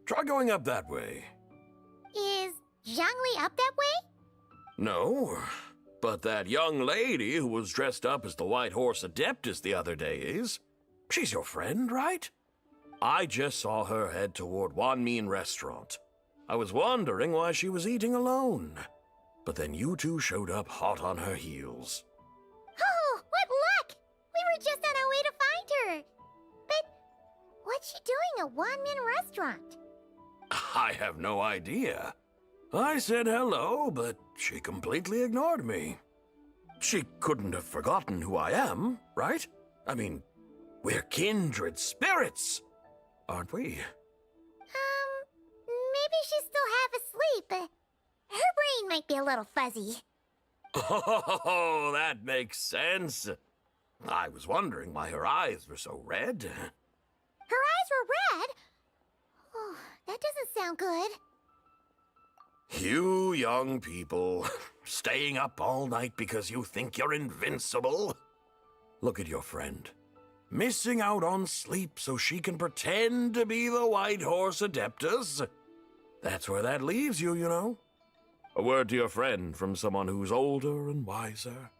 Try going up that way. Is Zhangli up that way? No, but that young lady who was dressed up as the White Horse Adeptus the other day is. She's your friend, right? I just saw her head toward Wanmin Restaurant. I was wondering why she was eating alone. But then you two showed up hot on her heels. Oh, what luck! We were just on our way to find her. But what's she doing at Wanmin Restaurant? I have no idea. I said hello, but she completely ignored me. She couldn't have forgotten who I am, right? I mean, we're kindred spirits, aren't we? Maybe she's still half asleep, but her brain might be a little fuzzy. Oh, that makes sense. I was wondering why her eyes were so red. Her eyes were red? Oh, that doesn't sound good. You young people, staying up all night because you think you're invincible. Look at your friend. Missing out on sleep so she can pretend to be the White Horse Adeptus. That's where that leaves you, you know. A word to your friend from someone who's older and wiser.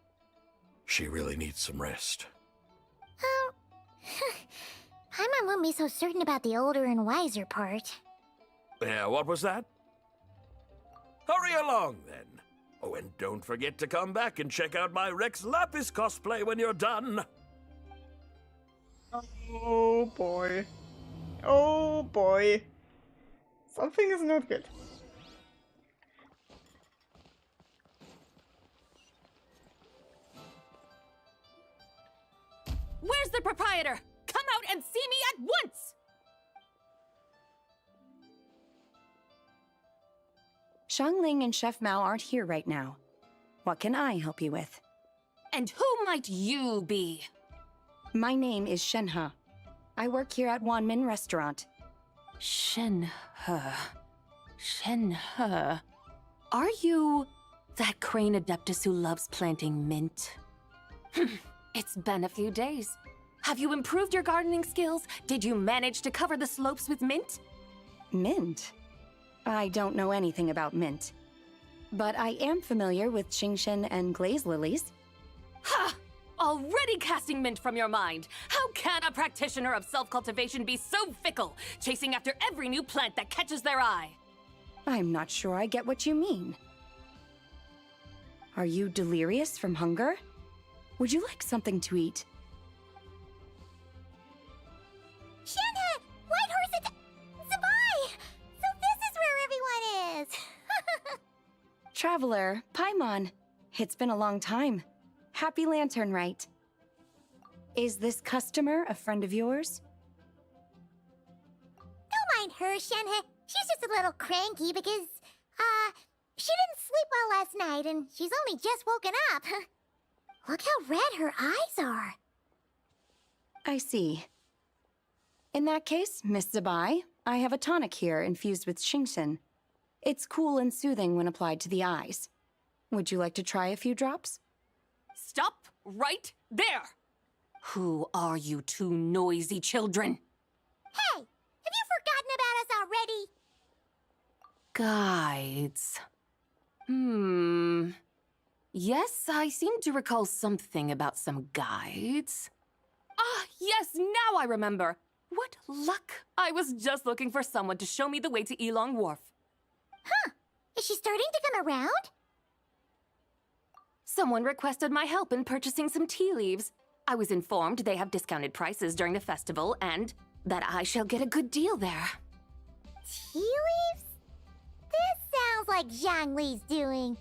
She really needs some rest. Paimon won't be so certain about the older and wiser part. Yeah, what was that? Hurry along, then. Oh, and don't forget to come back and check out my Rex Lapis cosplay when you're done. Oh boy. Oh boy. Something is not good. Where's the proprietor? Come out and see me at once! Xiangling and Chef Mao aren't here right now. What can I help you with? And who might you be? My name is Shenhe. I work here at Wanmin Restaurant. Shenhe. Shenhe. Are you that crane adeptus who loves planting mint? It's been a few days. Have you improved your gardening skills? Did you manage to cover the slopes with mint? Mint? I don't know anything about mint. But I am familiar with Qingshen and glaze lilies. Ha! Already casting mint from your mind. How can a practitioner of self-cultivation be so fickle, chasing after every new plant that catches their eye? I'm not sure I get what you mean. Are you delirious from hunger? Would you like something to eat? Shenhe! Whitehorse, Zabai! So this is where everyone is! Traveler, Paimon. It's been a long time. Happy Lantern Rite. Is this customer a friend of yours? Don't mind her, Shenhe. She's just a little cranky because, she didn't sleep well last night and she's only just woken up. Look how red her eyes are. I see. In that case, Miss Zabai, I have a tonic here infused with Qingshen. It's cool and soothing when applied to the eyes. Would you like to try a few drops? Stop right there! Who are you two noisy children? Hey! Have you forgotten about us already? Guides. Yes, I seem to recall something about some guides. Ah, yes, now I remember. What luck! I was just looking for someone to show me the way to Elong Wharf. Huh. Is she starting to come around? Someone requested my help in purchasing some tea leaves. I was informed they have discounted prices during the festival and that I shall get a good deal there. Tea leaves? This sounds like Zhongli's doing.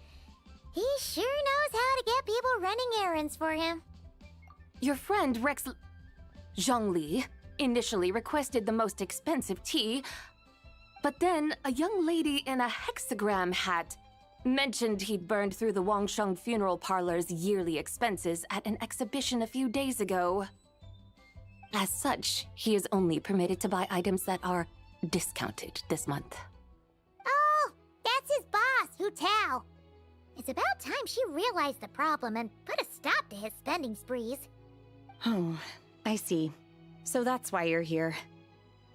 He sure knows how to get people running errands for him. Your friend Rex Zhongli initially requested the most expensive tea, but then a young lady in a hexagram hat mentioned he'd burned through the Wangsheng funeral parlor's yearly expenses at an exhibition a few days ago. As such, he is only permitted to buy items that are discounted this month. Oh, that's his boss, Hu Tao. It's about time she realized the problem and put a stop to his spending sprees. Oh, I see. So that's why you're here.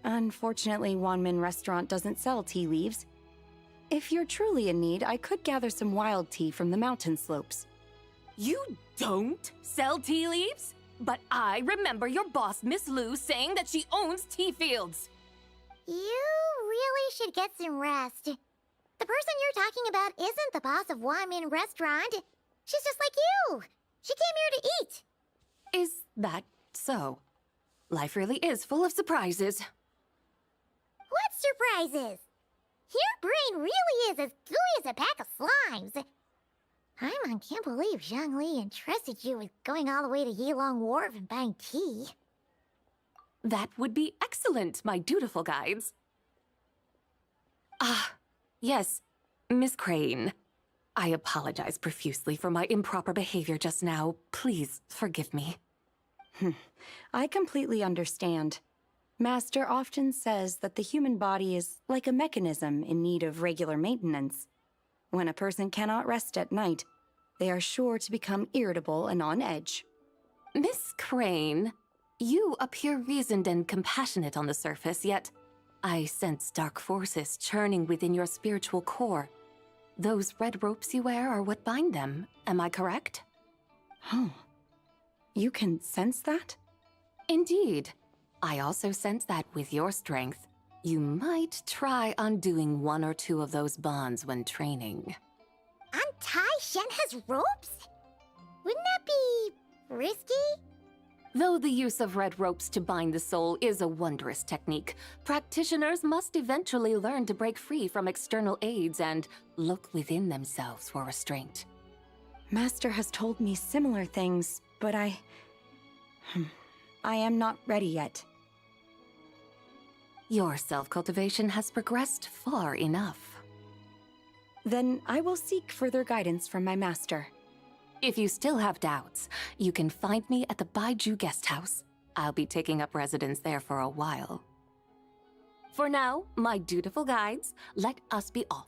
Unfortunately, Wanmin Restaurant doesn't sell tea leaves. If you're truly in need, I could gather some wild tea from the mountain slopes. You don't sell tea leaves? But I remember your boss, Miss Lu, saying that she owns tea fields. You really should get some rest. The person you're talking about isn't the boss of Wanmin Restaurant. She's just like you. She came here to eat. Is that so? Life really is full of surprises. What surprises? Your brain really is as gooey as a pack of slimes. Paimon can't believe Zhongli entrusted you with going all the way to Yilong Wharf and buying tea. That would be excellent, my dutiful guides. Ah, yes, Miss Crane. I apologize profusely for my improper behavior just now. Please forgive me. I completely understand. Master often says that the human body is like a mechanism in need of regular maintenance. When a person cannot rest at night, they are sure to become irritable and on edge. Miss Crane, you appear reasoned and compassionate on the surface, yet I sense dark forces churning within your spiritual core. Those red ropes you wear are what bind them, am I correct? Oh, you can sense that? Indeed. I also sense that with your strength, you might try undoing one or two of those bonds when training. Untie Shenhe's ropes? Wouldn't that be risky? Though the use of red ropes to bind the soul is a wondrous technique, practitioners must eventually learn to break free from external aids and look within themselves for restraint. Master has told me similar things, but I am not ready yet. Your self-cultivation has progressed far enough. Then I will seek further guidance from my master. If you still have doubts, you can find me at the Baiju Guest House. I'll be taking up residence there for a while. For now, my dutiful guides, let us be off.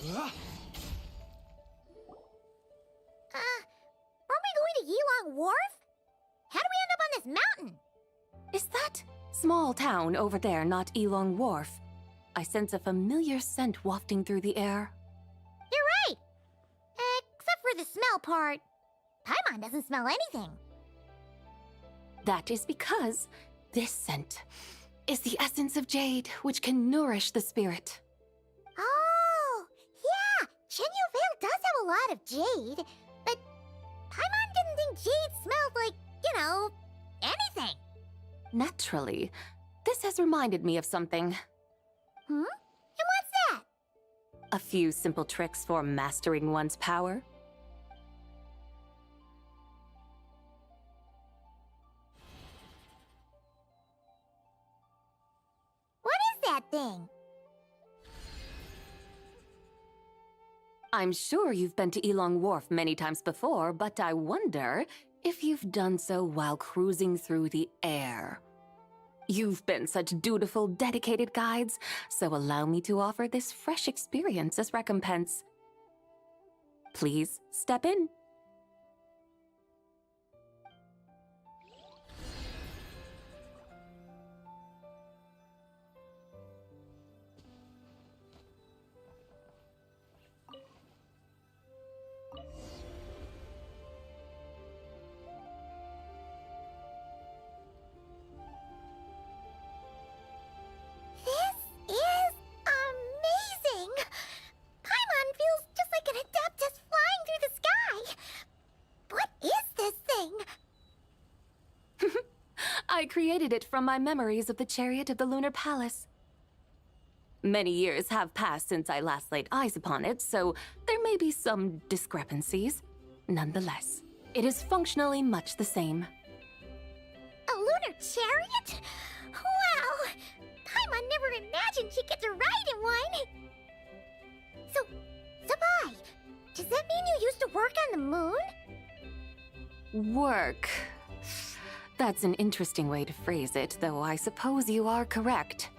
Aren't we going to Yilong Wharf? How do we end up on this mountain? Is that small town over there not Elong Wharf? I sense a familiar scent wafting through the air. You're right! Except for the smell part. Paimon doesn't smell anything. That is because this scent is the essence of jade, which can nourish the spirit. Oh, yeah! Shenyu Vale does have a lot of jade, but Paimon didn't think jade smelled like, anything. Naturally, this has reminded me of something. And what's that? A few simple tricks for mastering one's power. What is that thing? I'm sure you've been to Elong Wharf many times before, but I wonder if you've done so while cruising through the air. You've been such dutiful, dedicated guides, so allow me to offer this fresh experience as recompense. Please step in. This is amazing! Paimon feels just like an Adeptus flying through the sky. What is this thing? I created it from my memories of the chariot of the Lunar Palace. Many years have passed since I last laid eyes upon it, so there may be some discrepancies. Nonetheless, it is functionally much the same. A lunar chariot? Wow! Paimon never imagined she'd get to ride in one! So, Sabai, does that mean you used to work on the moon? Work. That's an interesting way to phrase it, though I suppose you are correct.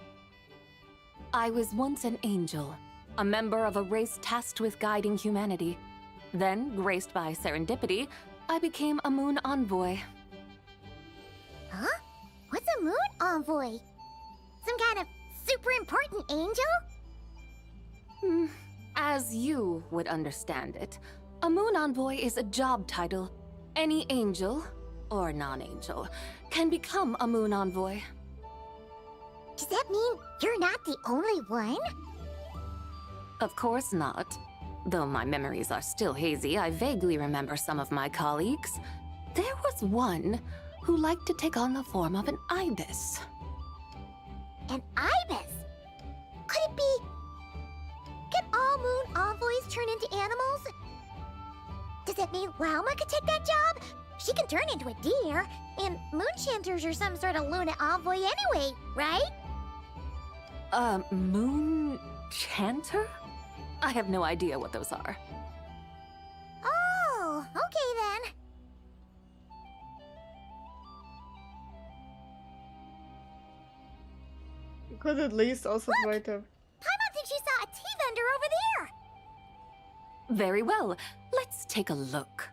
I was once an angel, a member of a race tasked with guiding humanity. Then, graced by serendipity, I became a moon envoy. Huh? What's a moon envoy? Some kind of super important angel? As you would understand it, a moon envoy is a job title. Any angel, or non-angel, can become a moon envoy. Does that mean you're not the only one? Of course not. Though my memories are still hazy, I vaguely remember some of my colleagues. There was one who liked to take on the form of an ibis. An ibis? Could it be... Can all moon envoys turn into animals? Does that mean Lauma could take that job? She can turn into a deer, and moon chanters are some sort of lunar envoy anyway, right? Moon chanter? I have no idea what those are. Oh, okay then. Could at least also try to... Paimon thinks she saw a tea vendor over there! Very well. Let's take a look.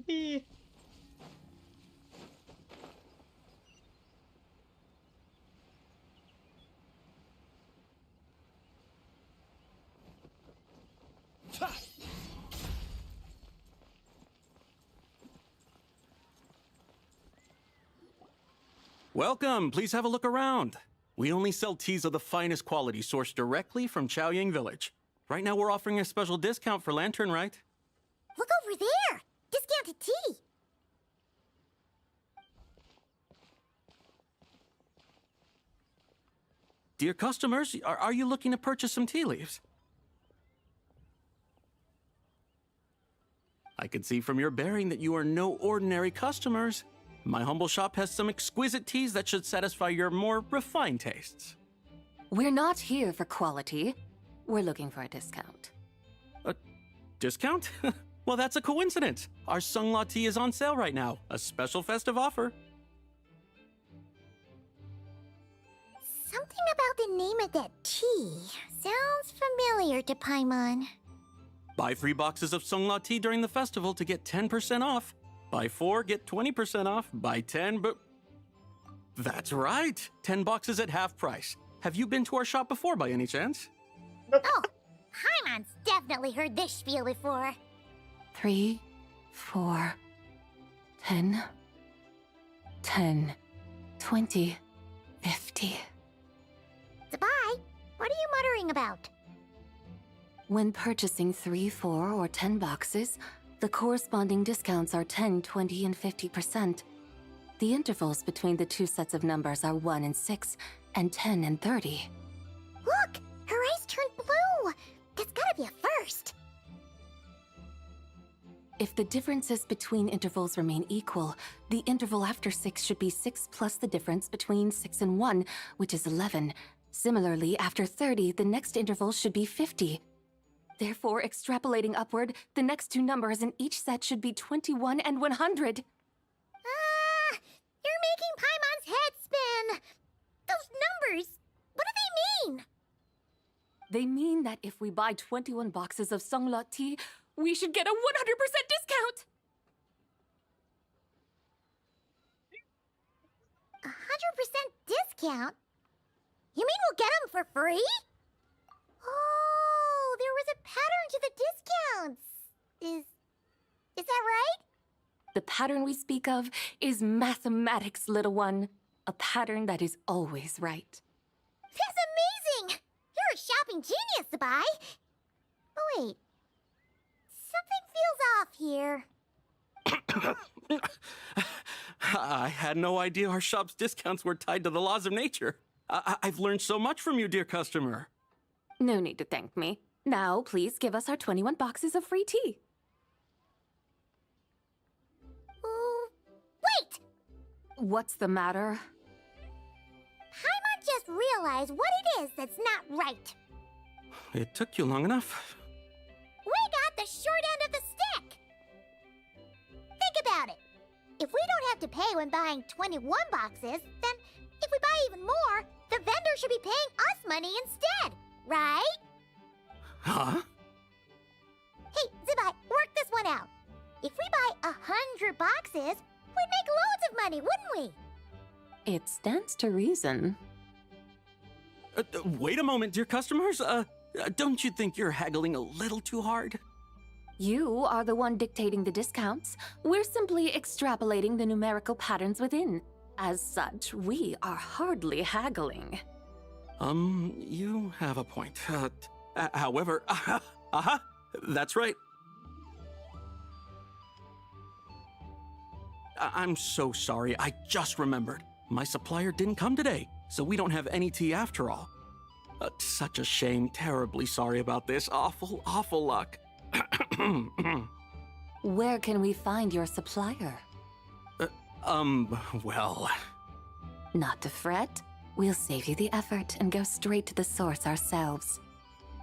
Hee. Welcome. Please have a look around. We only sell teas of the finest quality sourced directly from Chaoying Village. Right now we're offering a special discount for Lantern Rite. Look over there! Discounted tea! Dear customers, are you looking to purchase some tea leaves? I can see from your bearing that you are no ordinary customers. My humble shop has some exquisite teas that should satisfy your more refined tastes. We're not here for quality. We're looking for a discount. A discount? Well, that's a coincidence. Our Sungla tea is on sale right now. A special festive offer. Something about the name of that tea sounds familiar to Paimon. Buy 3 boxes of Sungla tea during the festival to get 10% off. Buy 4, get 20% off. Buy 10, but... That's right! 10 boxes at half price. Have you been to our shop before by any chance? Oh, Paimon's definitely heard this spiel before. 3, 4, 10, 10, 20, 50. Zabai, what are you muttering about? When purchasing 3, 4, or 10 boxes, the corresponding discounts are 10, 20, and 50%. The intervals between the two sets of numbers are 1 and 6, and 10 and 30. Look! Her eyes turned blue! That's gotta be a first! If the differences between intervals remain equal, the interval after 6 should be 6 plus the difference between 6 and 1, which is 11. Similarly, after 30, the next interval should be 50. Therefore, extrapolating upward, the next two numbers in each set should be 21 and 100. You're making Paimon's head spin! Those numbers, what do they mean? They mean that if we buy 21 boxes of Sungla tea, we should get a 100% discount! 100% discount? You mean we'll get them for free? Oh, there was a pattern to the discounts. Is that right? The pattern we speak of is mathematics, little one. A pattern that is always right. That's amazing! You're a shopping genius, Zabai. Oh, wait. Something feels off here. I had no idea our shop's discounts were tied to the laws of nature. I've learned so much from you, dear customer. No need to thank me. Now, please give us our 21 boxes of free tea. Wait! What's the matter? Paimon just realized what it is that's not right. It took you long enough. We got the short end of the stick! Think about it. If we don't have to pay when buying 21 boxes, then if we buy even more, the vendor should be paying us money instead, right? Huh? Hey, Zabai, work this one out. If we buy 100 boxes, we'd make loads of money, wouldn't we? It stands to reason. Wait a moment, dear customers. Don't you think you're haggling a little too hard? You are the one dictating the discounts. We're simply extrapolating the numerical patterns within. As such, we are hardly haggling. You have a point. However, that's right. I'm so sorry. I just remembered. My supplier didn't come today, so we don't have any tea after all. Such a shame. Terribly sorry about this. Awful luck. Where can we find your supplier? Well... Not to fret. We'll save you the effort and go straight to the source ourselves.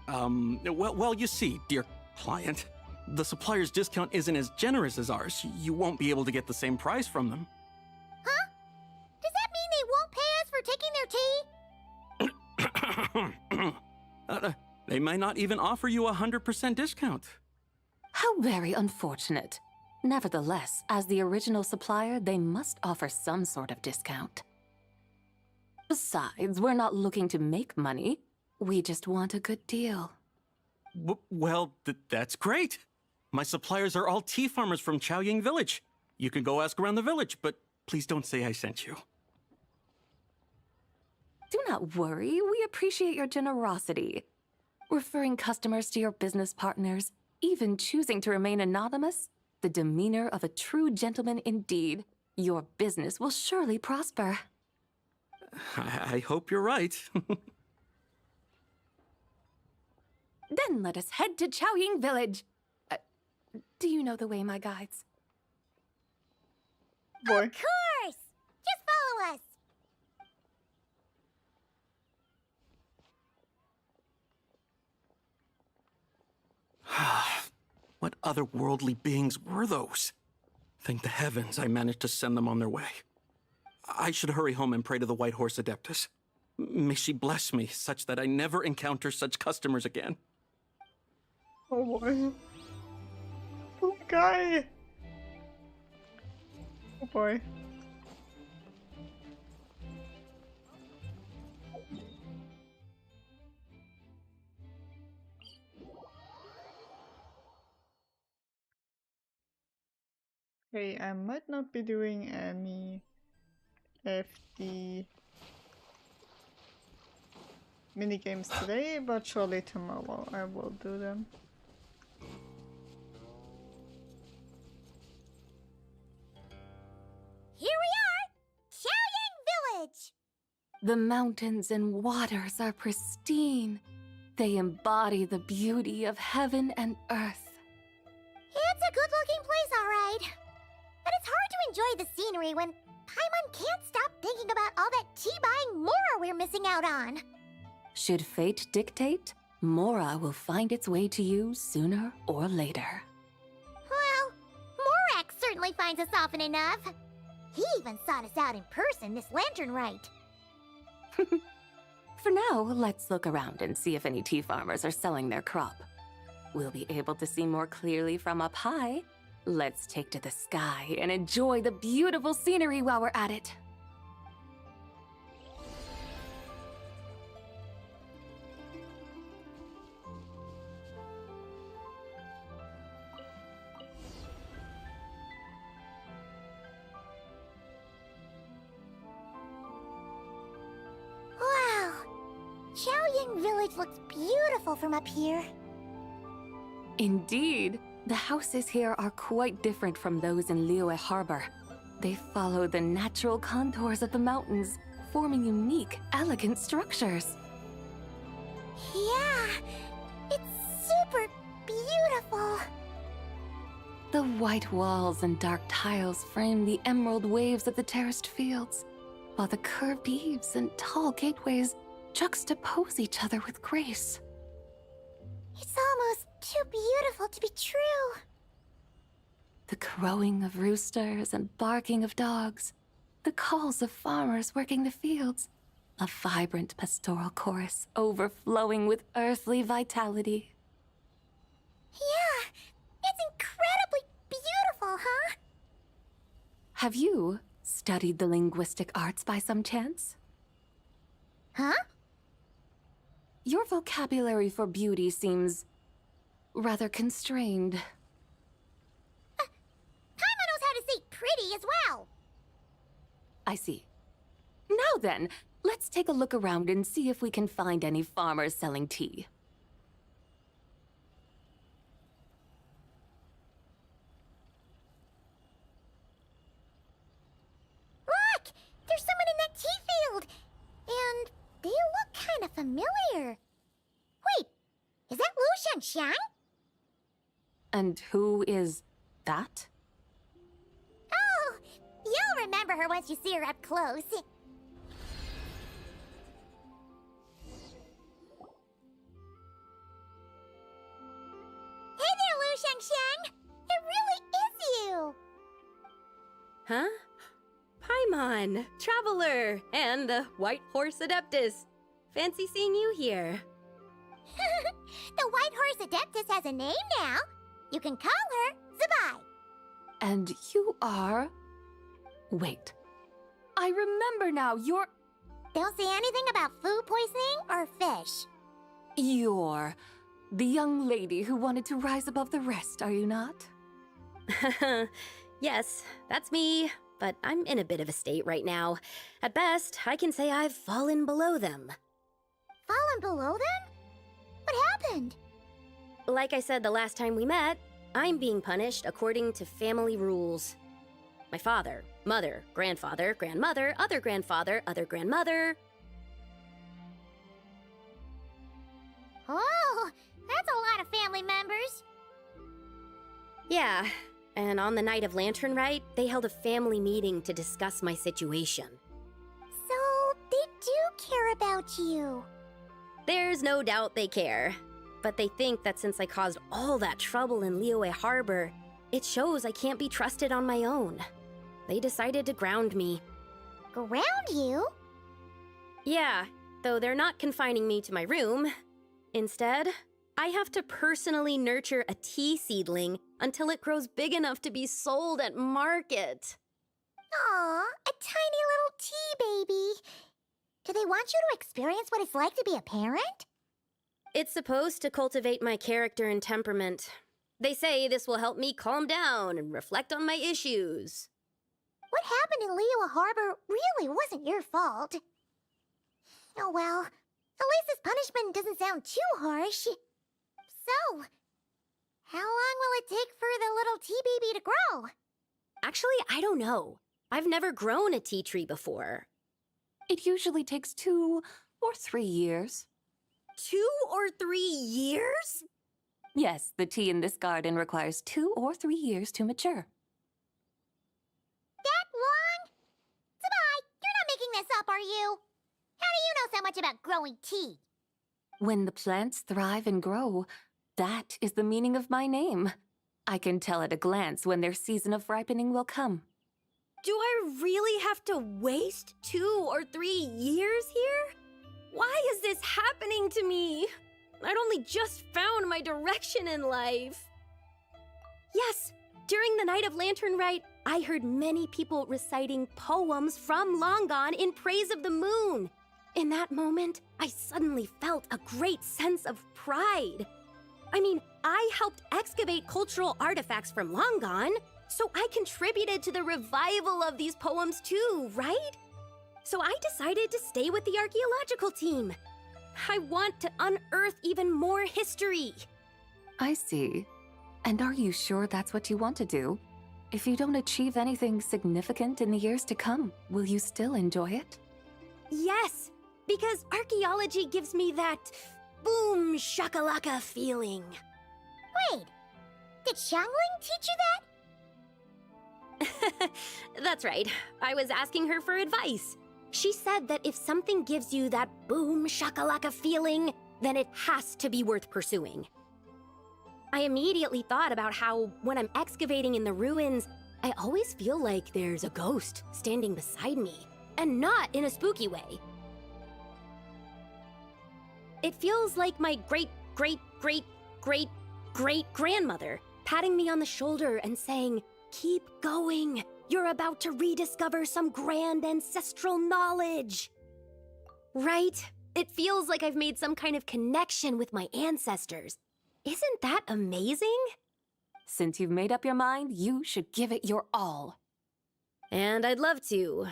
Well, you see, dear client, the supplier's discount isn't as generous as ours. You won't be able to get the same price from them. Huh? Does that mean they won't pay us for taking their tea? They might not even offer you a 100% discount. How very unfortunate. Nevertheless, as the original supplier, they must offer some sort of discount. Besides, we're not looking to make money. We just want a good deal. Well, that's great. My suppliers are all tea farmers from Chaoying Village. You can go ask around the village, but please don't say I sent you. Do not worry, we appreciate your generosity. Referring customers to your business partners, even choosing to remain anonymous, the demeanor of a true gentleman indeed. Your business will surely prosper. I hope you're right. Then let us head to Chaoying Village. Do you know the way, my guides? Boy. Of course! Just follow us! What otherworldly beings were those? Thank the heavens I managed to send them on their way. I should hurry home and pray to the White Horse Adeptus. May she bless me such that I never encounter such customers again. Oh boy. Poor guy. Oh boy. Okay, I might not be doing any FD minigames today, but surely tomorrow I will do them. Here we are! Chaoying Village! The mountains and waters are pristine. They embody the beauty of heaven and earth. It's a good-looking place, all right. But it's hard to enjoy the scenery when Paimon can't stop thinking about all that tea-buying Mora we're missing out on. Should fate dictate, Mora will find its way to you sooner or later. Well, Morak certainly finds us often enough. He even sought us out in person this lantern rite. For now, let's look around and see if any tea farmers are selling their crop. We'll be able to see more clearly from up high. Let's take to the sky and enjoy the beautiful scenery while we're at it. Wow! Chaoying Village looks beautiful from up here. Indeed, the houses here are quite different from those in Liyue Harbor. They follow the natural contours of the mountains, forming unique, elegant structures. Yeah, it's super beautiful. The white walls and dark tiles frame the emerald waves of the terraced fields, while the curved eaves and tall gateways juxtapose each other with grace. It's almost too beautiful to be true. The crowing of roosters and barking of dogs, the calls of farmers working the fields, a vibrant pastoral chorus overflowing with earthly vitality. Yeah, it's incredibly beautiful, huh? Have you studied the linguistic arts by some chance? Huh? Your vocabulary for beauty seems rather constrained. Paimon knows how to say pretty as well. I see. Now then, let's take a look around and see if we can find any farmers selling tea. Look! There's someone in that tea field! And they look kind of familiar. Wait, is that Lu Xiangxiang? And who is That? Oh, you'll remember her once you see her up close. Hey there, Lu Shengsheng! It really is you! Huh? Paimon, Traveler, and the White Horse Adeptus. Fancy seeing you here. The White Horse Adeptus has a name now. You can call her Zabai. And you are... Wait. I remember now, you're... Don't say anything about food poisoning or fish. You're the young lady who wanted to rise above the rest, are you not? Yes, that's me, but I'm in a bit of a state right now. At best, I can say I've fallen below them. Fallen below them? What happened? Like I said the last time we met, I'm being punished according to family rules. My father, mother, grandfather, grandmother, other grandfather, other grandmother. Oh, that's a lot of family members. Yeah, and on the night of Lantern Rite, they held a family meeting to discuss my situation. So, they do care about you. There's no doubt they care. But they think that since I caused all that trouble in Liyue Harbor, it shows I can't be trusted on my own. They decided to ground me. Ground you? Yeah, though they're not confining me to my room. Instead, I have to personally nurture a tea seedling until it grows big enough to be sold at market. Aw, a tiny little tea baby. Do they want you to experience what it's like to be a parent? It's supposed to cultivate my character and temperament. They say this will help me calm down and reflect on my issues. What happened in Liyue Harbor really wasn't your fault. Oh well, at least this punishment doesn't sound too harsh. So, how long will it take for the little tea baby to grow? Actually, I don't know. I've never grown a tea tree before. It usually takes 2 or 3 years. 2 or 3 years? Yes, the tea in this garden requires 2 or 3 years to mature. That long? Zabai, you're not making this up, are you? How do you know so much about growing tea? When the plants thrive and grow, that is the meaning of my name. I can tell at a glance when their season of ripening will come. Do I really have to waste 2 or 3 years here? Why is this happening to me? I'd only just found my direction in life. Yes, during the night of Lantern Rite, I heard many people reciting poems from Longon in praise of the moon. In that moment, I suddenly felt a great sense of pride. I mean, I helped excavate cultural artifacts from Longon, so I contributed to the revival of these poems too, right? So I decided to stay with the archaeological team. I want to unearth even more history. I see. And are you sure that's what you want to do? If you don't achieve anything significant in the years to come, will you still enjoy it? Yes, because archaeology gives me that boom shakalaka feeling. Wait, did Xiangling teach you that? That's right. I was asking her for advice. She said that if something gives you that boom shakalaka feeling, then it has to be worth pursuing. I immediately thought about how, when I'm excavating in the ruins, I always feel like there's a ghost standing beside me, and not in a spooky way. It feels like my great-great-great-great-great-grandmother patting me on the shoulder and saying, "Keep going. You're about to rediscover some grand ancestral knowledge." Right? It feels like I've made some kind of connection with my ancestors. Isn't that amazing? Since you've made up your mind, you should give it your all. And I'd love to,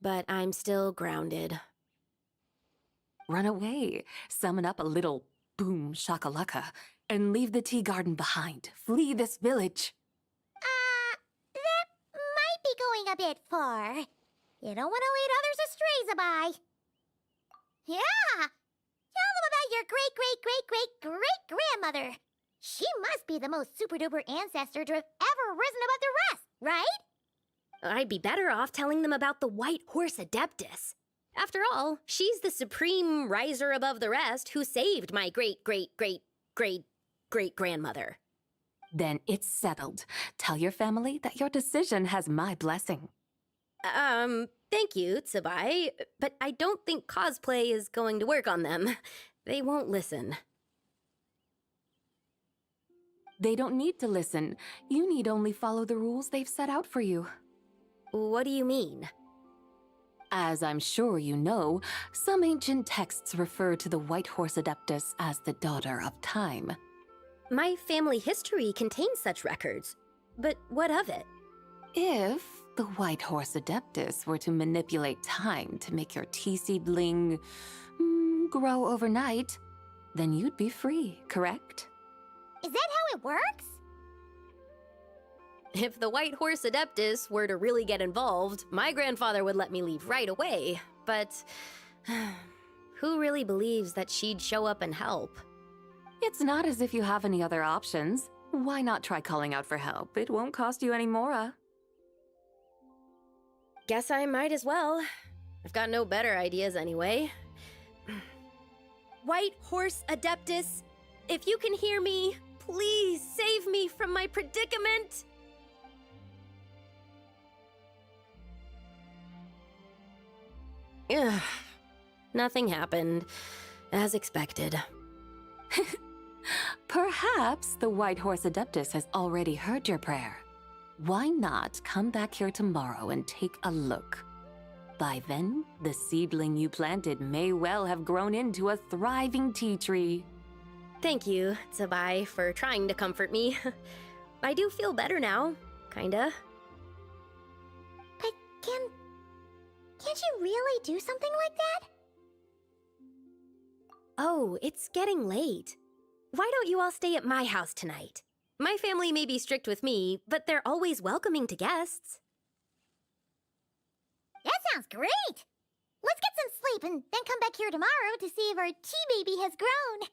but I'm still grounded. Run away, summon up a little boom shakalaka, and leave the tea garden behind. Flee this village. That might be going a bit far. You don't want to lead others astray, Zabai. Yeah! Tell them about your great-great-great-great-great-grandmother. She must be the most super-duper ancestor to have ever risen above the rest, right? I'd be better off telling them about the White Horse Adeptus. After all, she's the supreme riser above the rest who saved my great-great-great-great-great-grandmother. Then it's settled. Tell your family that your decision has my blessing. Thank you, Tsubai, but I don't think cosplay is going to work on them. They won't listen. They don't need to listen. You need only follow the rules they've set out for you. What do you mean? As I'm sure you know, some ancient texts refer to the White Horse Adeptus as the Daughter of Time. My family history contains such records, but what of it? If the White Horse Adeptus were to manipulate time to make your tea-seedling grow overnight, then you'd be free, correct? Is that how it works? If the White Horse Adeptus were to really get involved, my grandfather would let me leave right away, but who really believes that she'd show up and help? It's not as if you have any other options. Why not try calling out for help? It won't cost you any more. Guess I might as well. I've got no better ideas anyway. White Horse Adeptus, if you can hear me, please save me from my predicament! Ugh. Nothing happened, as expected. Perhaps the White Horse Adeptus has already heard your prayer. Why not come back here tomorrow and take a look? By then, the seedling you planted may well have grown into a thriving tea tree. Thank you, Tsubai, for trying to comfort me. I do feel better now, kinda. But can't you really do something like that? Oh, it's getting late. Why don't you all stay at my house tonight? My family may be strict with me, but they're always welcoming to guests. That sounds great! Let's get some sleep and then come back here tomorrow to see if our tea baby has grown.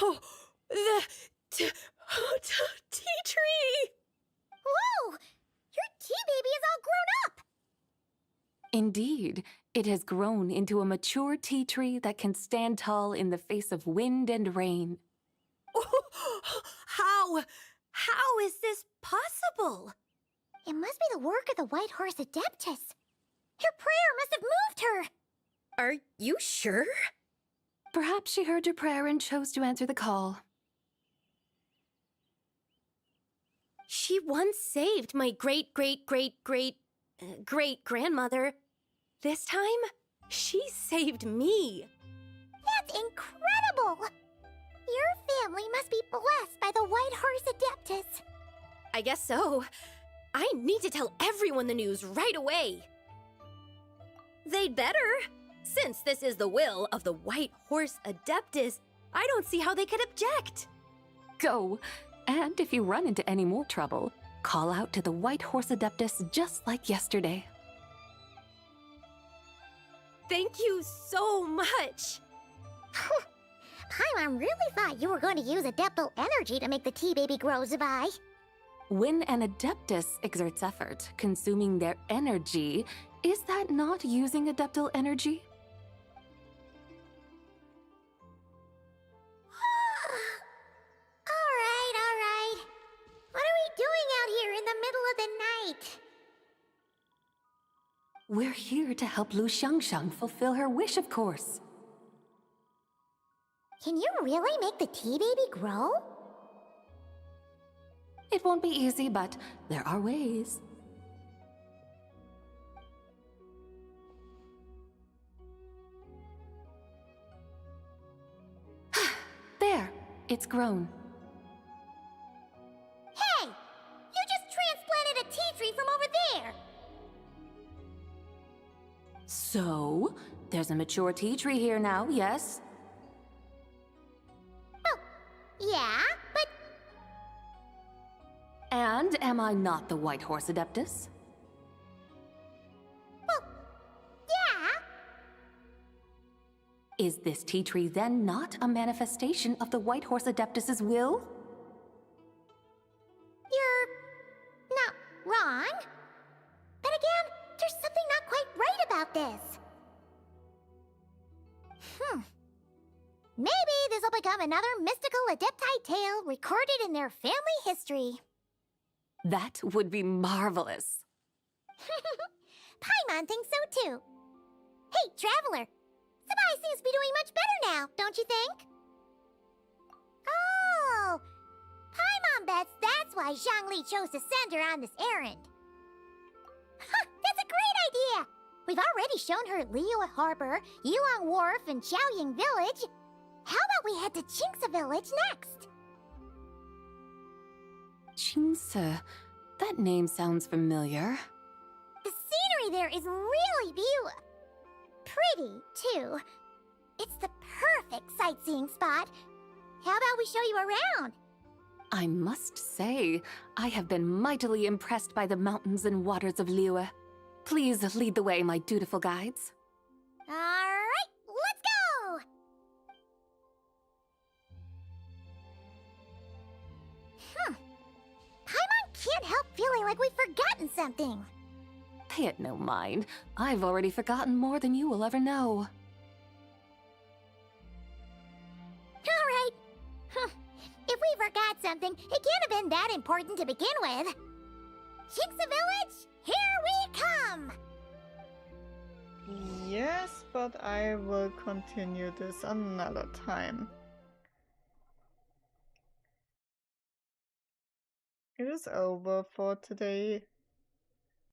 Oh, the tea tree! Whoa! Your tea baby is all grown up! Indeed, it has grown into a mature tea tree that can stand tall in the face of wind and rain. How is this possible? It must be the work of the White Horse Adeptus. Your prayer must have moved her! Are you sure? Perhaps she heard your prayer and chose to answer the call. She once saved my great-great-great-great-great-grandmother. This time, she saved me. That's incredible! Your family must be blessed by the White Horse Adeptus. I guess so. I need to tell everyone the news right away. They'd better. Since this is the will of the White Horse Adeptus, I don't see how they could object. Go. And if you run into any more trouble, call out to the White Horse Adeptus just like yesterday. Thank you so much! Paimon really thought you were going to use Adeptal energy to make the tea baby grow, Zubai. When an Adeptus exerts effort, consuming their energy, is that not using Adeptal energy? Alright. What are we doing out here in the middle of the night? We're here to help Lu Xiangxiang fulfill her wish, of course. Can you really make the tea baby grow? It won't be easy, but there are ways. There, it's grown. Hey! You just transplanted a tea tree from over there! So, there's a mature tea tree here now, yes? Oh, yeah, but... And am I not the White Horse Adeptus? Is this tea tree then not a manifestation of the White Horse Adeptus's will? You're not wrong. But again, there's something not quite right about this. Maybe this will become another mystical Adepti tale recorded in their family history. That would be marvelous. Paimon thinks so too. Hey, Traveler! Sabai seems to be doing much better now, don't you think? Oh! Paimon bets that's why Zhongli chose to send her on this errand. That's a great idea! We've already shown her Liyue Harbor, Yulong Wharf, and Xiaoying Village. How about we head to Qingce Village next? Qingce. That name sounds familiar. The scenery there is really beautiful. Pretty, too. It's the perfect sightseeing spot. How about we show you around? I must say, I have been mightily impressed by the mountains and waters of Liyue. Please lead the way, my dutiful guides. All right, let's go! Paimon can't help feeling like we've forgotten something. Pay it no mind. I've already forgotten more than you will ever know. All right. If we forgot something, it can't have been that important to begin with. Qingce Village, here we come! Yes, but I will continue this another time. It is over for today.